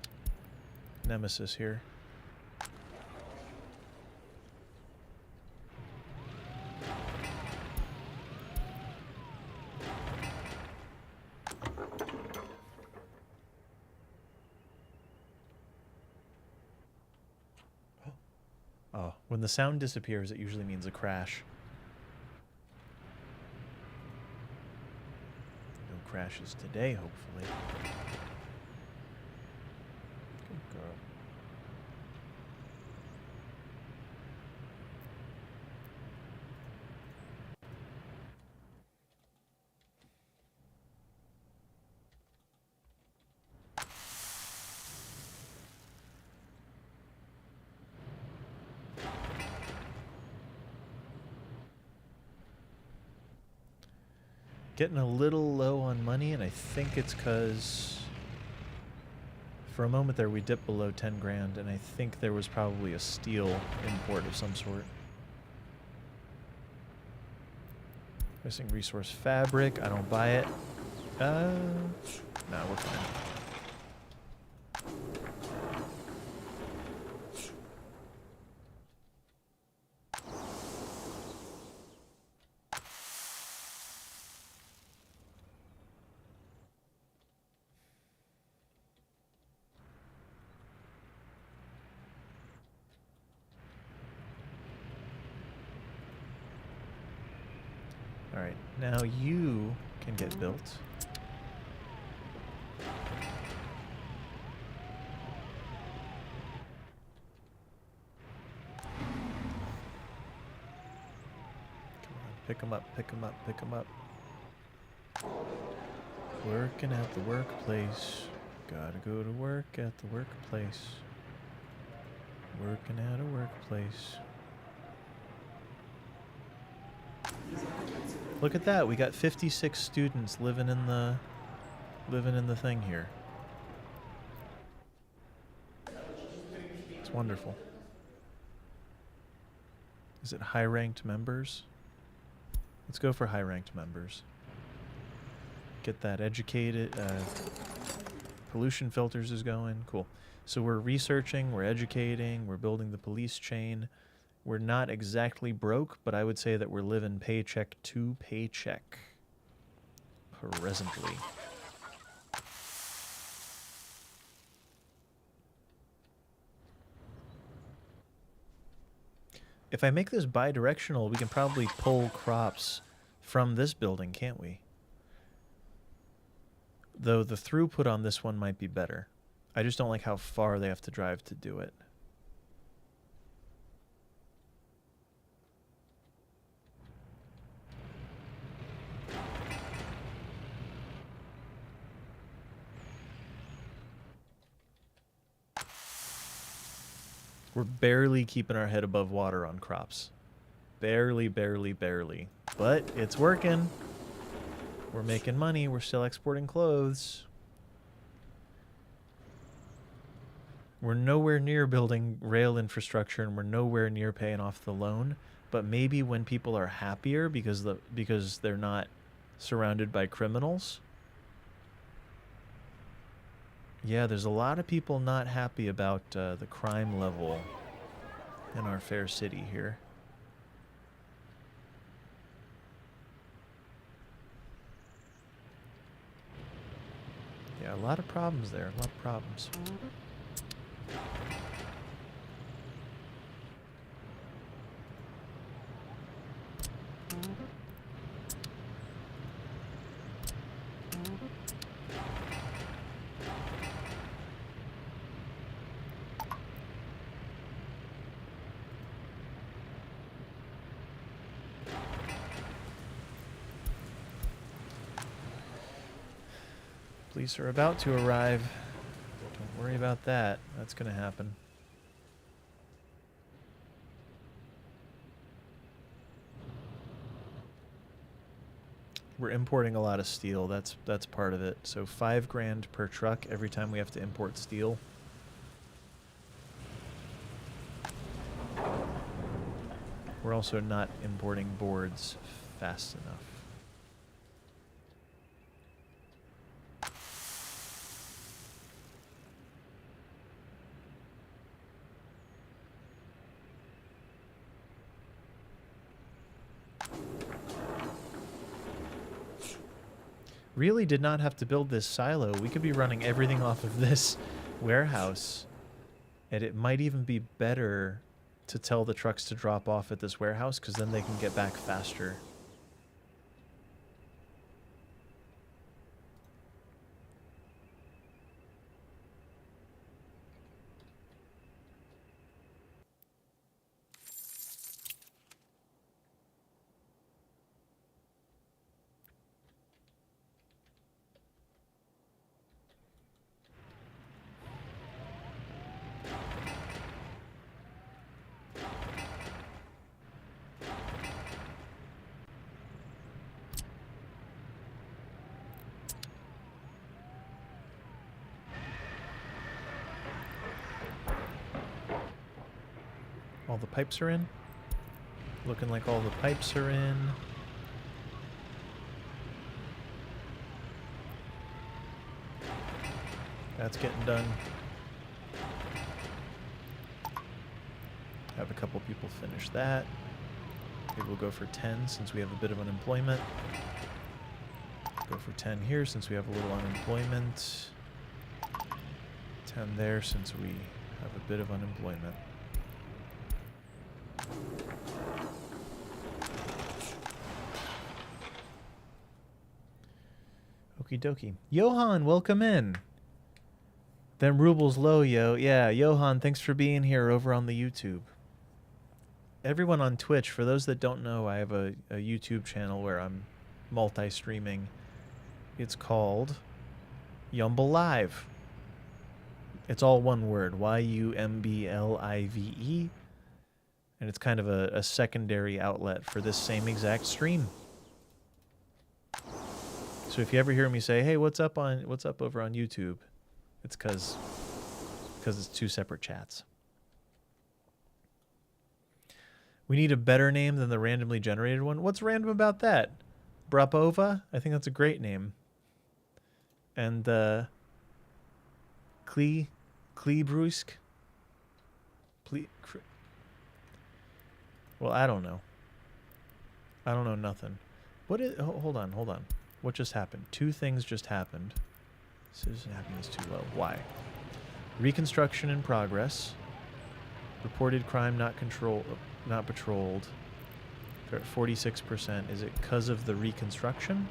nemesis here. Oh, when the sound disappears, it usually means a crash. Crashes today, hopefully. Good girl. Getting a little low on money, and I think it's because for a moment there we dipped below 10 grand, and I think there was probably a steel import of some sort. Missing resource fabric. I don't buy it. No, we're fine. Alright, now you can get built. Come on, pick them up, pick them up, pick them up. Working at the workplace. Gotta go to work at the workplace. Working at a workplace. Look at that, we got 56 students living in the thing here. It's wonderful. Is it high-ranked members? Let's go for high-ranked members. Get that educated. Pollution filters is going. Cool. So we're researching, we're educating, we're building the police chain. We're not exactly broke, but I would say that we're living paycheck to paycheck presently. If I make this bi-directional, we can probably pull crops from this building, can't we? Though the throughput on this one might be better. I just don't like how far they have to drive to do it. We're barely keeping our head above water on crops. Barely, barely, barely. But it's working. We're making money. We're still exporting clothes. We're nowhere near building rail infrastructure, and we're nowhere near paying off the loan. But maybe when people are happier because they're not surrounded by criminals. Yeah, there's a lot of people not happy about the crime level in our fair city here. Yeah, a lot of problems there, a lot of problems. Police are about to arrive. Don't worry about that. That's going to happen. We're importing a lot of steel. That's part of it. So 5 grand per truck every time we have to import steel. We're also not importing boards fast enough. Really did not have to build this silo. We could be running everything off of this warehouse, and it might even be better to tell the trucks to drop off at this warehouse, because then they can get back faster. All the pipes are in. Looking like all the pipes are in. That's getting done. Have a couple people finish that. Maybe we'll go for 10 since we have a bit of unemployment. Go for 10 here since we have a little unemployment. 10 there since we have a bit of unemployment. Okie dokie. Johan, welcome in. Them rubles low, yo. Yeah, Johan, thanks for being here over on the YouTube. Everyone on Twitch, for those that don't know, I have a YouTube channel where I'm multi-streaming. It's called YUMBLive. It's all one word, YUMBLIVE. And it's kind of a secondary outlet for this same exact stream. So if you ever hear me say, "Hey, what's up over on YouTube?" It's because it's two separate chats. We need a better name than the randomly generated one. What's random about that? Brapova? I think that's a great name. And Kleebrusk? Well, I don't know. I don't know nothing. What is... Hold on. What just happened? Two things just happened. Citizen happiness too low. Why? Reconstruction in progress. Reported crime not patrolled. They're at 46%. Is it because of the reconstruction?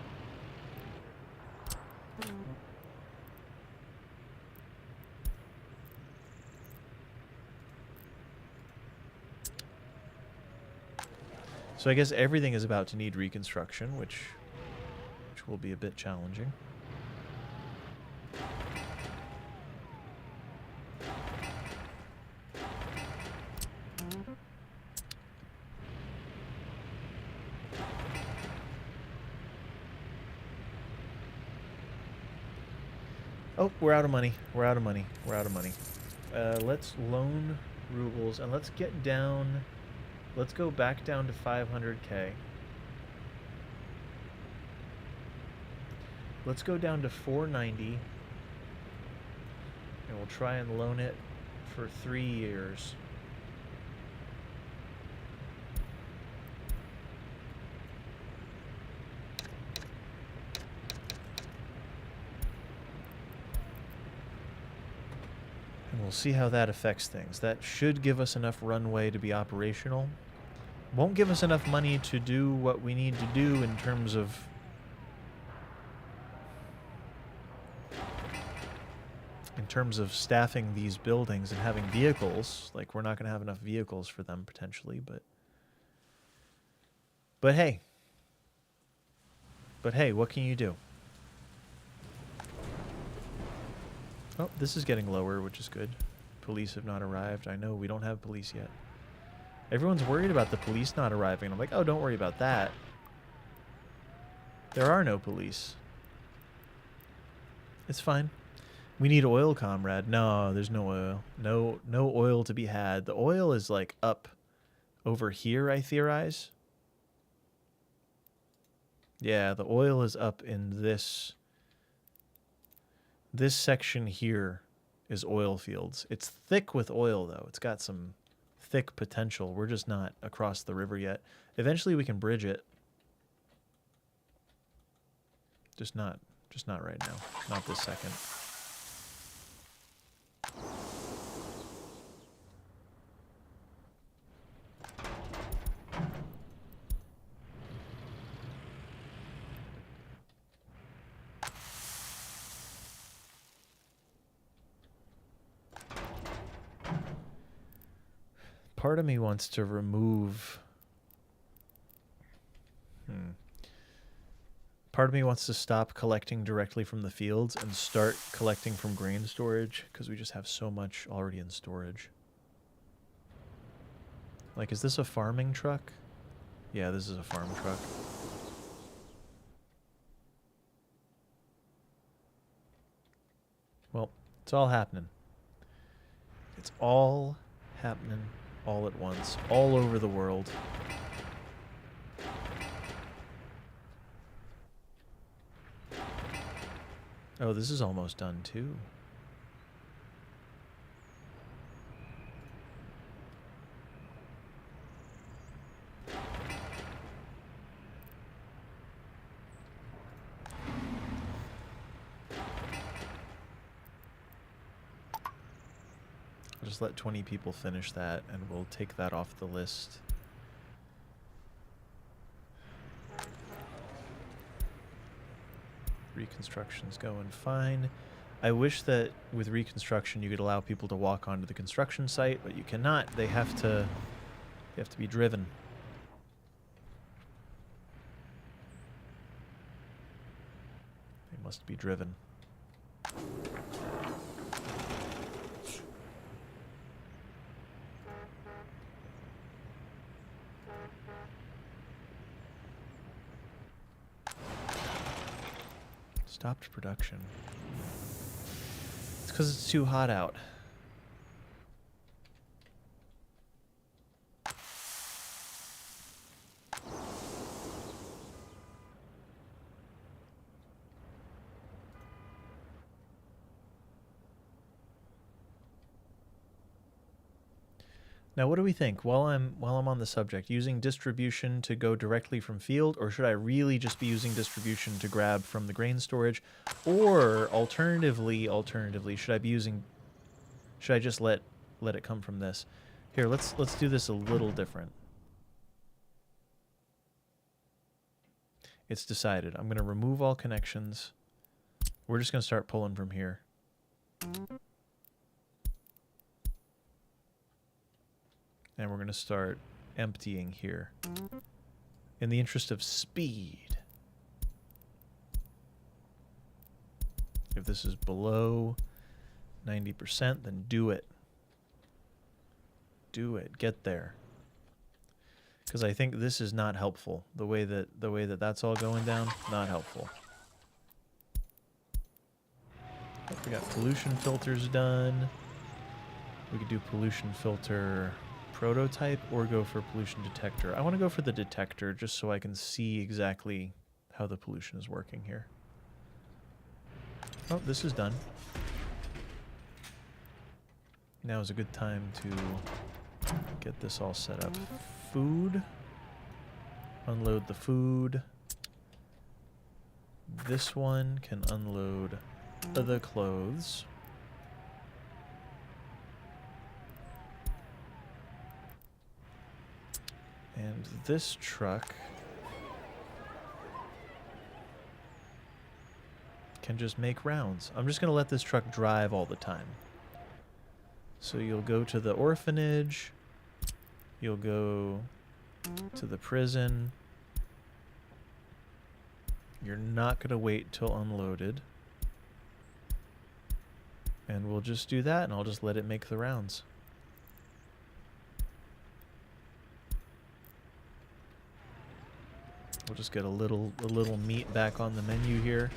So I guess everything is about to need reconstruction, which will be a bit challenging. Oh, we're out of money. Let's loan rubles and let's get down. Let's go back down to 500K. Let's go down to 490. And we'll try and loan it for 3 years. And we'll see how that affects things. That should give us enough runway to be operational. Won't give us enough money to do what we need to do in terms of staffing these buildings and having vehicles. Like, we're not going to have enough vehicles for them potentially, but hey, what can you do? Oh, this is getting lower, which is good. Police have not arrived. I know we don't have police yet. Everyone's worried about the police not arriving. I'm like, oh, don't worry about that. There are no police. It's fine. We need oil, comrade. No, there's no oil. No oil to be had. The oil is like up over here, I theorize. Yeah, the oil is up in this section here is oil fields. It's thick with oil though. It's got some thick potential. We're just not across the river yet. Eventually we can bridge it. Just not right now. Not this second. Part of me wants to remove... Part of me wants to stop collecting directly from the fields and start collecting from grain storage, because we just have so much already in storage. Like, is this a farming truck? Yeah, this is a farm truck. Well, it's all happening. It's all happening all at once, all over the world. Oh, this is almost done too. I'll just let 20 people finish that, and we'll take that off the list. Reconstruction's going fine. I wish that with reconstruction you could allow people to walk onto the construction site, but you cannot. They have to be driven. They must be driven. Stopped production. It's because it's too hot out. Now, what do we think? While I'm on the subject, using distribution to go directly from field, or should I really just be using distribution to grab from the grain storage? Or alternatively, should I just let it come from this? Here, let's do this a little different. It's decided. I'm going to remove all connections. We're just going to start pulling from here. And we're going to start emptying here in the interest of speed. If this is below 90%, then do it. Do it. Get there. Because I think this is not helpful. The way that that's all going down, not helpful. We got pollution filters done. We could do pollution filter prototype or go for pollution detector. I want to go for the detector just so I can see exactly how the pollution is working here. Oh, this is done. Now is a good time to get this all set up. Food. Unload the food. This one can unload the clothes. And this truck can just make rounds. I'm just going to let this truck drive all the time. So you'll go to the orphanage. You'll go to the prison. You're not going to wait till unloaded. And we'll just do that, and I'll just let it make the rounds. We'll just get a little meat back on the menu here.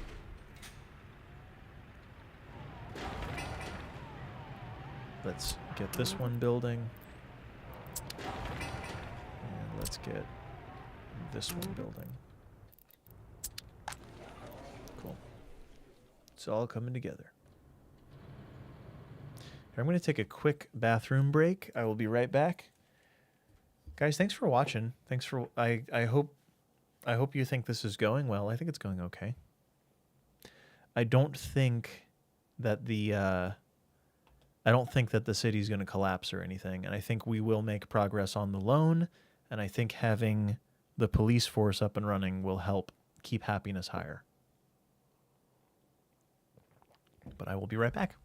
Let's get this one building. And let's get this one building. Cool. It's all coming together. Here, I'm going to take a quick bathroom break. I will be right back. Guys, thanks for watching. Thanks for I hope you think this is going well. I think it's going okay. I don't think that the city is going to collapse or anything, and I think we will make progress on the loan, and I think having the police force up and running will help keep happiness higher. But I will be right back.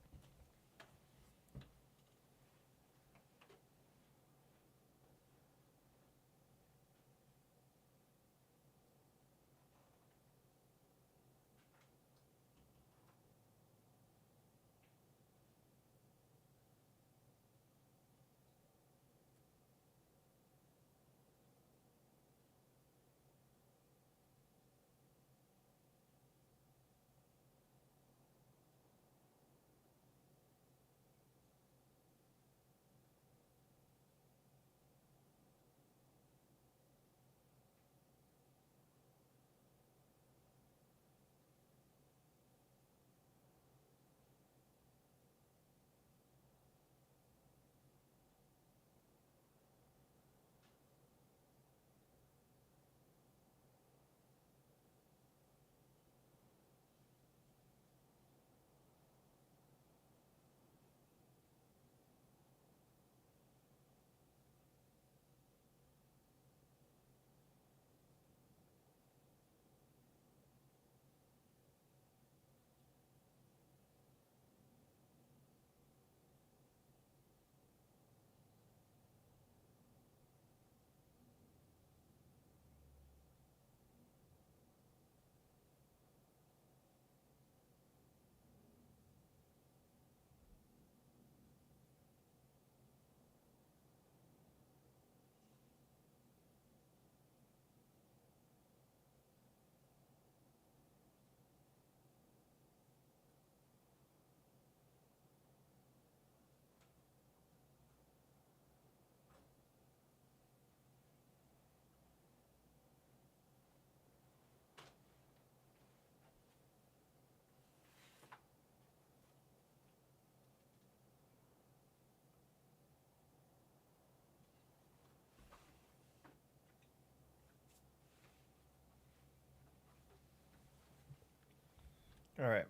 All right.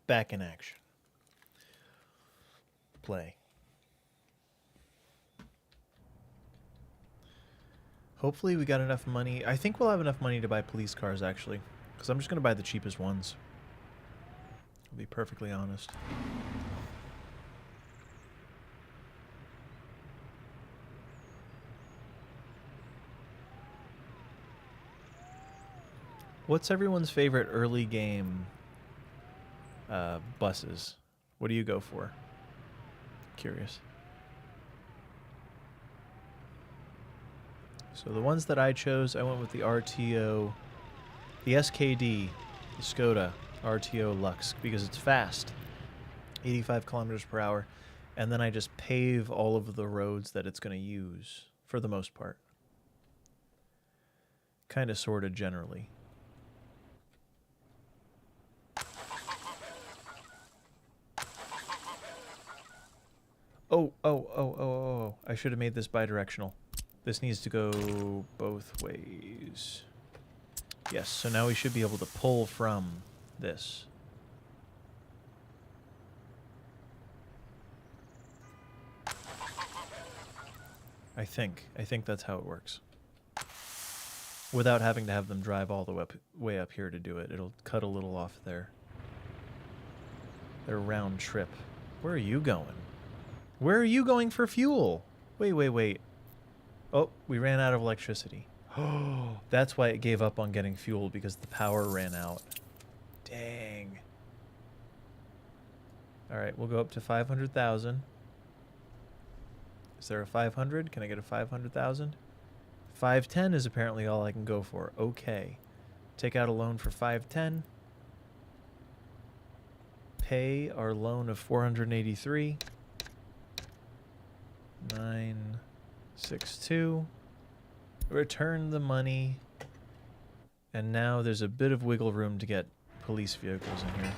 Back in action. Play. Hopefully we got enough money. I think we'll have enough money to buy police cars, actually. Because I'm just going to buy the cheapest ones. I'll be perfectly honest. What's everyone's favorite early game buses? What do you go for? Curious. So the ones that I chose, I went with the RTO, the SKD, the Skoda RTO Lux, because it's fast, 85 kilometers per hour, and then I just pave all of the roads that it's going to use, for the most part. Kind of, sort of, generally. Oh, I should have made this bidirectional. This needs to go both ways. Yes, so now we should be able to pull from this. I think that's how it works. Without having to have them drive all the way up here to do it. It'll cut a little off their round trip. Where are you going? Where are you going for fuel? Wait. Oh, we ran out of electricity. Oh, that's why it gave up on getting fuel, because the power ran out. Dang. All right, we'll go up to 500,000. Is there a 500? Can I get a 500,000? 510 is apparently all I can go for. Okay. Take out a loan for 510. Pay our loan of 483. 962. Return the money. And now there's a bit of wiggle room to get police vehicles in here.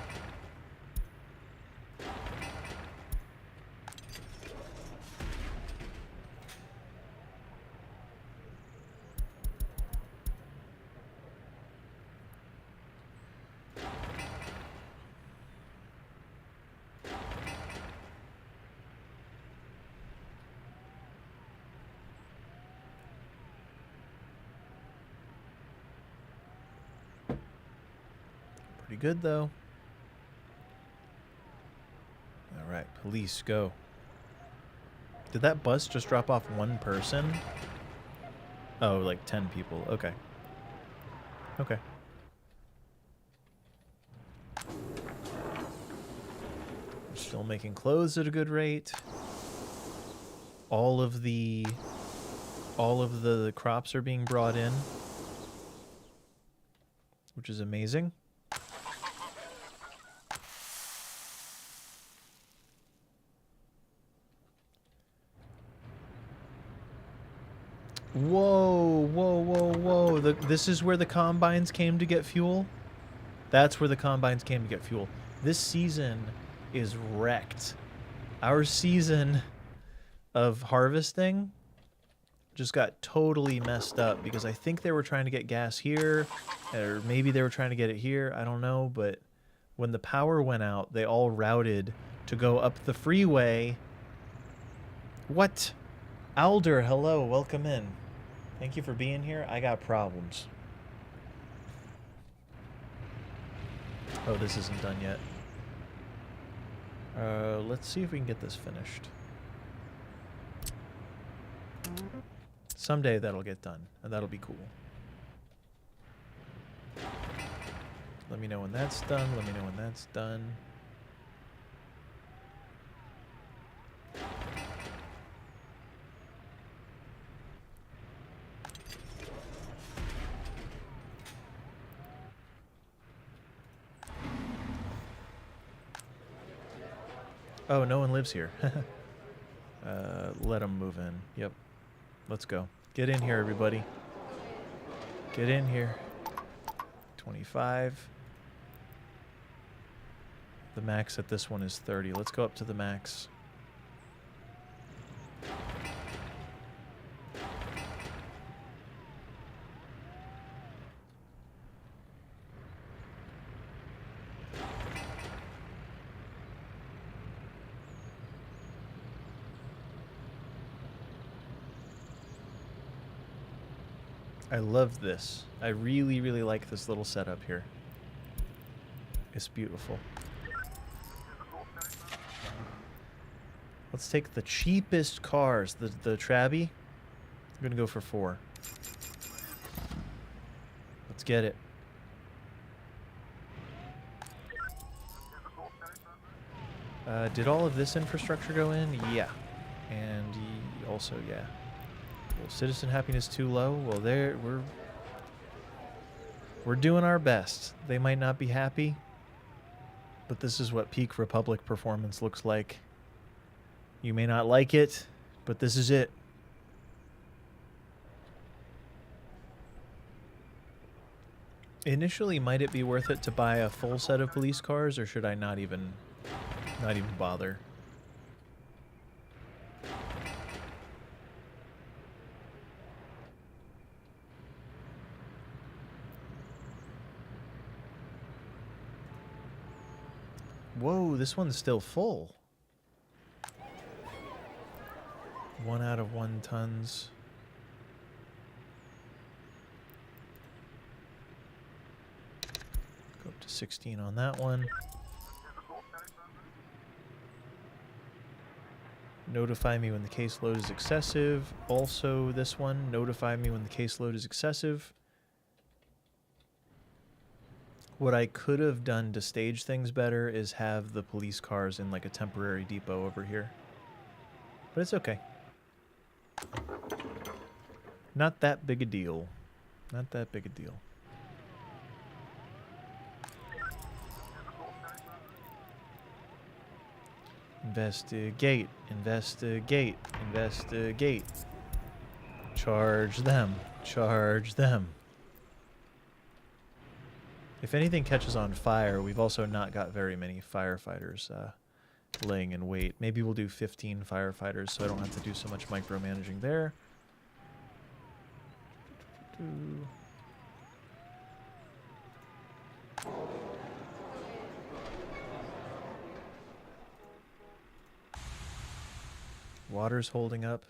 Pretty good, though. All right, police, go. Did that bus just drop off one person? Oh, like 10 people. Okay. Okay. Still making clothes at a good rate. All of the crops are being brought in, which is amazing. Whoa. This is where the combines came to get fuel? That's where the combines came to get fuel. This season is wrecked. Our season of harvesting just got totally messed up because I think they were trying to get gas here, or maybe they were trying to get it here. I don't know, but when the power went out, they all routed to go up the freeway. What? Alder, hello, welcome in. Thank you for being here. I got problems. Oh, this isn't done yet. Let's see if we can get this finished. Someday that'll get done, and that'll be cool. Let me know when that's done. Let me know when that's done. Oh, no one lives here. Let them move in. Yep. Let's go. Get in here, everybody. Get in here. 25. The max at this one is 30. Let's go up to the max. I love this. I really, really like this little setup here. It's beautiful. Let's take the cheapest cars. The Trabby. I'm going to go for 4. Let's get it. Did all of this infrastructure go in? Yeah. And also, yeah. Well, citizen happiness too low? Well, we're doing our best. They might not be happy, but this is what peak Republic performance looks like. You may not like it, but this is it. Initially, might it be worth it to buy a full set of police cars, or should I not even bother? Whoa, this one's still full. 1 out of 1 tons. Go up to 16 on that one. Notify me when the caseload is excessive. Also, this one, notify me when the caseload is excessive. What I could have done to stage things better is have the police cars in like a temporary depot over here. But it's okay. Not that big a deal. Not that big a deal. Investigate, investigate, investigate. Charge them, charge them. If anything catches on fire, we've also not got very many firefighters laying in wait. Maybe we'll do 15 firefighters so I don't have to do so much micromanaging there. Water's holding up.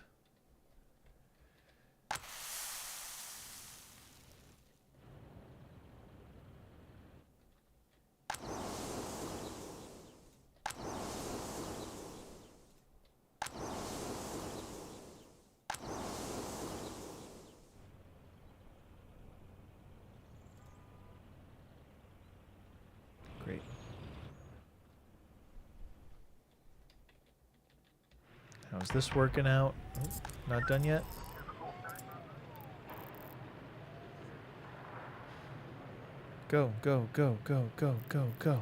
Great. How's this working out? Oh, not done yet. Go, go, go, go, go, go, go.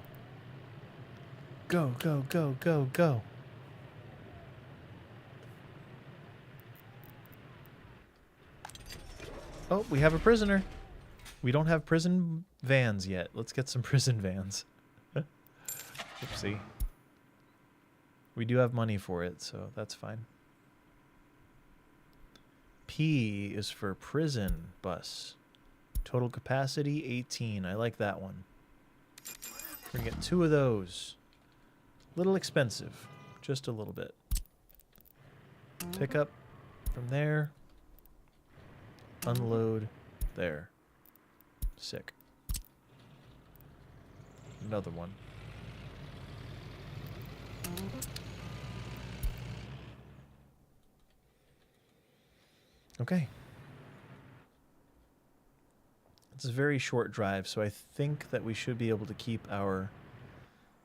Go, go, go, go, go. Oh, we have a prisoner. We don't have prison vans yet. Let's get some prison vans. Oopsie. We do have money for it, so that's fine. P is for prison bus. Total capacity 18. I like that one. We're gonna get 2 of those. Little expensive, just a little bit. Pick up from there. Unload there. Sick. Another one. Okay. It's a very short drive, so I think that we should be able to keep our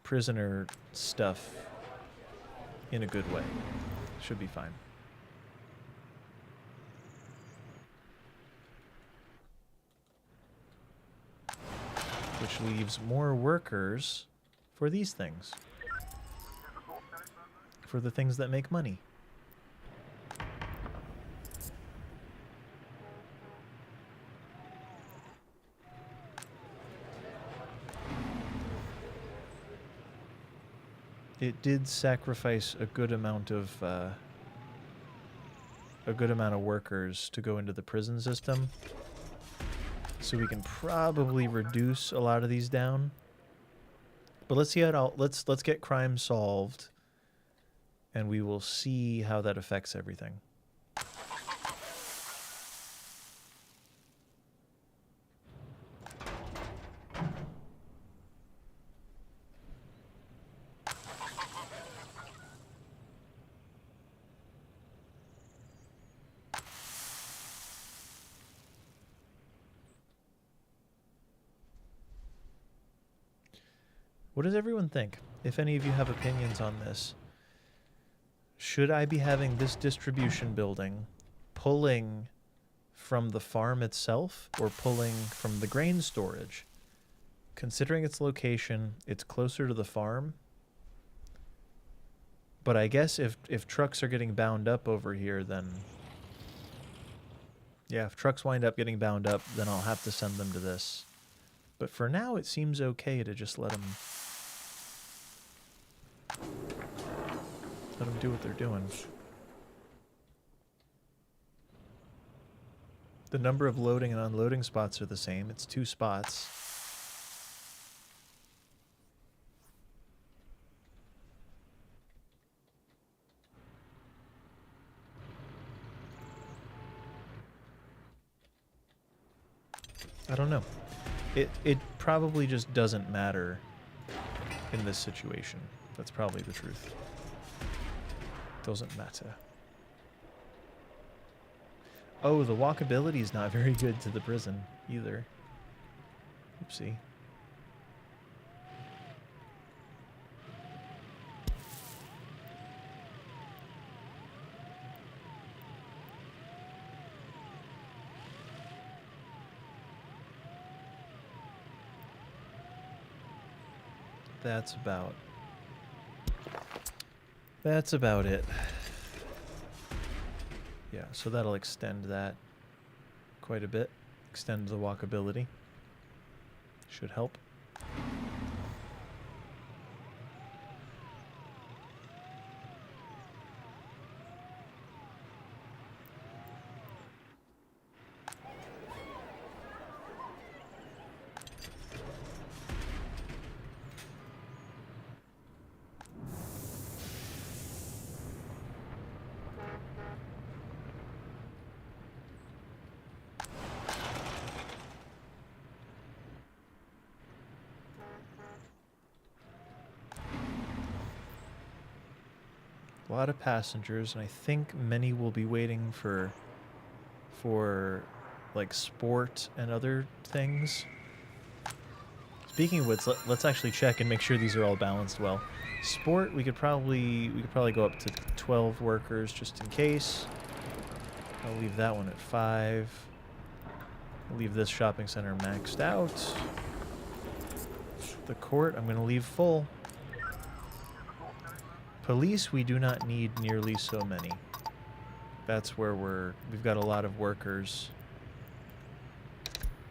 prisoner stuff in a good way. Should be fine. Which leaves more workers for these things. For the things that make money. It did sacrifice a good amount of workers to go into the prison system, so we can probably reduce a lot of these down. But let's see how let's get crime solved, and we will see how that affects everything. What does everyone think? If any of you have opinions on this, should I be having this distribution building pulling from the farm itself or pulling from the grain storage? Considering its location, it's closer to the farm. But I guess if trucks are getting bound up over here, then... Yeah, if trucks wind up getting bound up, then I'll have to send them to this. But for now, it seems okay to just let them do what they're doing. The number of loading and unloading spots are the same. It's 2 spots. I don't know. It probably just doesn't matter in this situation. That's probably the truth. Doesn't matter. Oh, the walkability is not very good to the prison either. Oopsie. That's about it. Yeah, so that'll extend that quite a bit. Extend the walkability. Should help. A lot of passengers, and I think many will be waiting for like sport and other things. Speaking of which, let's actually check and make sure these are all balanced well. Sport, we could probably go up to 12 workers just in case. I'll leave that one at 5. I'll leave this shopping center maxed out. The court, I'm going to leave full. Police, we do not need nearly so many. That's where we've got a lot of workers.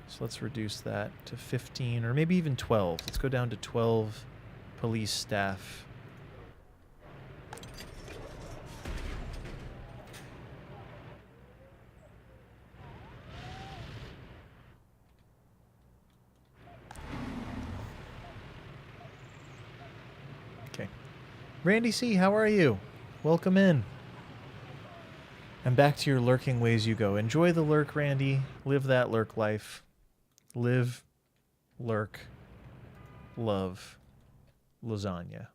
So let's reduce that to 15 or maybe even 12. Let's go down to 12 police staff. Okay. Randy C., how are you? Welcome in. And back to your lurking ways you go. Enjoy the lurk, Randy. Live that lurk life. Live, lurk, love, lasagna.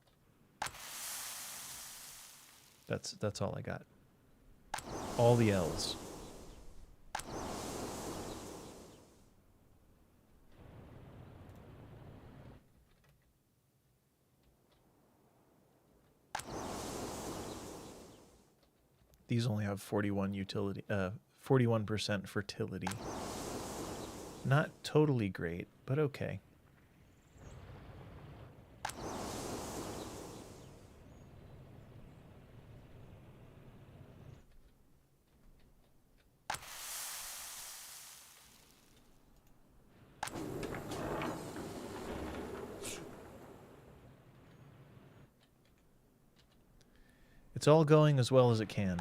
That's all I got. All the L's. These only have 41% fertility. Not totally great, but okay. It's all going as well as it can.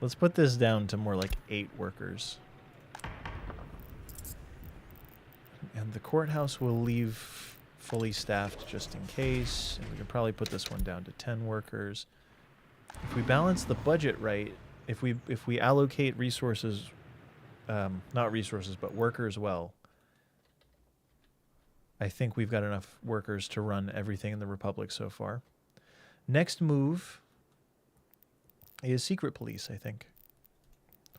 Let's put this down to more like 8 workers. And the courthouse will leave fully staffed just in case. And we can probably put this one down to 10 workers. If we balance the budget right, if we allocate resources, not resources, but workers well, I think we've got enough workers to run everything in the Republic so far. Next move is secret police, I think.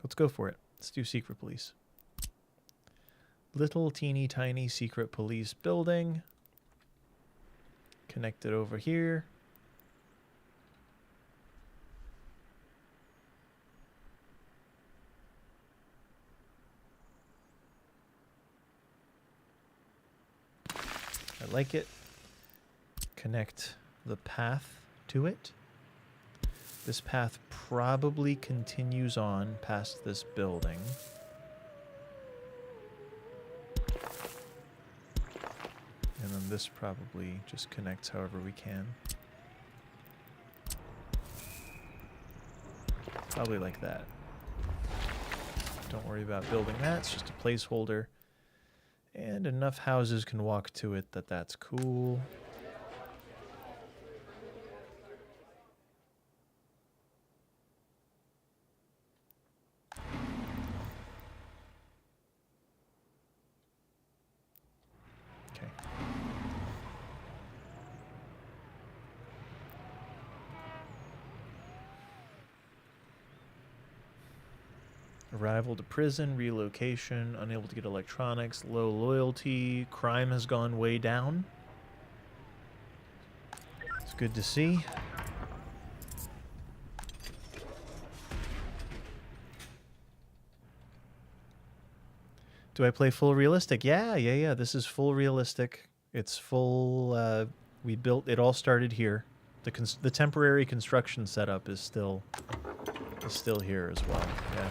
Let's go for it. Let's do secret police. little teeny tiny secret police building. Connected over here. I like it. Connect the path to it. This path probably continues on past this building. And then this probably just connects however we can. Probably like that. Don't worry about building that, it's just a placeholder. And enough houses can walk to it that that's cool. Okay. Arrival to prison, relocation, unable to get electronics, low loyalty, crime has gone way down. It's good to see. Do I play full realistic? Yeah. This is full realistic. It's full, we built, it all started here. The temporary construction setup is still here as well, yeah.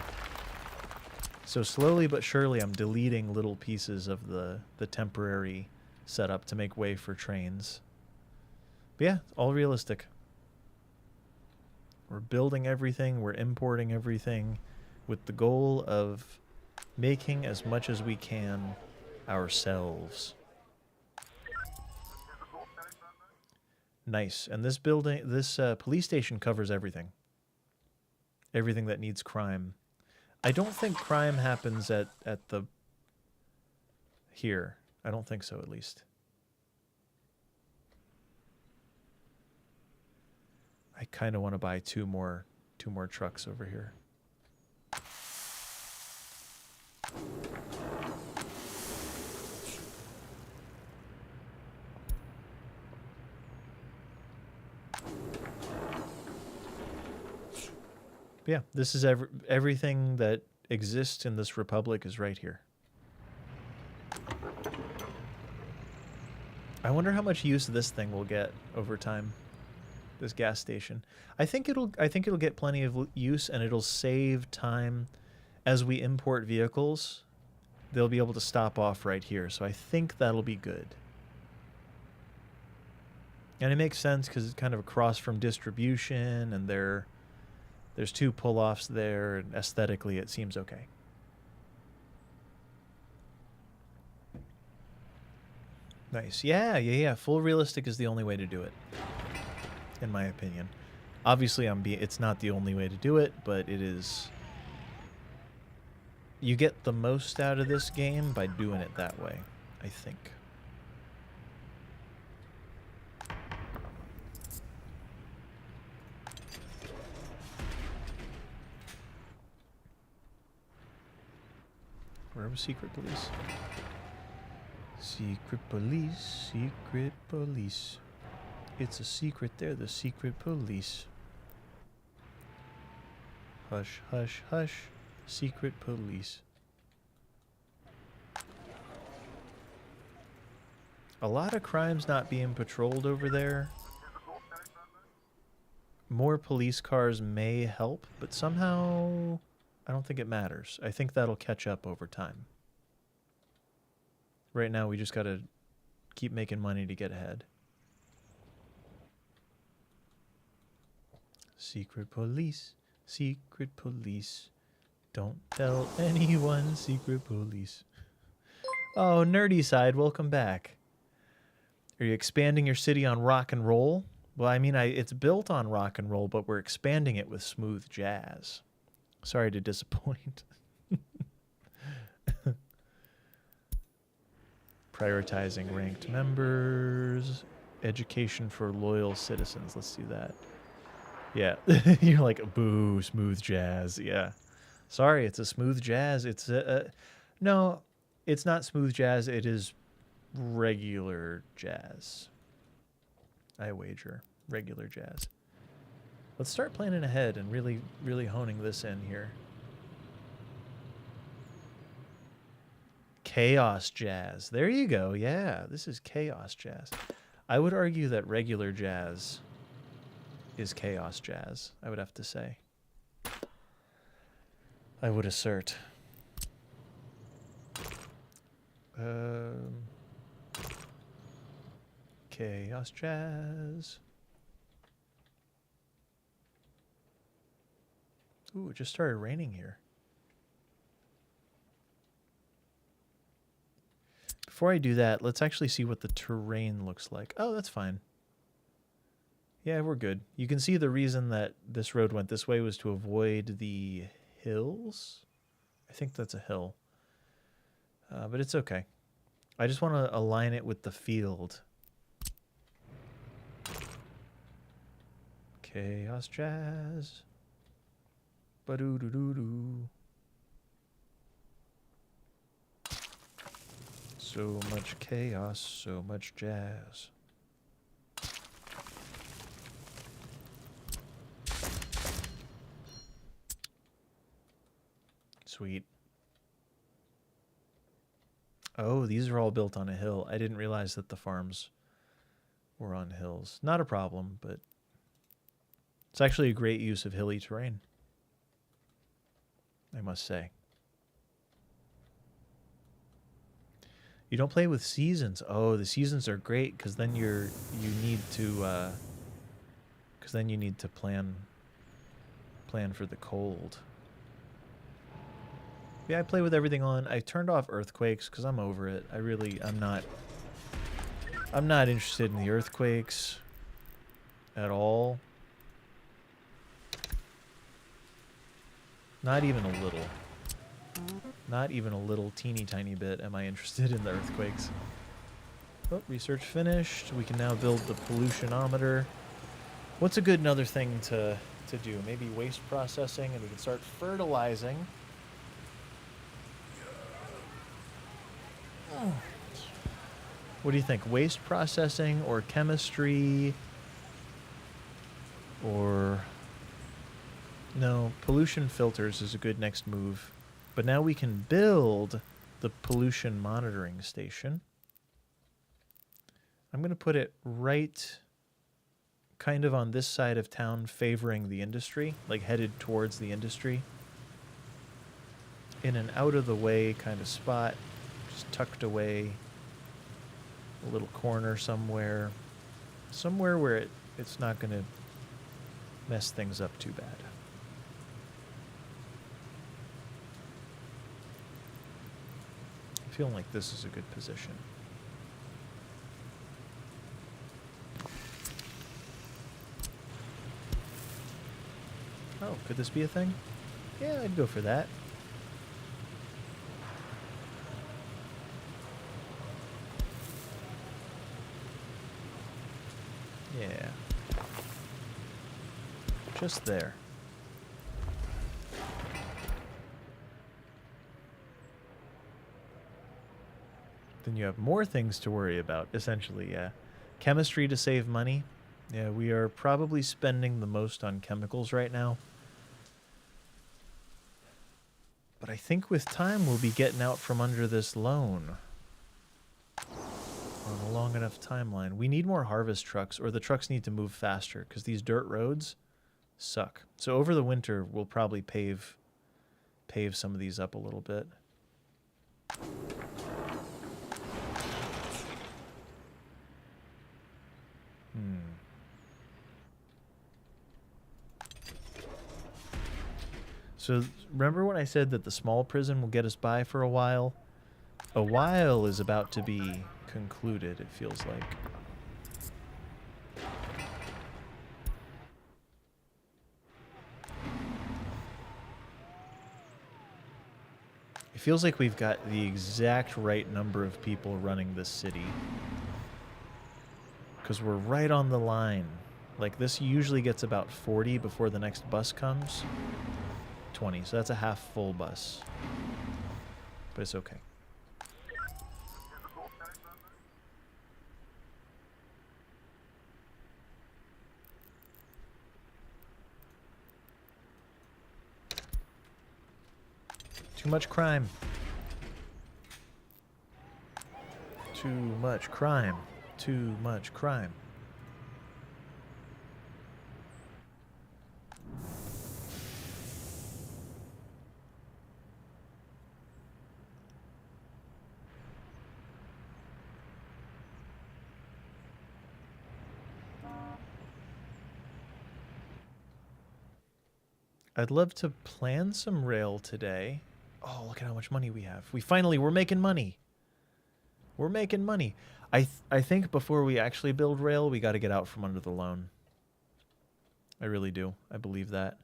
So slowly but surely I'm deleting little pieces of the temporary setup to make way for trains. But yeah, all realistic. We're building everything, we're importing everything with the goal of making as much as we can ourselves. Nice. And this building, this police station covers everything. Everything that needs crime. I don't think crime happens at the... here. I don't think so, at least. I kind of want to buy two more trucks over here. Yeah, this is everything that exists in this republic is right here. I wonder how much use this thing will get over time. This gas station. I think it'll get plenty of use, and it'll save time as we import vehicles. They'll be able to stop off right here, so I think that'll be good. And it makes sense because it's kind of across from distribution, and there's two pull-offs there, and aesthetically it seems okay. Nice. Yeah. Full realistic is the only way to do it, in my opinion. Obviously, it's not the only way to do it, but it is. You get the most out of this game by doing it that way, I think. Where was secret police? Secret police, secret police. It's a secret, they're the secret police. Hush, hush, hush, secret police. A lot of crimes not being patrolled over there. More police cars may help, but somehow I don't think it matters. I think that'll catch up over time. Right now we just gotta keep making money to get ahead. Secret police, secret police. Don't tell anyone, secret police. Oh, Nerdy Side, welcome back. Are you expanding your city on rock and roll? Well, I mean, it's built on rock and roll, but we're expanding it with smooth jazz. Sorry to disappoint. Prioritizing ranked members. Education for loyal citizens. Let's do that. Yeah. You're like, boo, smooth jazz. Yeah. Sorry, it's a smooth jazz. It's no, It's not smooth jazz. It is regular jazz. I wager. Regular jazz. Let's start planning ahead and really, really honing this in here. Chaos jazz. There you go. Yeah, this is chaos jazz. I would argue that regular jazz is chaos jazz, I would have to say. I would assert. Chaos jazz. Ooh, it just started raining here. Before I do that, let's actually see what the terrain looks like. Oh, that's fine. Yeah, we're good. You can see the reason that this road went this way was to avoid the hills. I think that's a hill. But it's okay. I just want to align it with the field. Chaos jazz. Ba-doo-doo-doo-doo. So much chaos, so much jazz. Sweet. Oh, these are all built on a hill. I didn't realize that the farms were on hills. Not a problem, but it's actually a great use of hilly terrain, I must say. You don't play with seasons. Oh, the seasons are great because then you need to plan for the cold. Yeah, I play with everything on. I turned off earthquakes because I'm over it. I'm not interested in the earthquakes at all. Not even a little. Not even a little teeny tiny bit am I interested in the earthquakes. Oh, research finished. We can now build the pollutionometer. What's a good another thing to do? Maybe waste processing, and we can start fertilizing. What do you think? Waste processing or chemistry? Or... No, pollution filters is a good next move. But now we can build the pollution monitoring station. I'm going to put it right kind of on this side of town, favoring the industry, like headed towards the industry. In an out-of-the-way kind of spot, just tucked away, a little corner somewhere. Somewhere where it's not going to mess things up too bad. I'm feeling like this is a good position. Oh, could this be a thing? Yeah, I'd go for that. Yeah. Just there. Then you have more things to worry about, essentially, yeah. Chemistry to save money. Yeah, we are probably spending the most on chemicals right now. But I think with time we'll be getting out from under this loan. On a long enough timeline. We need more harvest trucks, or the trucks need to move faster, because these dirt roads suck. So over the winter, we'll probably pave some of these up a little bit. So remember when I said that the small prison will get us by for a while? A while is about to be concluded, it feels like. It feels like we've got the exact right number of people running this city. Because we're right on the line. Like, this usually gets about 40 before the next bus comes. 20, so that's a half full bus. But it's okay. Too much crime. Too much crime. Too much crime. I'd love to plan some rail today. Oh, look at how much money we have. We're making money. We're making money. I think before we actually build rail, we got to get out from under the loan. I really do. I believe that.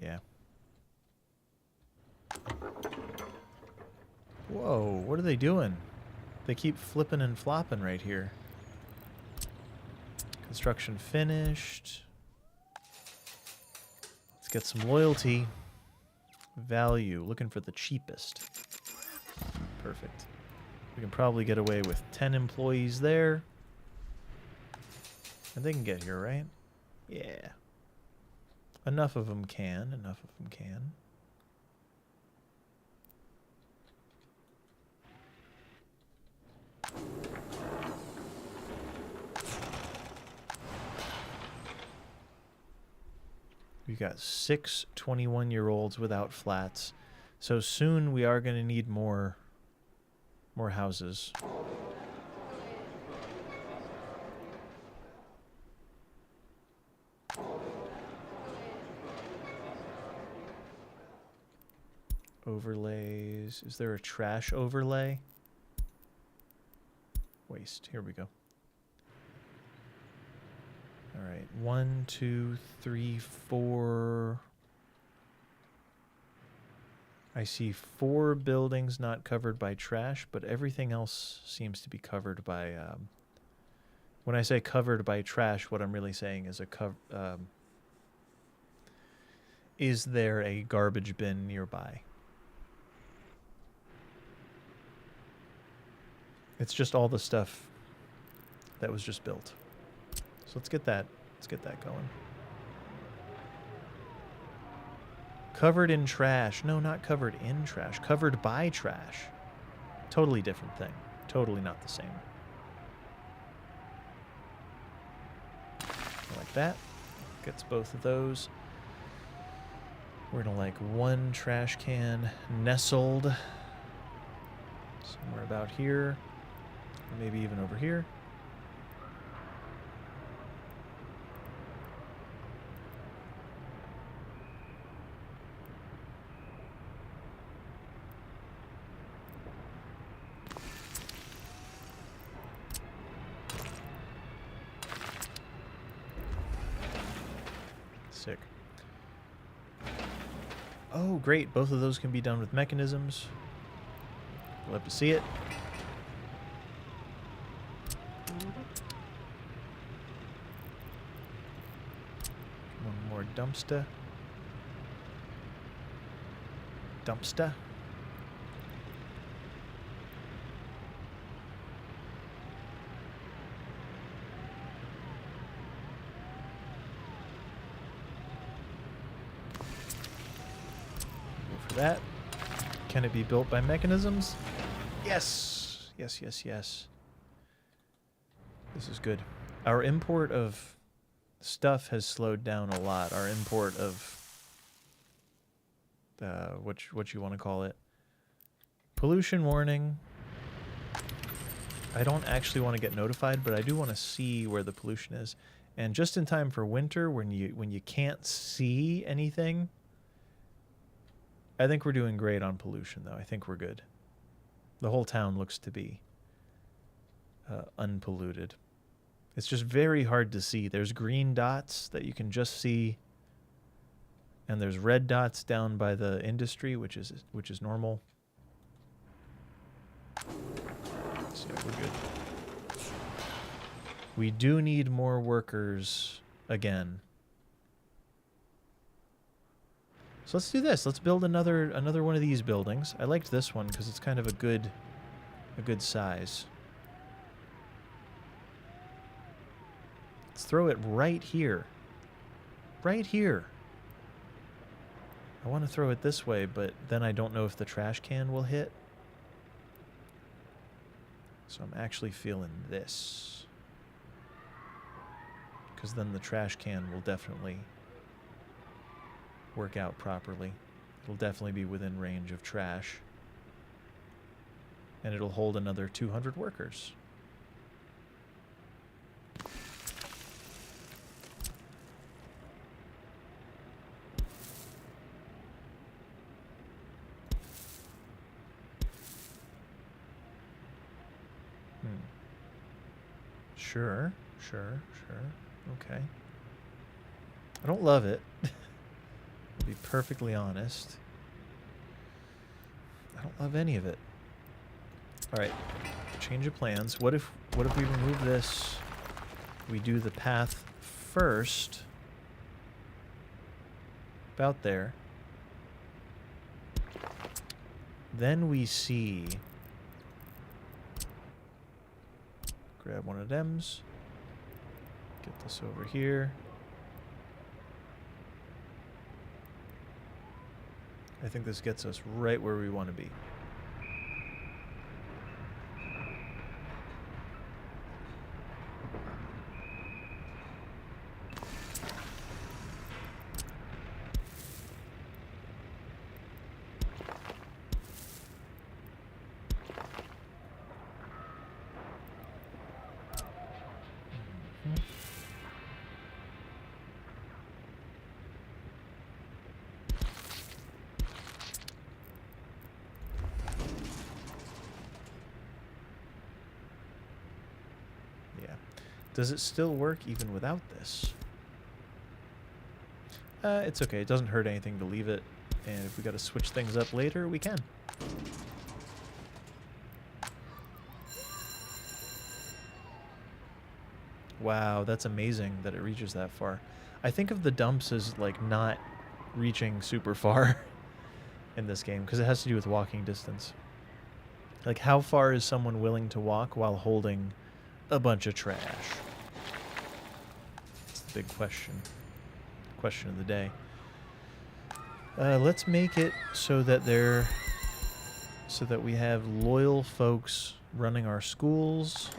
Yeah. Whoa, what are they doing? They keep flipping and flopping right here. Construction finished. Let's get some loyalty. Value. Looking for the cheapest. Perfect. We can probably get away with 10 employees there. And they can get here, right? Yeah. Enough of them can. Enough of them can. We got 6 21-year-olds without flats. So soon we are going to need more houses. Overlays. Is there a trash overlay? Waste. Here we go. All right. 1, 2, 3, 4. I see 4 buildings not covered by trash, but everything else seems to be covered by... when I say covered by trash, what I'm really saying is is there a garbage bin nearby? It's just all the stuff that was just built. So let's get that going. Covered in trash. No, not covered in trash. Covered by trash. Totally different thing. Totally not the same. Like that. Gets both of those. We're gonna like 1 trash can nestled somewhere about here. Maybe even over here. Sick. Oh, great. Both of those can be done with mechanisms. Love to see it. One more dumpster. Dumpster. Go for that. Can it be built by mechanisms? Yes. Yes, yes, yes. This is good. Our import of stuff has slowed down a lot. Our import of what you want to call it. Pollution warning. I don't actually want to get notified, but I do want to see where the pollution is. And just in time for winter, when you can't see anything, I think we're doing great on pollution, though. I think we're good. The whole town looks to be unpolluted. It's just very hard to see. There's green dots that you can just see, and there's red dots down by the industry, which is normal. So yeah, we're good. We do need more workers again. So let's do this. Let's build another one of these buildings. I liked this one because it's kind of a good size. Let's throw it right here. Right here. I want to throw it this way, but then I don't know if the trash can will hit. So I'm actually feeling this. Because then the trash can will definitely work out properly. It'll definitely be within range of trash. And it'll hold another 200 workers. Sure. Okay. I don't love it. To be perfectly honest. I don't love any of it. Alright. Change of plans. What if we remove this? We do the path first. About there. Then we see... Grab one of them's. Get this over here. I think this gets us right where we want to be. Does it still work even without this? It's okay. It doesn't hurt anything to leave it. And if we got to switch things up later, we can. Wow, that's amazing that it reaches that far. I think of the dumps as like not reaching super far in this game because it has to do with walking distance. Like how far is someone willing to walk while holding a bunch of trash? That's the big question. Question of the day. Let's make it so that we have loyal folks running our schools.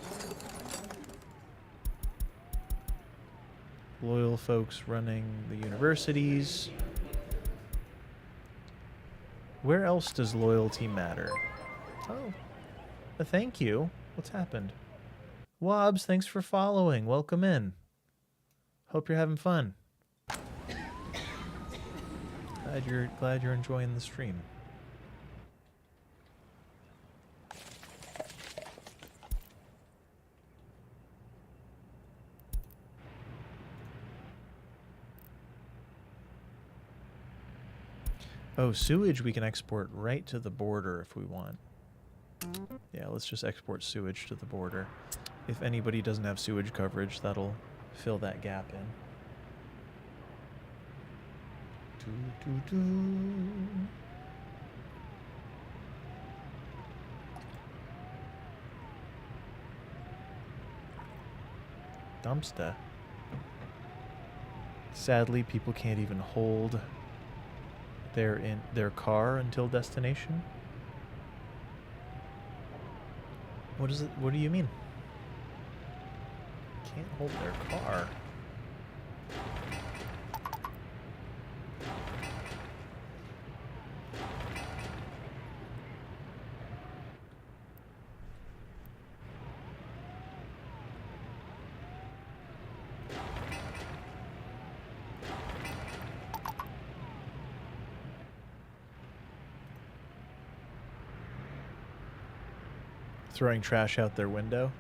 Loyal folks running the universities. Where else does loyalty matter? Oh, a thank you. What's happened? Wobbs, thanks for following. Welcome in. Hope you're having fun. Glad you're enjoying the stream. Oh, sewage we can export right to the border if we want. Yeah, let's just export sewage to the border. If anybody doesn't have sewage coverage, that'll fill that gap in. Dumpster. Sadly, people can't even hold their car until destination. What is it? What do you mean? Can't hold their car. Throwing trash out their window.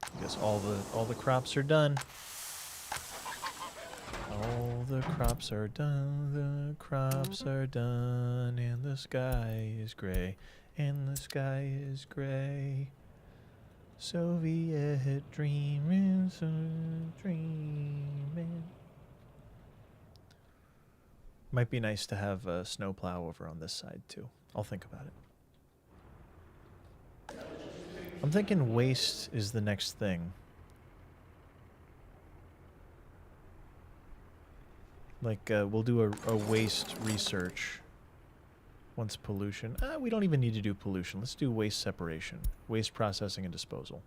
I guess all the crops are done. All the crops are done, the crops are done, and the sky is gray, and the sky is gray. Soviet dreaming, dreaming. Might be nice to have a snowplow over on this side too. I'll think about it. I'm thinking waste is the next thing. Like, we'll do a waste research once pollution. We don't even need to do pollution. Let's do waste separation, waste processing and disposal.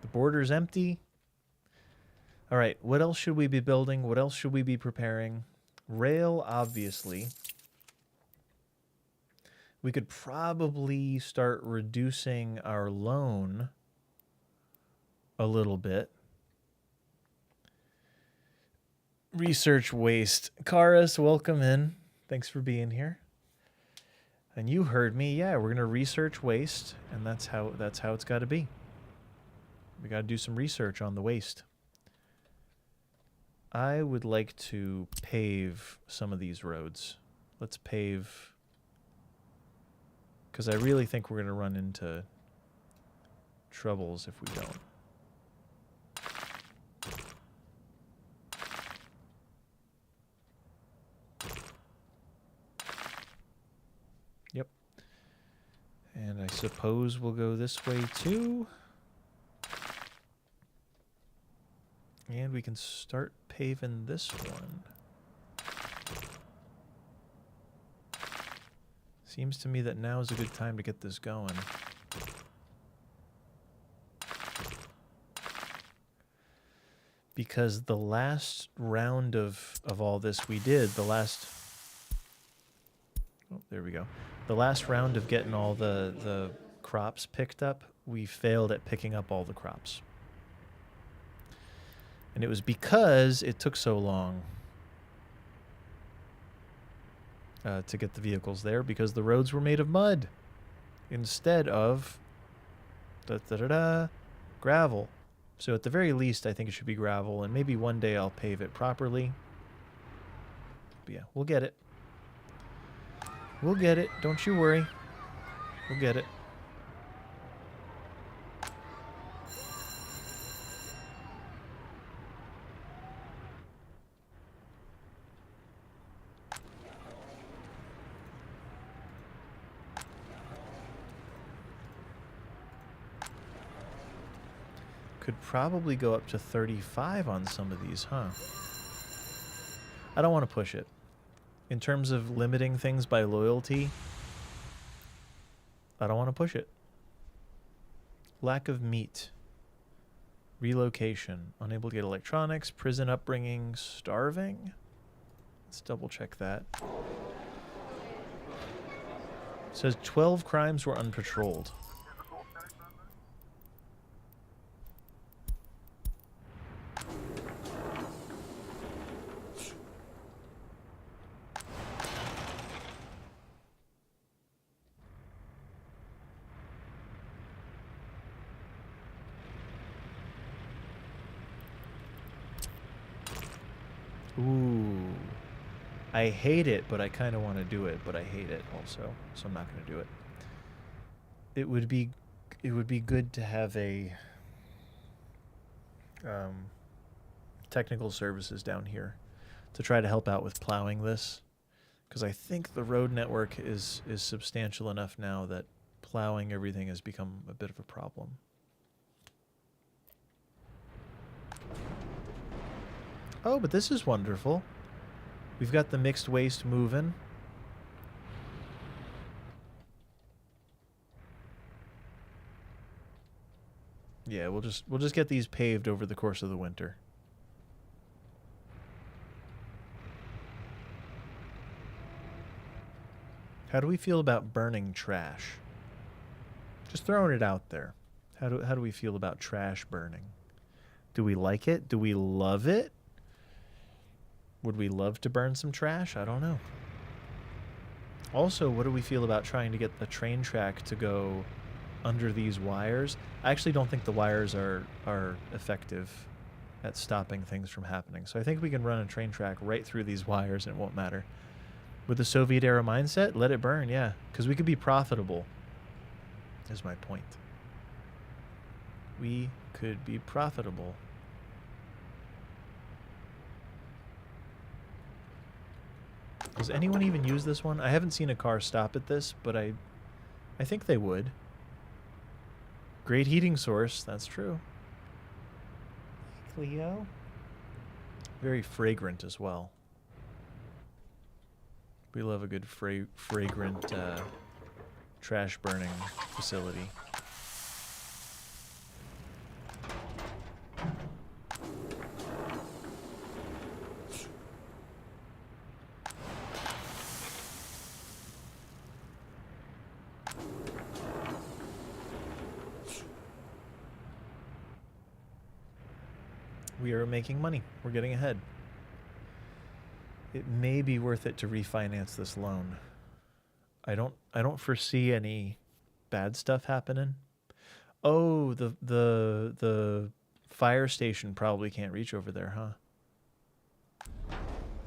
The border's empty. All right, what else should we be building? What else should we be preparing? Rail, obviously. We could probably start reducing our loan a little bit. Research waste. Karis, welcome in. Thanks for being here. And you heard me. Yeah, we're going to research waste, and that's how it's got to be. We got to do some research on the waste. I would like to pave some of these roads. Let's pave, because I really think we're going to run into troubles if we don't. Yep. And I suppose we'll go this way too. And we can start paving this one. Seems to me that now is a good time to get this going. Because the last round of all this we did, the last... Oh, there we go. The last round of getting all the crops picked up, we failed at picking up all the crops. And it was because it took so long to get the vehicles there, because the roads were made of mud instead of gravel. So at the very least, I think it should be gravel, and maybe one day I'll pave it properly. But yeah, we'll get it. We'll get it. Don't you worry. We'll get it. Could probably go up to 35 on some of these, huh? I don't want to push it. In terms of limiting things by loyalty, I don't want to push it. Lack of meat. Relocation. Unable to get electronics. Prison upbringing. Starving. Let's double check that. It says 12 crimes were unpatrolled. Ooh. I hate it, but I kind of want to do it, but I hate it also, so I'm not going to do it. It would be good to have a technical services down here to try to help out with plowing this, because I think the road network is substantial enough now that plowing everything has become a bit of a problem. Oh, but this is wonderful. We've got the mixed waste moving. Yeah, we'll just get these paved over the course of the winter. How do we feel about burning trash? Just throwing it out there. How do we feel about trash burning? Do we like it? Do we love it? Would we love to burn some trash? I don't know. Also, what do we feel about trying to get the train track to go under these wires. I actually don't think the wires are effective at stopping things from happening. So I think we can run a train track right through these wires and it won't matter. With the Soviet era mindset, let it burn, yeah. Because we could be profitable, is my point. We could be profitable. Does anyone even use this one? I haven't seen a car stop at this, but I think they would. Great heating source, that's true. Cleo? Very fragrant as well. We love a good fragrant trash burning facility. We are making money. We're getting ahead. It may be worth it to refinance this loan. I don't foresee any bad stuff happening. Oh, the fire station probably can't reach over there, huh?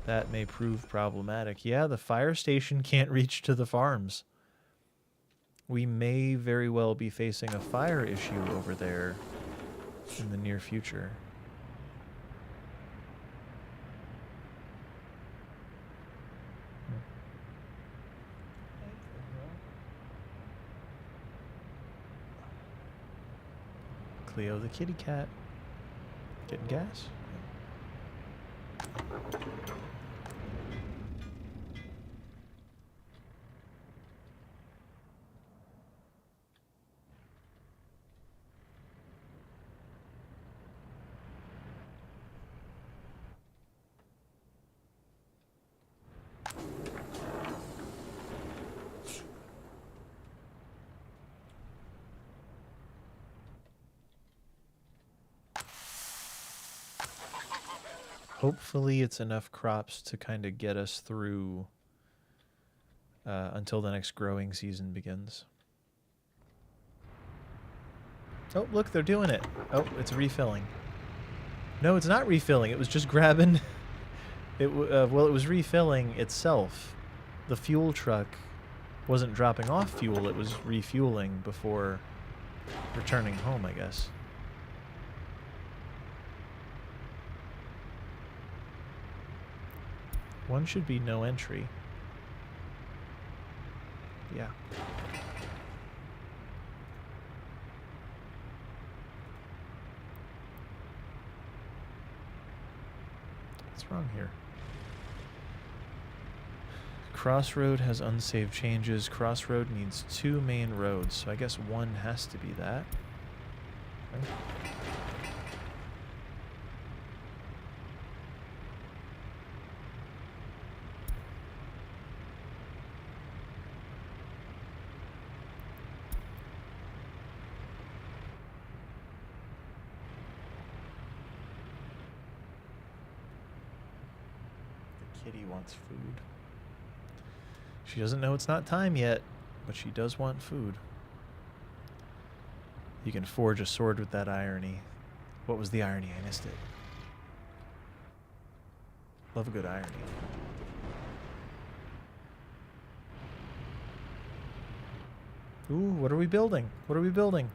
That may prove problematic. Yeah, the fire station can't reach to the farms. We may very well be facing a fire issue over there in the near future. Cleo the kitty cat. Getting gas? Hopefully it's enough crops to kind of get us through until the next growing season begins. Oh, look, they're doing it. Oh, it's refilling. No, it's not refilling. It was just grabbing. Well, it was refilling itself. The fuel truck wasn't dropping off fuel. It was refueling before returning home, I guess. One should be no entry. Yeah. What's wrong here? Crossroad has unsaved changes. Crossroad needs 2 main roads, so I guess one has to be that. Okay. Kitty wants food. She doesn't know it's not time yet, but she does want food. You can forge a sword with that irony. What was the irony? I missed it. Love a good irony. Ooh, what are we building? What are we building?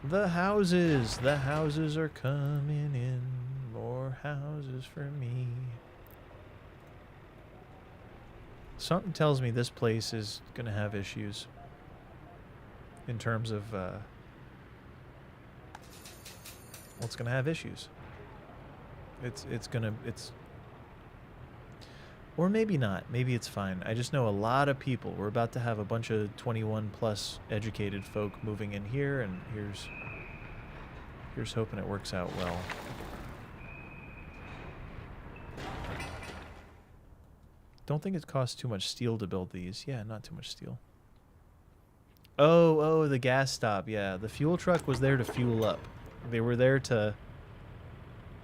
The houses. The houses are coming in. More houses for me. Something tells me this place is going to have issues in terms of, well, it's going to have issues. Or maybe not. Maybe it's fine. I just know a lot of people. We're about to have a bunch of 21 plus educated folk moving in here, and here's hoping it works out well. Don't think it costs too much steel to build these. Yeah, not too much steel. Oh, the gas stop. Yeah, the fuel truck was there to fuel up. They were there to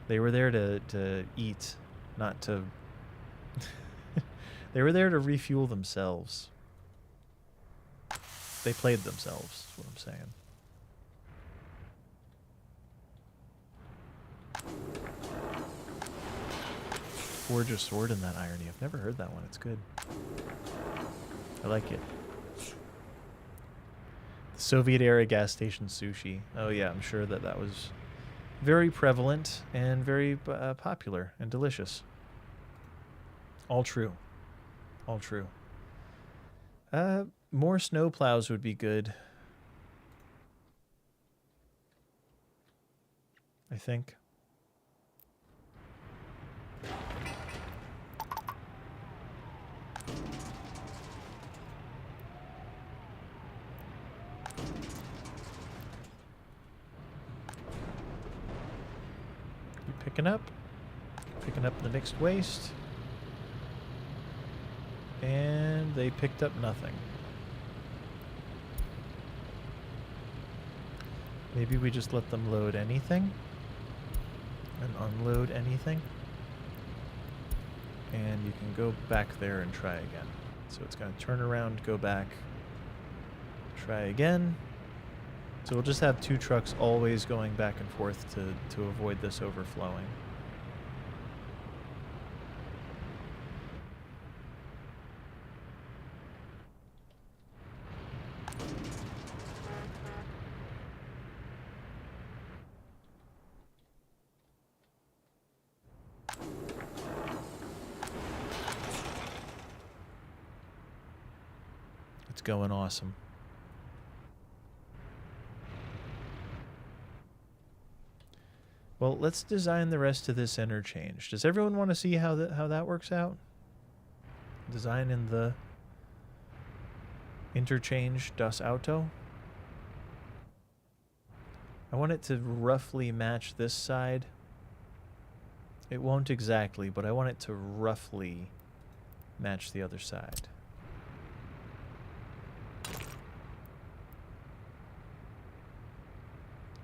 eat, not to they were there to refuel themselves. They played themselves, is what I'm saying. Forge a sword in that irony. I've never heard that one. It's good. I like it. The Soviet-era gas station sushi. Oh yeah, I'm sure that that was very prevalent and very popular and delicious. All true. All true. More snowplows would be good. I think. You picking up? Picking up the mixed waste. And they picked up nothing. Maybe we just let them load anything and unload anything. And you can go back there and try again. So it's going to turn around, go back, try again. So we'll just have 2 trucks always going back and forth to avoid this overflowing. It's going awesome. Well, let's design the rest of this interchange. Does everyone want to see how that works out? Design in the interchange das Auto. I want it to roughly match this side. It won't exactly, but I want it to roughly match the other side.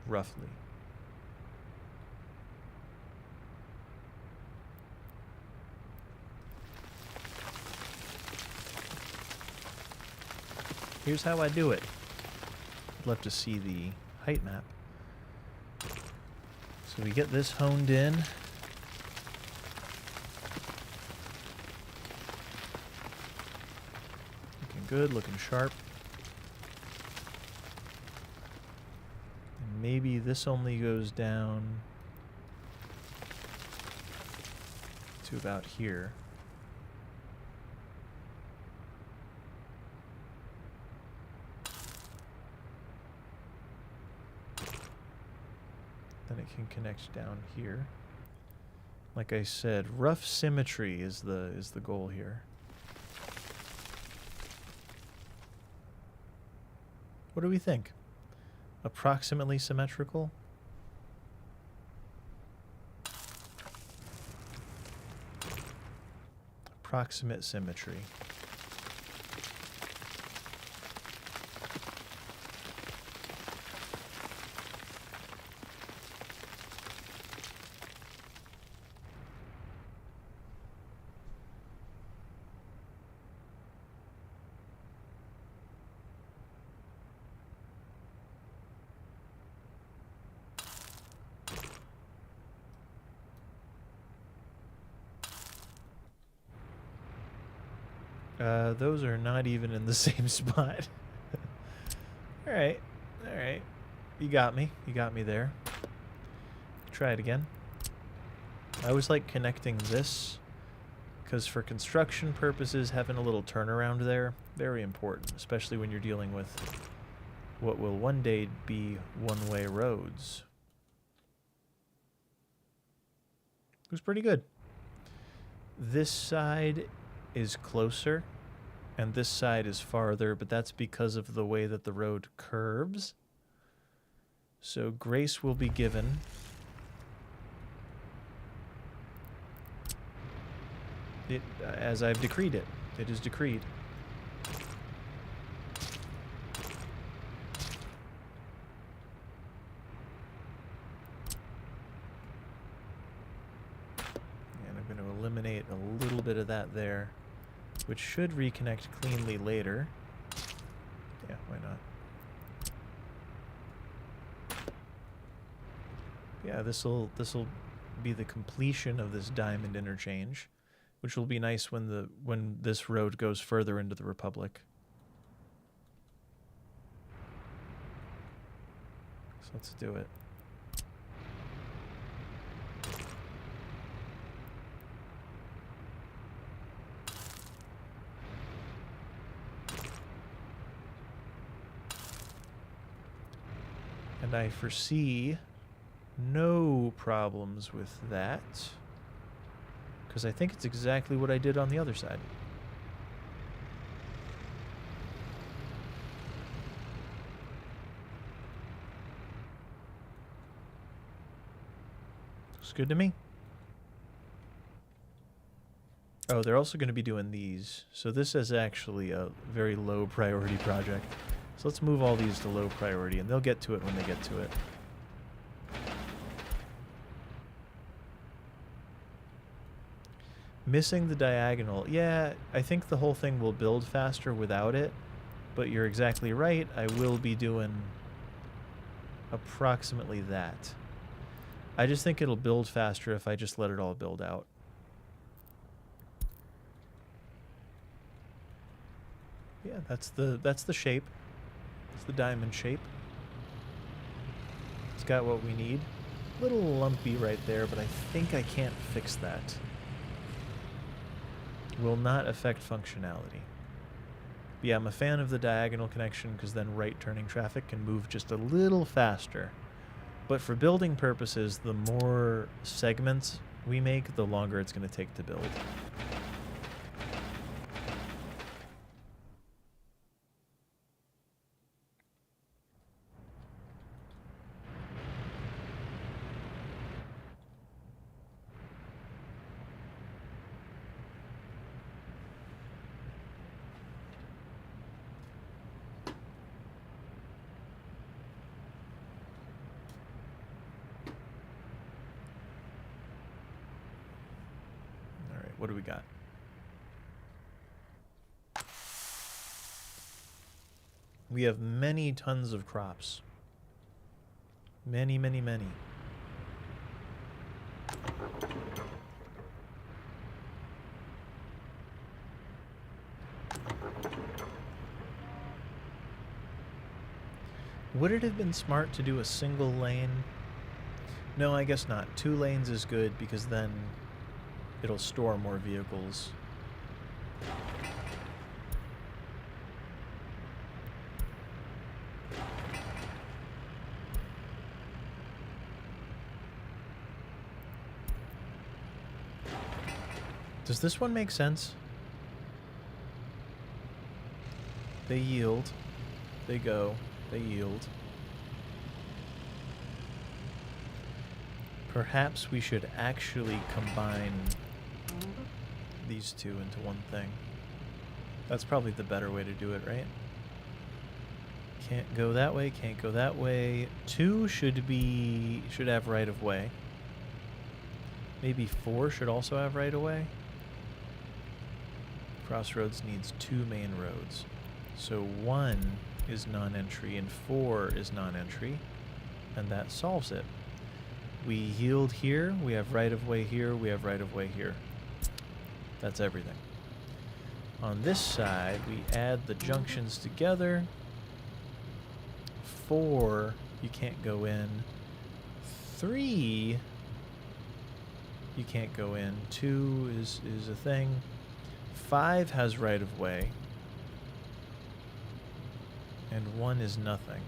Roughly. Here's how I do it. I'd love to see the height map. So we get this honed in. Looking good, looking sharp. And maybe this only goes down to about here. Then it can connect down here. Like I said, rough symmetry is the goal here. What do we think? Approximately symmetrical? Approximate symmetry. Those are not even in the same spot. Alright, alright. You got me. You got me there. Try it again. I always like connecting this, because for construction purposes, having a little turnaround there, very important, especially when you're dealing with what will one day be one-way roads. It was pretty good. This side is closer, and this side is farther, but that's because of the way that the road curves. So grace will be given. It, as I've decreed it. It is decreed. And I'm going to eliminate a little bit of that there, which should reconnect cleanly later. Yeah, why not? Yeah, this'll be the completion of this diamond interchange, which will be nice when this road goes further into the Republic. So let's do it. And I foresee no problems with that, because I think it's exactly what I did on the other side. Looks good to me. Oh, they're also going to be doing these. So this is actually a very low priority project. So let's move all these to low priority, and they'll get to it when they get to it. Missing the diagonal. Yeah, I think the whole thing will build faster without it, but you're exactly right. I will be doing approximately that. I just think it'll build faster if I just let it all build out. Yeah, that's the shape. It's the diamond shape. It's got what we need. A little lumpy right there, but I think I can't fix that. Will not affect functionality. But yeah, I'm a fan of the diagonal connection because then right turning traffic can move just a little faster. But for building purposes, the more segments we make, the longer it's going to take to build. What do we got? We have many tons of crops. Many, many, many. Would it have been smart to do a single lane? No, I guess not. 2 lanes is good because then it'll store more vehicles. Does this one make sense? They yield. They go. They yield. Perhaps we should actually combine these two into one thing. That's probably the better way to do it, right? Can't go that way, can't go that way. 2 should have right of way. Maybe 4 should also have right of way. Crossroads needs 2 main roads. So 1 is non-entry and 4 is non-entry, and that solves it. We yield here, we have right of way here, we have right of way here. That's everything. On this side, we add the junctions together. 4, you can't go in. 3, you can't go in. 2 is a thing. 5 has right of way. And 1 is nothing.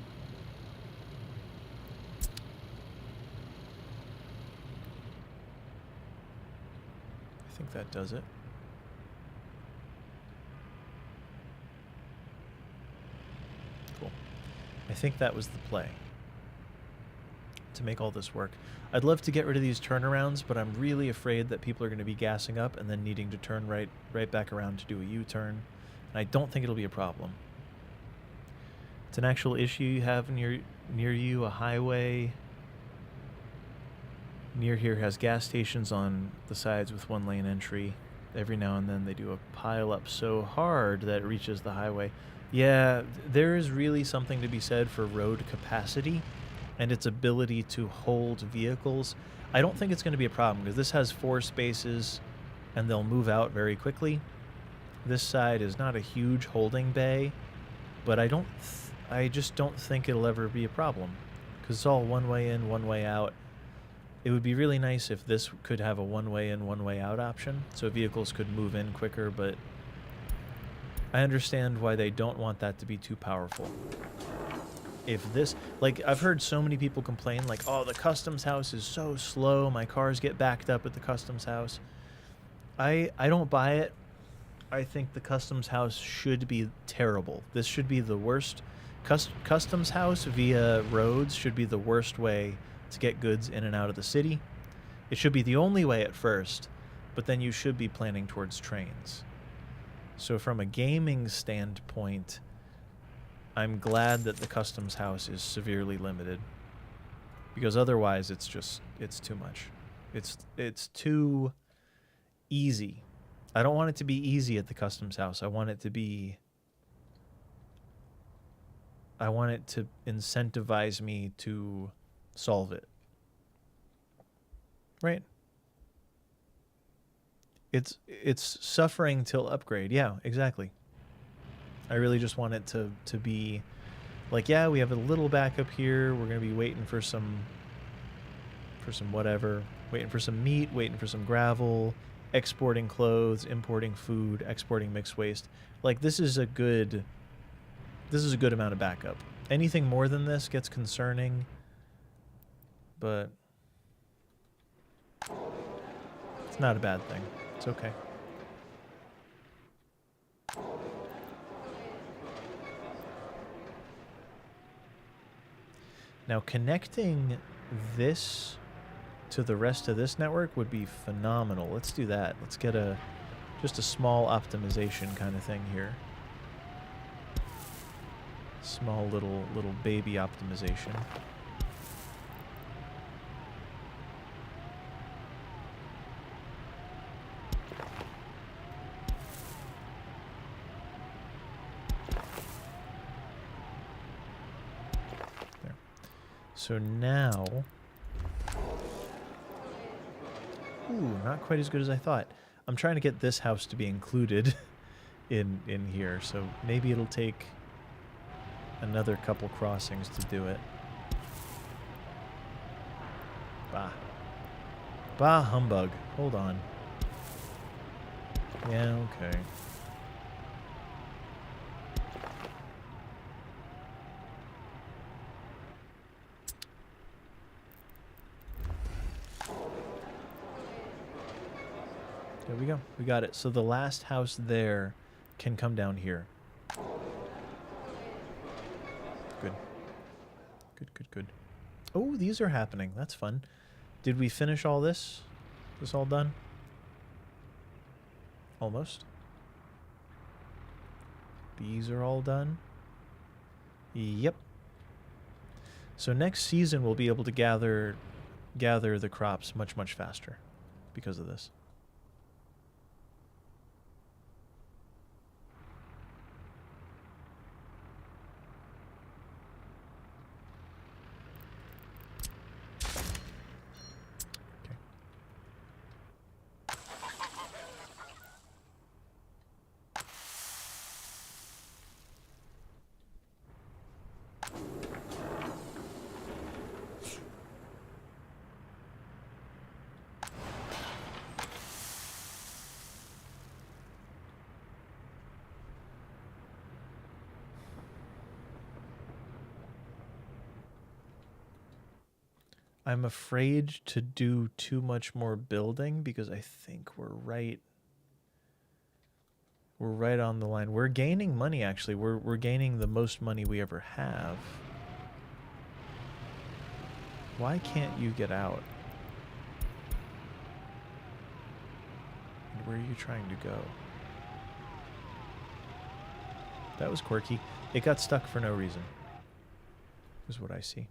I think that does it. Cool. I think that was the play to make all this work. I'd love to get rid of these turnarounds, but I'm really afraid that people are going to be gassing up and then needing to turn right back around to do a U-turn. And I don't think it'll be a problem. It's an actual issue you have near you, a highway. Near here has gas stations on the sides with 1 lane entry. Every now and then they do a pile up so hard that it reaches the highway. Yeah, there is really something to be said for road capacity and its ability to hold vehicles. I don't think it's going to be a problem because this has 4 spaces and they'll move out very quickly. This side is not a huge holding bay, but I just don't think it'll ever be a problem because it's all one way in, one way out. It would be really nice if this could have a one-way in, one-way out option, so vehicles could move in quicker, but I understand why they don't want that to be too powerful. If this, like, I've heard so many people complain, like, oh, the customs house is so slow, my cars get backed up at the customs house. I don't buy it. I think the customs house should be terrible. This should be the worst. Customs house via roads should be the worst way to get goods in and out of the city. It should be the only way at first, but then you should be planning towards trains. So from a gaming standpoint, I'm glad that the customs house is severely limited, because otherwise it's too much. It's too easy. I don't want it to be easy at the customs house. I want it to incentivize me to solve it. Right? It's suffering till upgrade. Yeah, exactly. I really just want it to be like, yeah, we have a little backup here. We're going to be waiting for some whatever, waiting for some meat, waiting for some gravel, exporting clothes, importing food, exporting mixed waste. Like, this is a good amount of backup. Anything more than this gets concerning, but it's not a bad thing. It's okay. Now, connecting this to the rest of this network would be phenomenal. Let's do that. Let's get just a small optimization kind of thing here. Small little baby optimization. There. So now, ooh, not quite as good as I thought. I'm trying to get this house to be included in here, so maybe it'll take another couple crossings to do it. Bah humbug. Hold on. Yeah, okay. There we go. We got it. So the last house there can come down here. Good. Good. Oh, these are happening. That's fun. Did we finish all this? Is this all done? Almost. These are all done. Yep. So next season we'll be able to gather the crops much faster because of this. I'm afraid to do too much more building because I think we're right on the line. We're gaining money, actually. We're gaining the most money we ever have. Why can't you get out? And where are you trying to go? That was quirky. It got stuck for no reason, is what I see.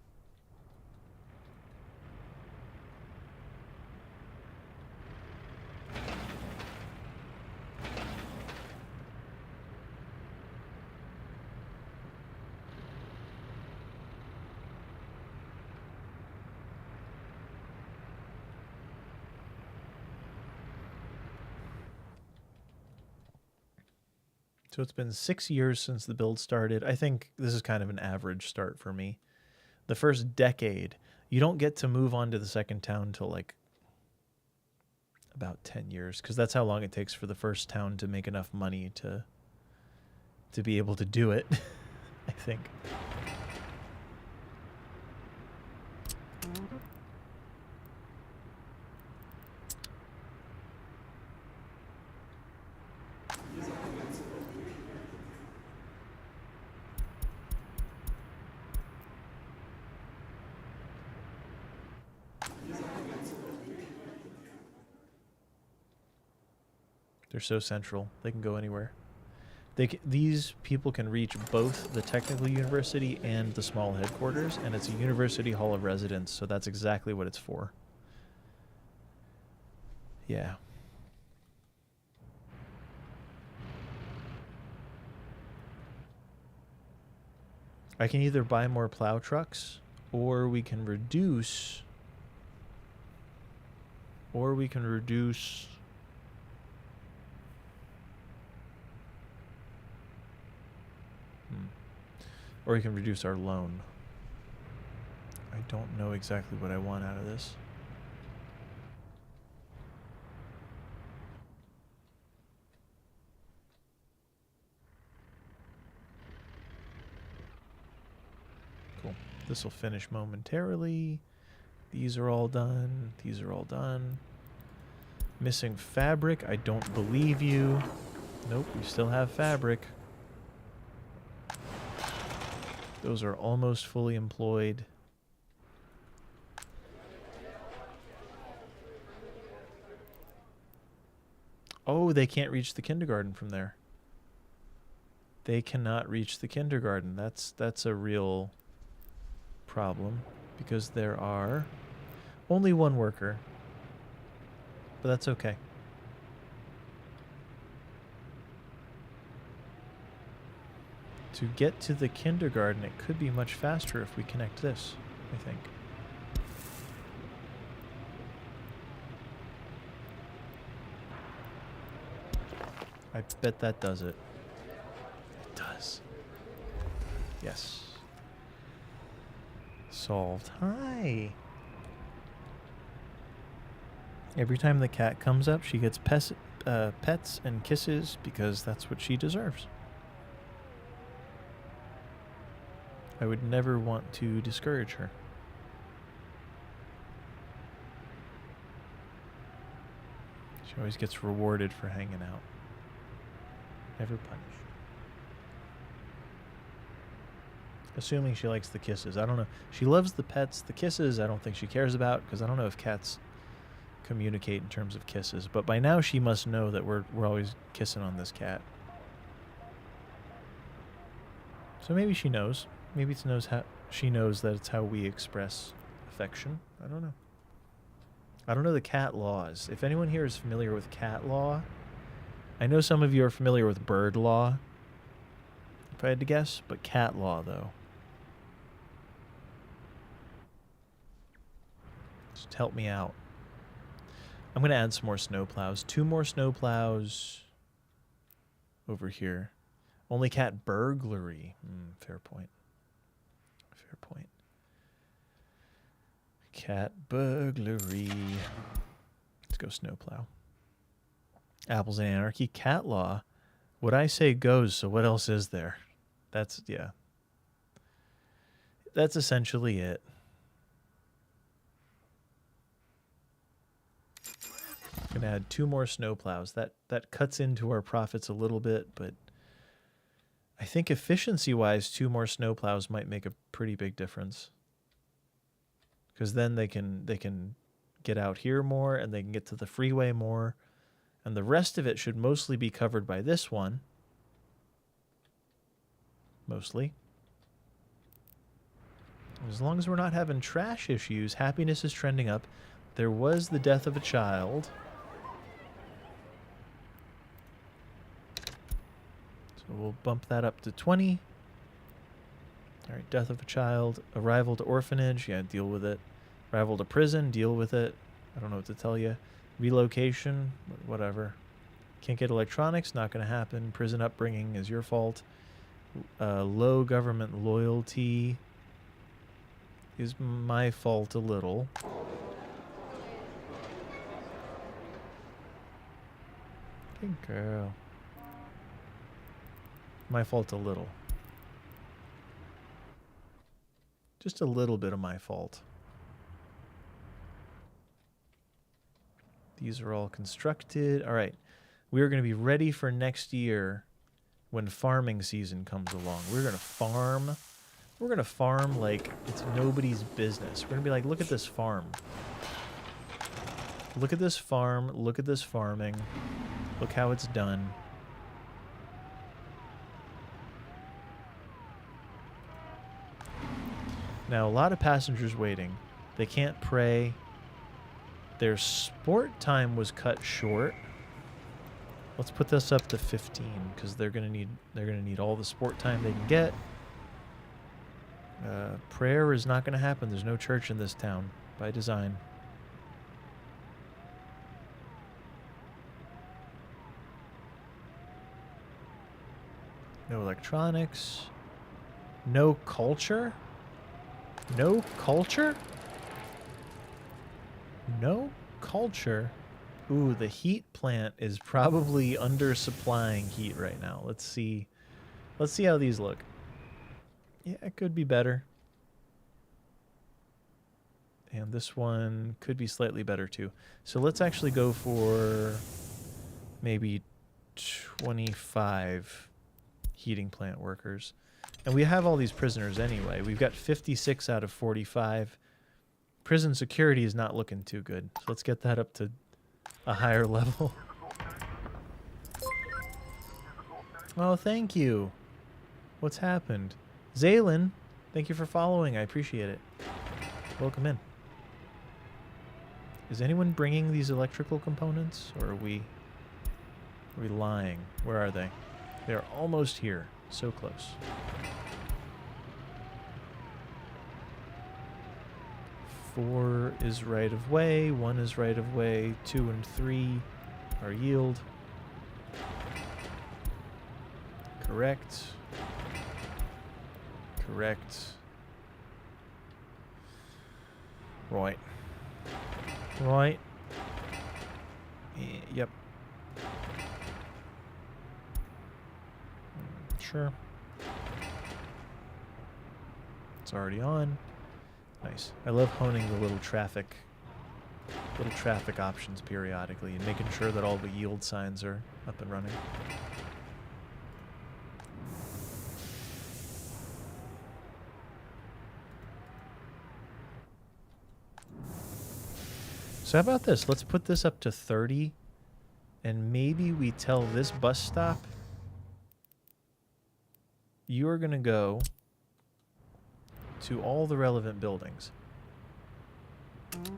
So it's been 6 years since the build started. I think this is kind of an average start for me. The first decade, you don't get to move on to the second town until like about 10 years, because that's how long it takes for the first town to make enough money to be able to do it, I think. They're so central. They can go anywhere. These people can reach both the technical university and the small headquarters, and it's a university hall of residence, so that's exactly what it's for. Yeah. I can either buy more plow trucks, or we can reduce... Or we can reduce... Or we can reduce our loan. I don't know exactly what I want out of this. Cool. This will finish momentarily. These are all done. These are all done. Missing fabric. I don't believe you. Nope, we still have fabric. Those are almost fully employed. Oh, they can't reach the kindergarten from there. They cannot reach the kindergarten. That's a real problem, because there are only one worker. But that's okay. To get to the kindergarten, it could be much faster if we connect this, I think. I bet that does it. It does. Yes. Solved. Hi. Every time the cat comes up, she gets pets and kisses, because that's what she deserves. I would never want to discourage her. She always gets rewarded for hanging out. Never punished. Assuming she likes the kisses. I don't know. She loves the pets. The kisses, I don't think she cares about, because I don't know if cats communicate in terms of kisses. But by now she must know that we're always kissing on this cat. So maybe she knows. Maybe she knows that it's how we express affection. I don't know. I don't know the cat laws. If anyone here is familiar with cat law, I know some of you are familiar with bird law, if I had to guess, but cat law, though. Just help me out. I'm going to add some more snowplows. 2 more snowplows over here. Only cat burglary. Fair point. Fair point. Cat burglary. Let's go snowplow. Apples and anarchy. Cat law. What I say goes, so what else is there? That's, yeah. That's essentially it. Gonna add 2 more snowplows. That cuts into our profits a little bit, but I think efficiency-wise, 2 more snowplows might make a pretty big difference. Because then they can get out here more, and they can get to the freeway more, and the rest of it should mostly be covered by this one. Mostly. As long as we're not having trash issues, happiness is trending up. There was the death of a child. So we'll bump that up to 20. All right, death of a child. Arrival to orphanage. Yeah, deal with it. Arrival to prison. Deal with it. I don't know what to tell you. Relocation. Whatever. Can't get electronics, not going to happen. Prison upbringing is your fault. Low government loyalty is my fault a little. Good girl. My fault a little. Just a little bit of my fault. These are all constructed. All right. We are going to be ready for next year when farming season comes along. We're going to farm. We're going to farm like it's nobody's business. We're going to be like, look at this farm. Look at this farm. Look at this farming. Look how it's done. Now, a lot of passengers waiting. They can't pray. Their sport time was cut short. Let's put this up to 15 because they're gonna need all the sport time they can get. Prayer is not gonna happen. There's no church in this town by design. No electronics. No culture? No culture? No culture? Ooh, the heat plant is probably undersupplying heat right now. Let's see. Let's see how these look. Yeah, it could be better. And this one could be slightly better too. So let's actually go for maybe 25 heating plant workers. And we have all these prisoners anyway. We've got 56 out of 45. Prison security is not looking too good. So let's get that up to a higher level. Oh, thank you. What's happened? Zaylin, thank you for following. I appreciate it. Welcome in. Is anyone bringing these electrical components, or are we lying? Where are they? They're almost here. So close. Four is right of way. 1 is right of way. 2 and 3 are yield. Correct. Correct. Right. Right. Yep. Sure. It's already on. Nice. I love honing the little traffic options periodically and making sure that all the yield signs are up and running. So how about this? Let's put this up to 30 and maybe we tell this bus stop you are going to go to all the relevant buildings.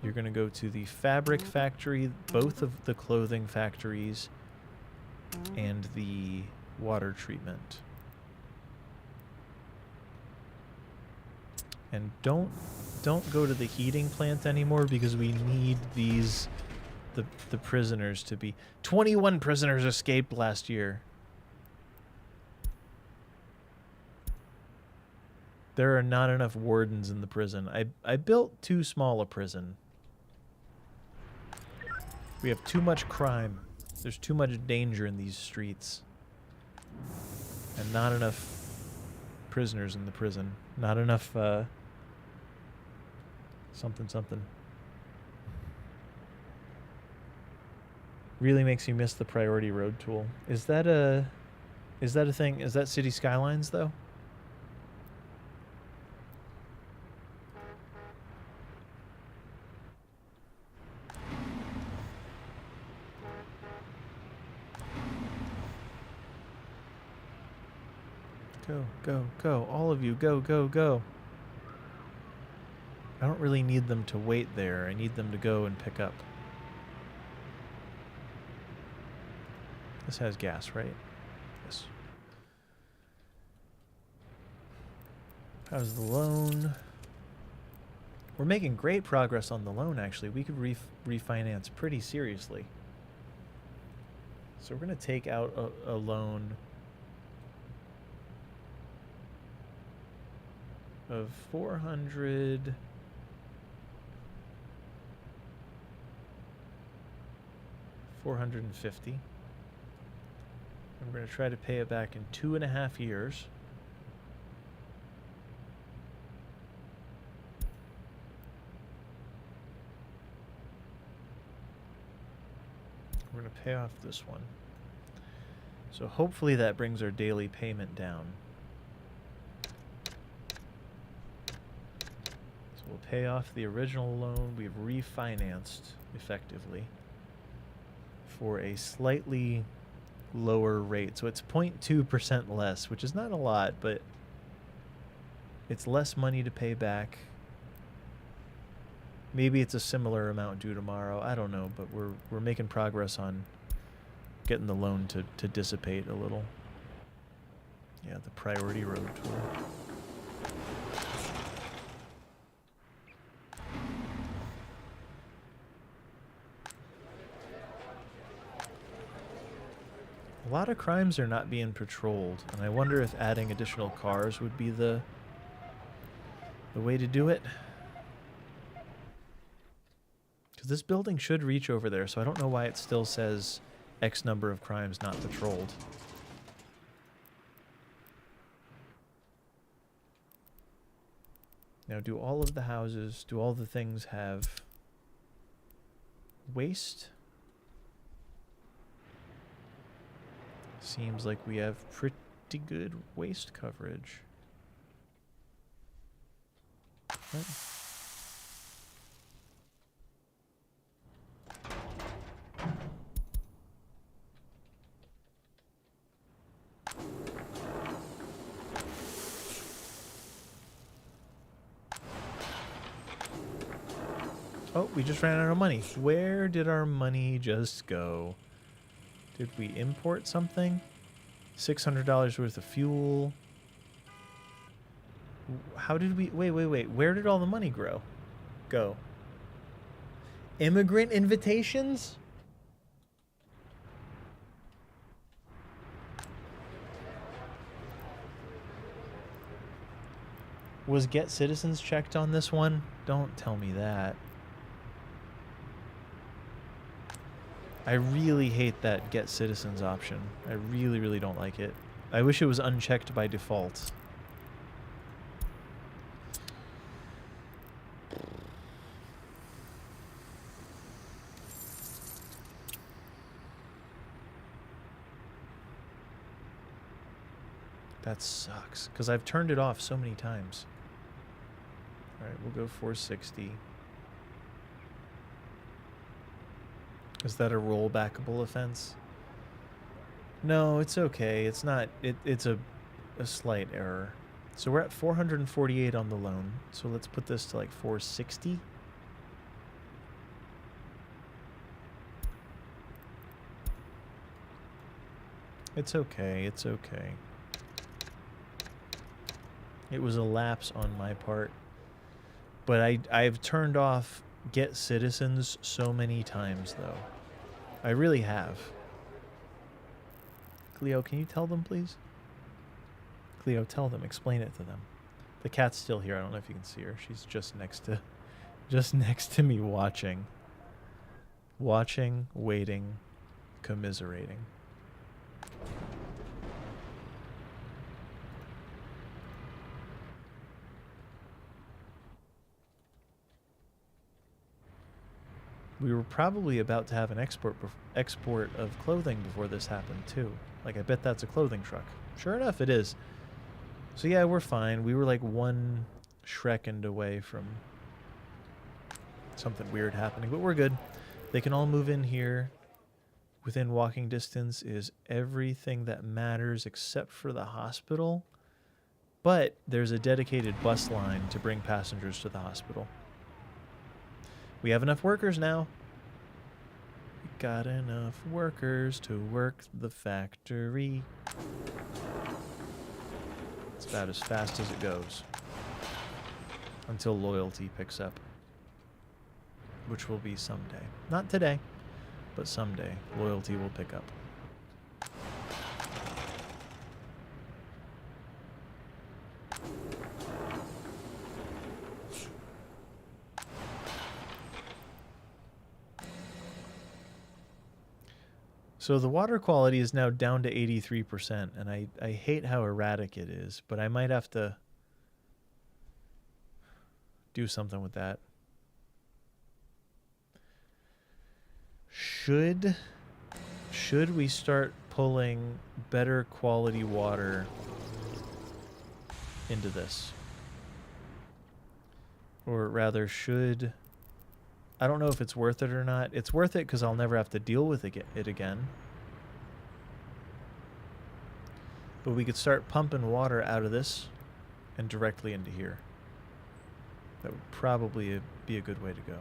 You're going to go to the fabric factory, both of the clothing factories, and the water treatment. And don't go to the heating plant anymore because we need these the prisoners to be 21 prisoners escaped last year. There are not enough wardens in the prison. I built too small a prison. We have too much crime. There's too much danger in these streets. And not enough prisoners in the prison. Not enough, something. Really makes you miss the priority road tool. Is that a thing? Is that City Skylines, though? Go. All of you, go. I don't really need them to wait there. I need them to go and pick up. This has gas, right? Yes. How's the loan? We're making great progress on the loan, actually. We could refinance pretty seriously. So we're going to take out a loan of 400. $450. And we're going to try to pay it back in 2.5 years. We're going to pay off this one. So hopefully that brings our daily payment down. So we'll pay off the original loan we've refinanced effectively for a slightly lower rate. So it's 0.2% less, which is not a lot, but it's less money to pay back. Maybe it's a similar amount due tomorrow. I don't know, but we're making progress on getting the loan to dissipate a little. Yeah, the priority road tool. A lot of crimes are not being patrolled, and I wonder if adding additional cars would be the way to do it. Because this building should reach over there, so I don't know why it still says X number of crimes not patrolled. Now, do all of the houses, do all the things have waste? Seems like we have pretty good waste coverage. What? Oh, we just ran out of money. Where did our money just go? Did we import something? $600 worth of fuel. How did we... Wait. Where did all the money go? Immigrant invitations? Was Get Citizens checked on this one? Don't tell me that. I really hate that Get Citizens option. I really, really don't like it. I wish it was unchecked by default. That sucks, because I've turned it off so many times. Alright, we'll go 460. Is that a rollbackable offense? No, it's okay. It's not. It's a slight error. So we're at 448 on the loan. So let's put this to like 460. It's okay. It's okay. It was a lapse on my part. But I've turned off Get Citizens so many times, though. I really have. Cleo, can you tell them, please? Cleo, tell them. Explain it to them. The cat's still here. I don't know if you can see her. She's just next to me watching. Watching, waiting, commiserating. We were probably about to have an export of clothing before this happened, too. Like, I bet that's a clothing truck. Sure enough, it is. So, yeah, we're fine. We were, like, one Shrekend away from something weird happening, but we're good. They can all move in here. Within walking distance is everything that matters except for the hospital. But there's a dedicated bus line to bring passengers to the hospital. We have enough workers now. We got enough workers to work the factory. It's about as fast as it goes. Until loyalty picks up. Which will be someday. Not today, but someday. Loyalty will pick up. So the water quality is now down to 83%, and I hate how erratic it is, but I might have to do something with that. Should we start pulling better quality water into this? Or rather, I don't know if it's worth it or not. It's worth it because I'll never have to deal with it again. But we could start pumping water out of this and directly into here. That would probably be a good way to go.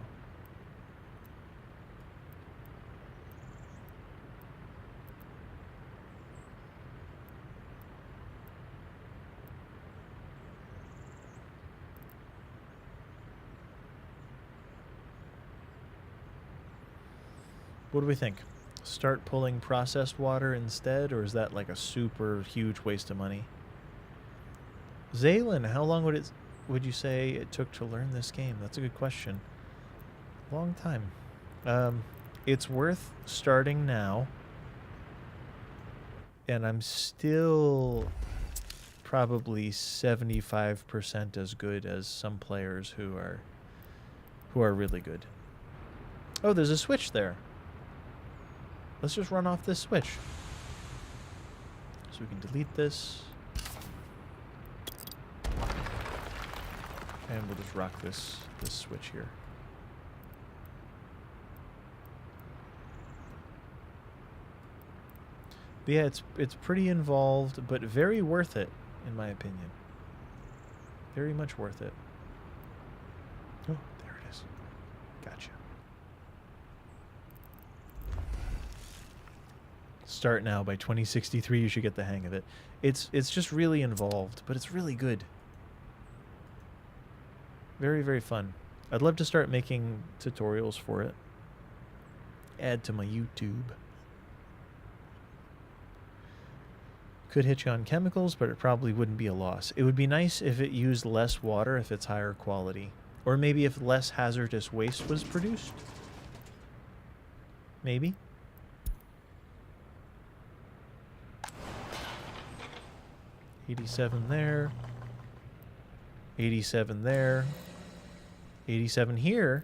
What do we think? Start pulling processed water instead, or is that like a super huge waste of money? Zaylin, how long would you say it took to learn this game? That's a good question. Long time. It's worth starting now, and I'm still probably 75% as good as some players who are really good. Oh, there's a switch there. Let's just run off this switch. So we can delete this. And we'll just rock this switch here. But yeah, it's pretty involved, but very worth it, in my opinion. Very much worth it. Oh, there it is. Gotcha. Start now. By 2063 you should get the hang of it. It's just really involved, but it's really good. Very, very fun. I'd love to start making tutorials for it. Add to my YouTube. Could hit you on chemicals, but it probably wouldn't be a loss. It would be nice if it used less water if it's higher quality. Or maybe if less hazardous waste was produced. Maybe. $87 there. 87 there. 87 here.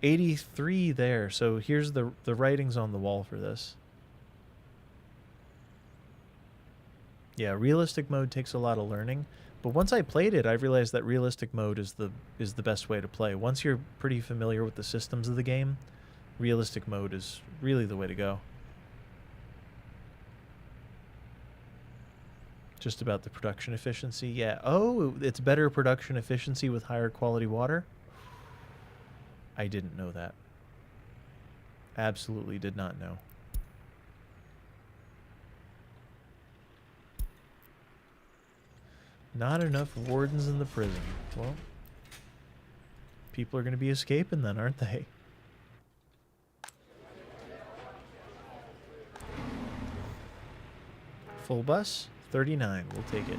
83 there. So here's the writings on the wall for this. Yeah, realistic mode takes a lot of learning, but once I played it, I realized that realistic mode is the best way to play. Once you're pretty familiar with the systems of the game, realistic mode is really the way to go. Just about the production efficiency. Yeah. Oh, it's better production efficiency with higher quality water? I didn't know that. Absolutely did not know. Not enough wardens in the prison. Well, people are going to be escaping then, aren't they? Full bus? 39. We'll take it.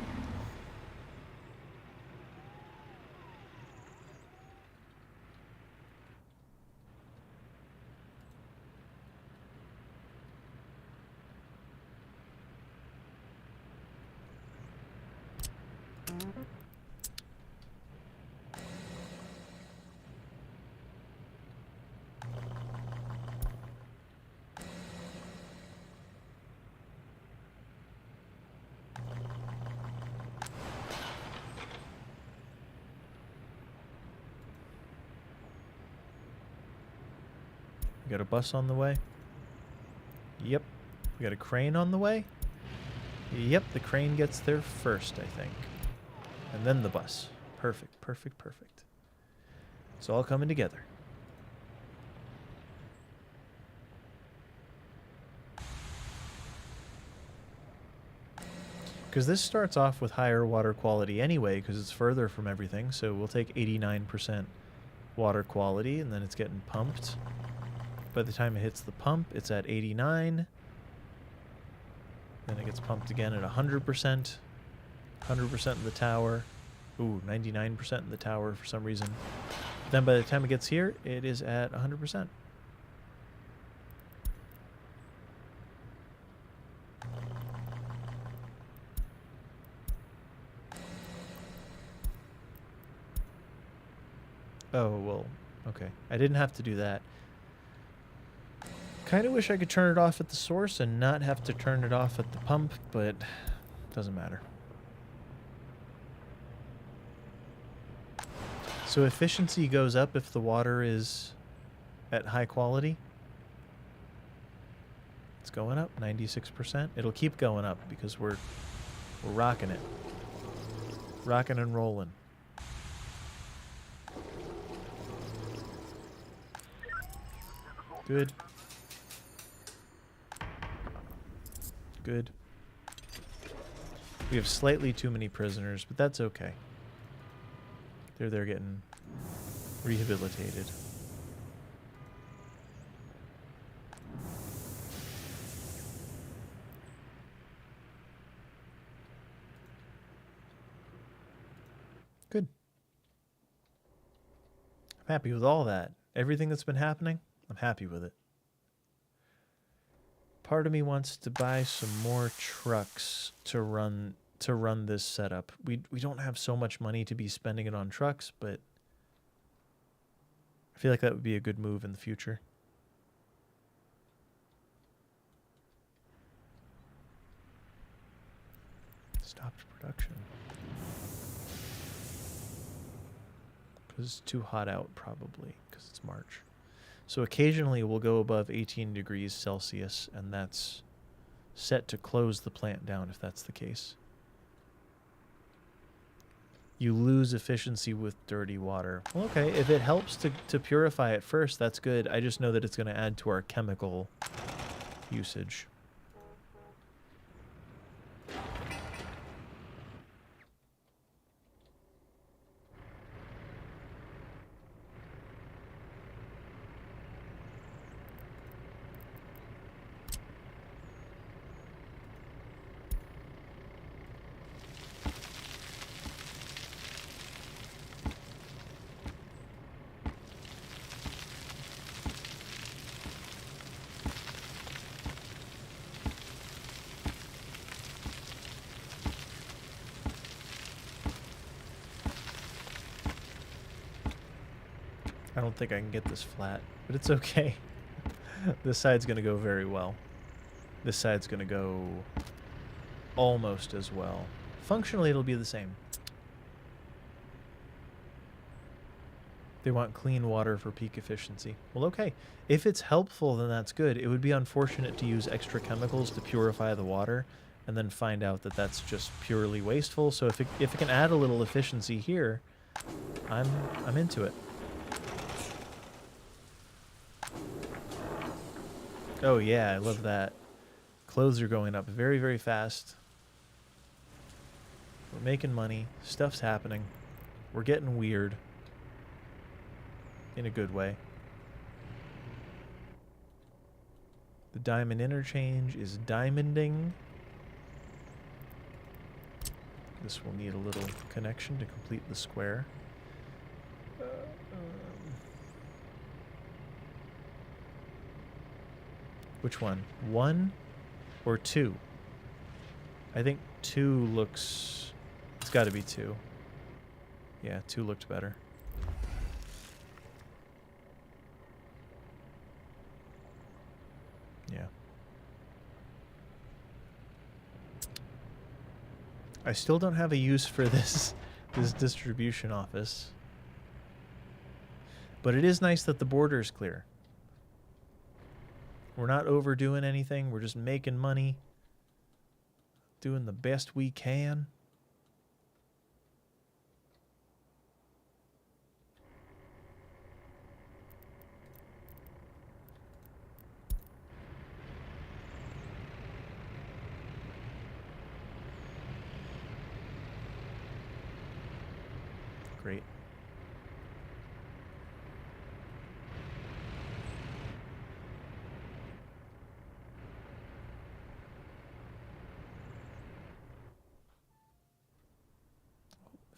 We got a bus on the way. Yep. We got a crane on the way. Yep, the crane gets there first, I think. And then the bus. Perfect, perfect, perfect. It's all coming together. Because this starts off with higher water quality anyway, because it's further from everything. So we'll take 89% water quality, and then it's getting pumped. By the time it hits the pump, it's at 89. Then it gets pumped again at 100%. 100% in the tower. Ooh, 99% in the tower for some reason. Then by the time it gets here, it is at 100%. Oh, well, okay. I didn't have to do that. Kind of wish I could turn it off at the source and not have to turn it off at the pump, but doesn't matter. So efficiency goes up if the water is at high quality. It's going up 96%. It'll keep going up because we're rocking it. Rocking and rolling. Good. Good. We have slightly too many prisoners, but that's okay. They're getting rehabilitated. Good. I'm happy with all that. Everything that's been happening, I'm happy with it. Part of me wants to buy some more trucks to run this setup. We don't have so much money to be spending it on trucks, but I feel like that would be a good move in the future. Stopped production. Because it's too hot out, probably, because it's March. So occasionally we'll go above 18 degrees Celsius, and that's set to close the plant down if that's the case. You lose efficiency with dirty water. Well, okay, if it helps to purify it first, that's good. I just know that it's going to add to our chemical usage. I don't think I can get this flat, but it's okay. This side's going to go very well. This side's going to go almost as well. Functionally, it'll be the same. They want clean water for peak efficiency. Well, okay. If it's helpful, then that's good. It would be unfortunate to use extra chemicals to purify the water and then find out that that's just purely wasteful. So if it can add a little efficiency here, I'm into it. Oh yeah, I love that. Clothes are going up very, very fast. We're making money. Stuff's happening. We're getting weird. In a good way. The diamond interchange is diamonding. This will need a little connection to complete the square. Which one? 1 or 2? I think 2 looks... It's got to be 2. Yeah, 2 looked better. Yeah. I still don't have a use for this distribution office. But it is nice that the border is clear. We're not overdoing anything. We're just making money. Doing the best we can. Great.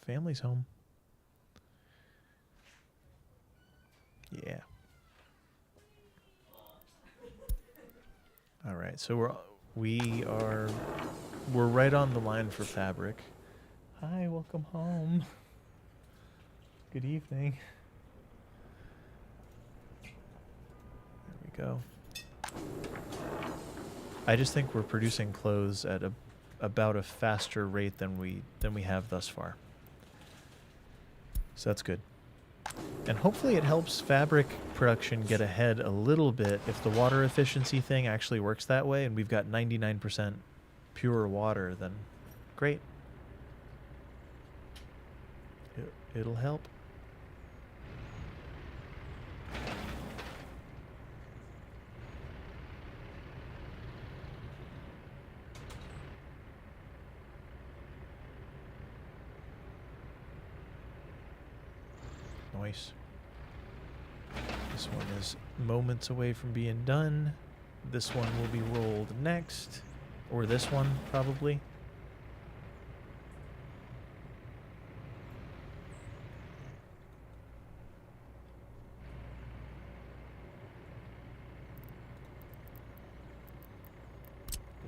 Family's home. Yeah. All right, so we're right on the line for fabric. Hi, welcome home. Good evening. go. I just think we're producing clothes at about a faster rate than we have thus far. So that's good. And hopefully it helps fabric production get ahead a little bit if the water efficiency thing actually works that way and we've got 99% pure water, then great. It'll help. Nice. This one is moments away from being done. This one will be rolled next. Or this one, probably.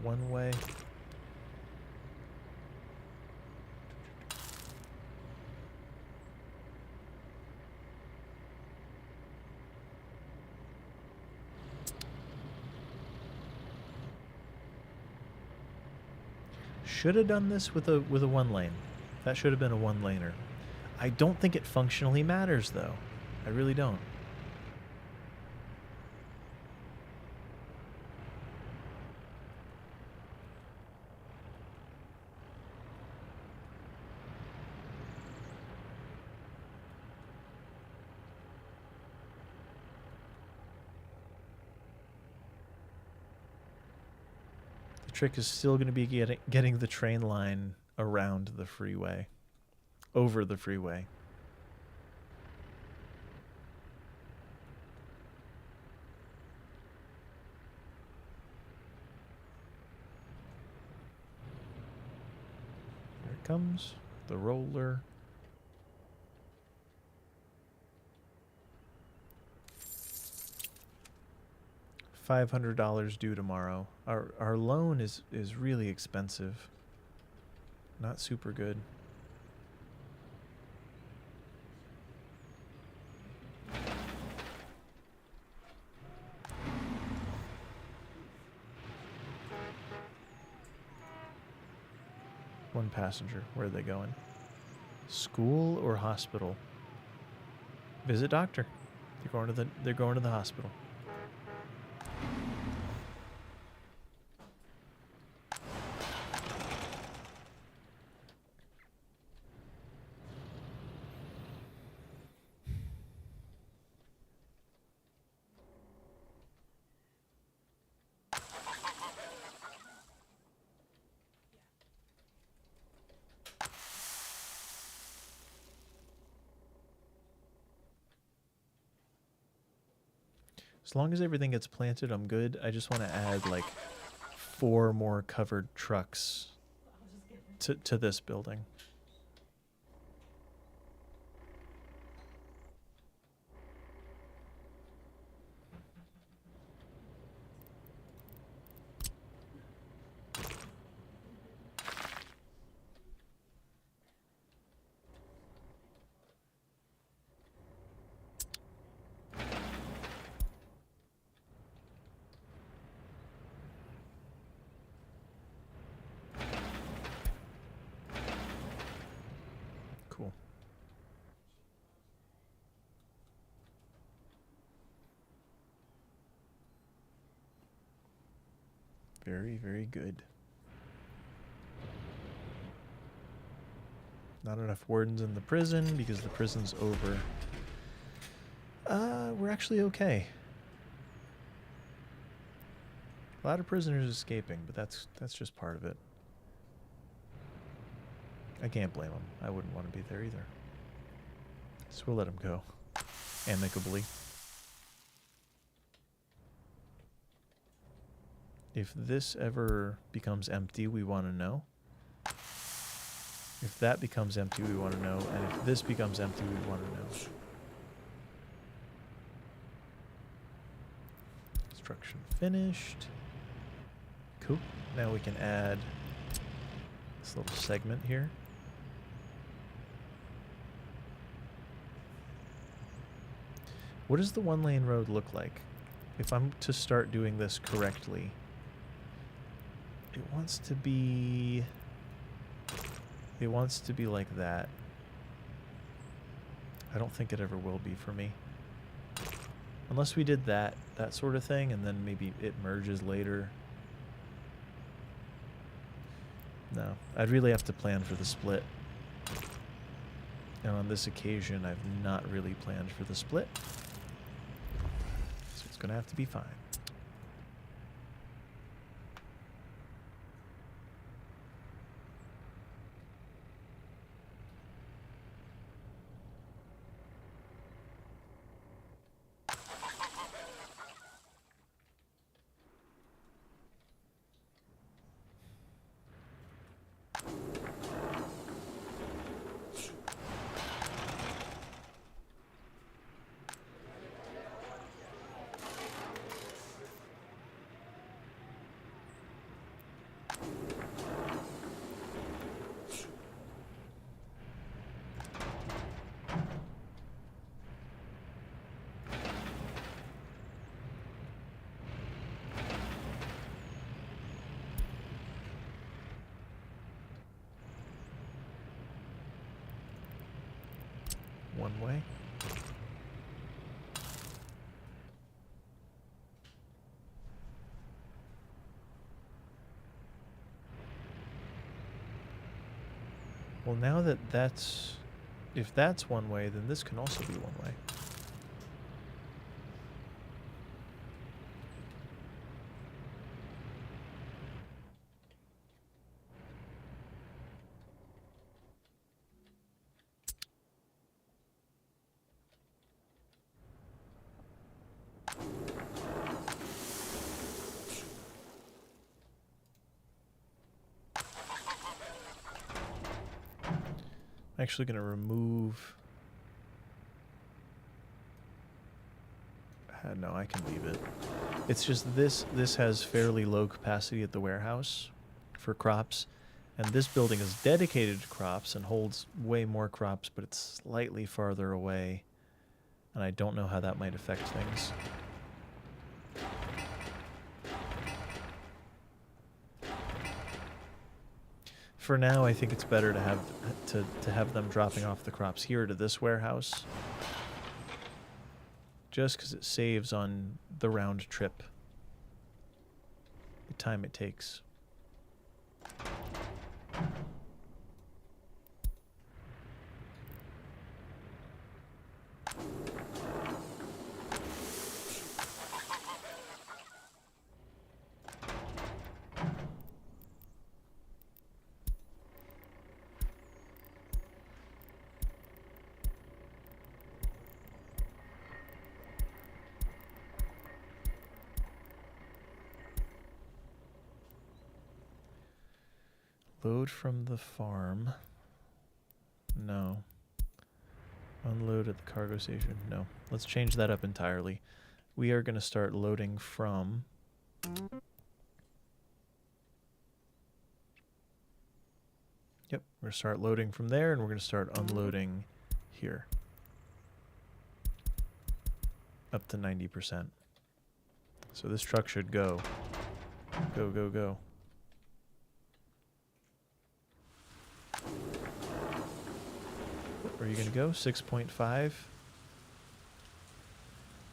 One way. Should have done this with a one lane. That should have been a one laner. I don't think it functionally matters though. I really don't. Trick is still going to be getting the train line around the freeway, over the freeway. Here it comes, the roller. $500 due tomorrow. Our loan is really expensive. Not super good. One passenger. Where are they going? School or hospital? Visit doctor. They're going to the hospital. As long as everything gets planted, I'm good. I just want to add like 4 more covered trucks to this building. Cool. Very, very good. Not enough wardens in the prison because the prison's over. We're actually okay. A lot of prisoners escaping, but that's just part of it. I can't blame them. I wouldn't want to be there either. So we'll let them go. Amicably. If this ever becomes empty, we want to know. If that becomes empty, we want to know. And if this becomes empty, we want to know. Construction finished. Cool. Now we can add this little segment here. What does the one-lane road look like? if I'm to start doing this correctly, it wants to be like that. I don't think it ever will be for me. Unless we did that sort of thing, and then maybe it merges later. No, I'd really have to plan for the split. And on this occasion, I've not really planned for the split. So it's going to have to be fine. One way. Well, now that if that's one way, then this can also be one way. I'm actually going to remove... no, I can leave it. It's just this has fairly low capacity at the warehouse for crops, and this building is dedicated to crops and holds way more crops, but it's slightly farther away, and I don't know how that might affect things. For now, I think it's better to have them dropping off the crops here to this warehouse, just because it saves on the round trip, the time it takes. Load from the farm. No. Unload at the cargo station. No. Let's change that up entirely. We are going to start loading from... Yep, we're going to start loading from there, and we're going to start unloading here. Up to 90%. So this truck should go. Go, go, go. Where are you going to go? 6.5?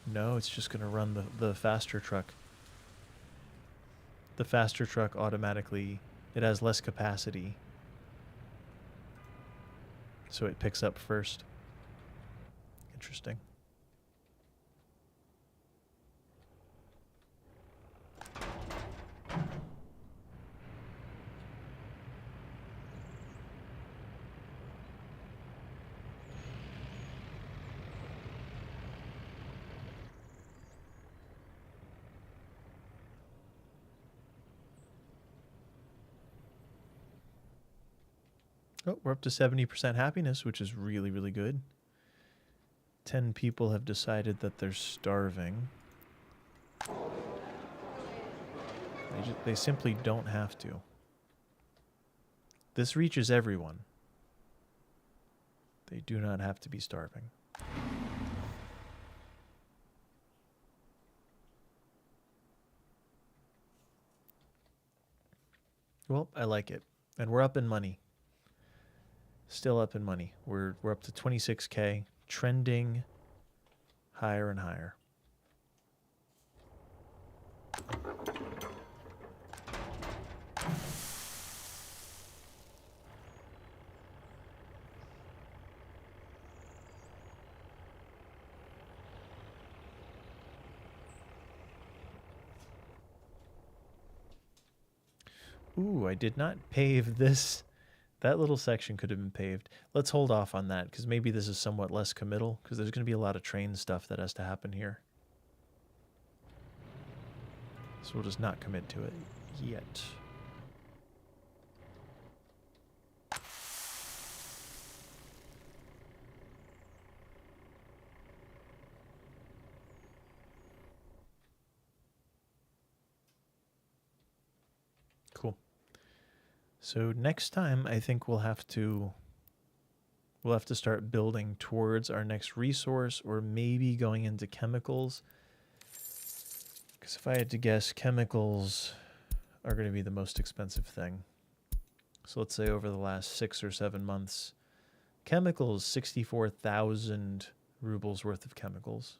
No, it's just going to run the faster truck. The faster truck automatically, it has less capacity. So it picks up first. Interesting. Oh, we're up to 70% happiness, which is really, really good. 10 people have decided that they're starving. They simply don't have to. This reaches everyone. They do not have to be starving. Well, I like it. And we're up in money. Still up in money. We're up to 26K, trending higher and higher. Ooh, I did not pave this. That little section could have been paved. Let's hold off on that because maybe this is somewhat less committal because there's going to be a lot of train stuff that has to happen here. So we'll just not commit to it yet. Cool. So next time I think we'll have to start building towards our next resource or maybe going into chemicals. Because if I had to guess, chemicals are going to be the most expensive thing. So let's say over the last 6 or 7 months, chemicals, 64,000 rubles worth of chemicals.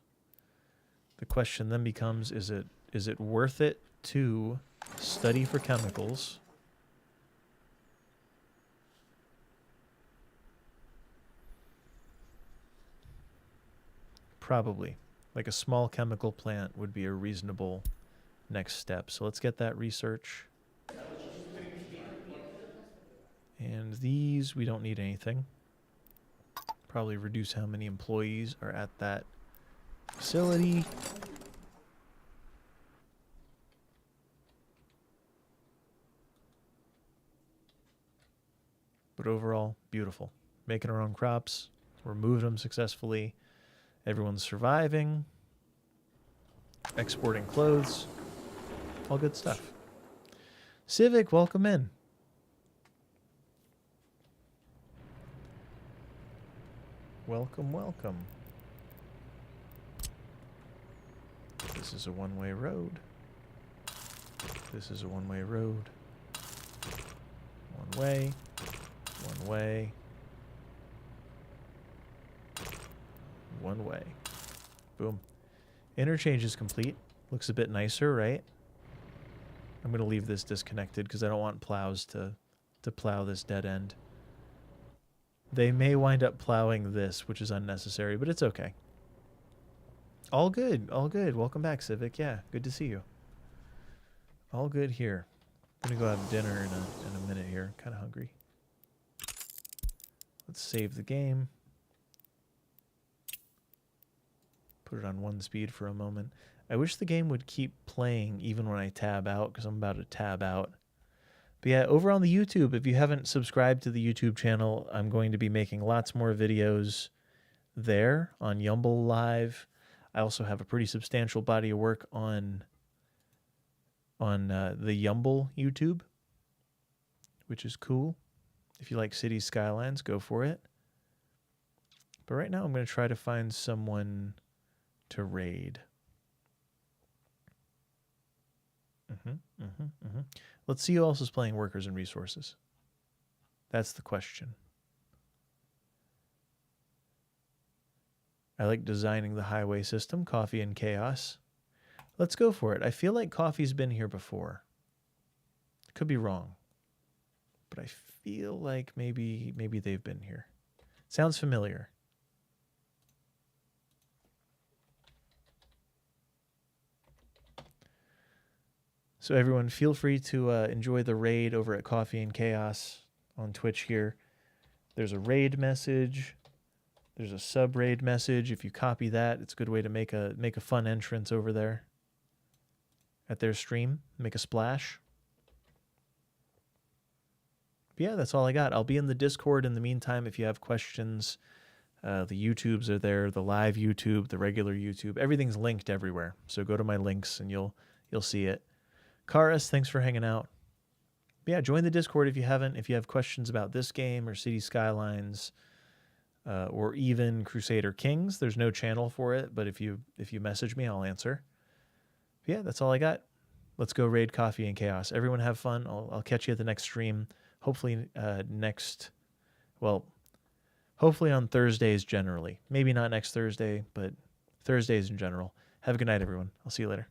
The question then becomes, is it worth it to study for chemicals? Probably. Like a small chemical plant would be a reasonable next step. So let's get that research. And these, we don't need anything. Probably reduce how many employees are at that facility. But overall, beautiful. Making our own crops. We're moving them successfully. Everyone's surviving. Exporting clothes. All good stuff. Civic, welcome in. Welcome, welcome. This is a one-way road. This is a one-way road. One way. One way. One way. Boom. Interchange is complete. Looks a bit nicer, right? I'm going to leave this disconnected because I don't want plows to plow this dead end. They may wind up plowing this, which is unnecessary, but it's okay. All good. All good. Welcome back, Civic. Yeah, good to see you. All good here. I'm going to go have dinner in a minute here. Kind of hungry. Let's save the game. Put it on 1 speed for a moment. I wish the game would keep playing even when I tab out, because I'm about to tab out. But yeah, over on the YouTube, if you haven't subscribed to the YouTube channel, I'm going to be making lots more videos there on YUMBLive. I also have a pretty substantial body of work on the Yumble YouTube, which is cool. If you like city skylines, go for it. But right now I'm going to try to find someone to raid. Let's see who else is playing Workers and Resources. That's the question. I like designing the highway system, Coffee and Chaos. Let's go for it. I feel like Coffee's been here before. Could be wrong. But I feel like maybe they've been here. Sounds familiar. So everyone, feel free to enjoy the raid over at Coffee and Chaos on Twitch here. There's a raid message. There's a sub-raid message. If you copy that, it's a good way to make a fun entrance over there at their stream. Make a splash. But yeah, that's all I got. I'll be in the Discord in the meantime if you have questions. The YouTubes are there, the live YouTube, the regular YouTube. Everything's linked everywhere. So go to my links and you'll see it. Karis, thanks for hanging out. But yeah, join the Discord if you haven't. If you have questions about this game or City Skylines or even Crusader Kings, there's no channel for it. But if you message me, I'll answer. But yeah, that's all I got. Let's go raid Coffee and Chaos. Everyone have fun. I'll catch you at the next stream. Hopefully hopefully on Thursdays generally. Maybe not next Thursday, but Thursdays in general. Have a good night, everyone. I'll see you later.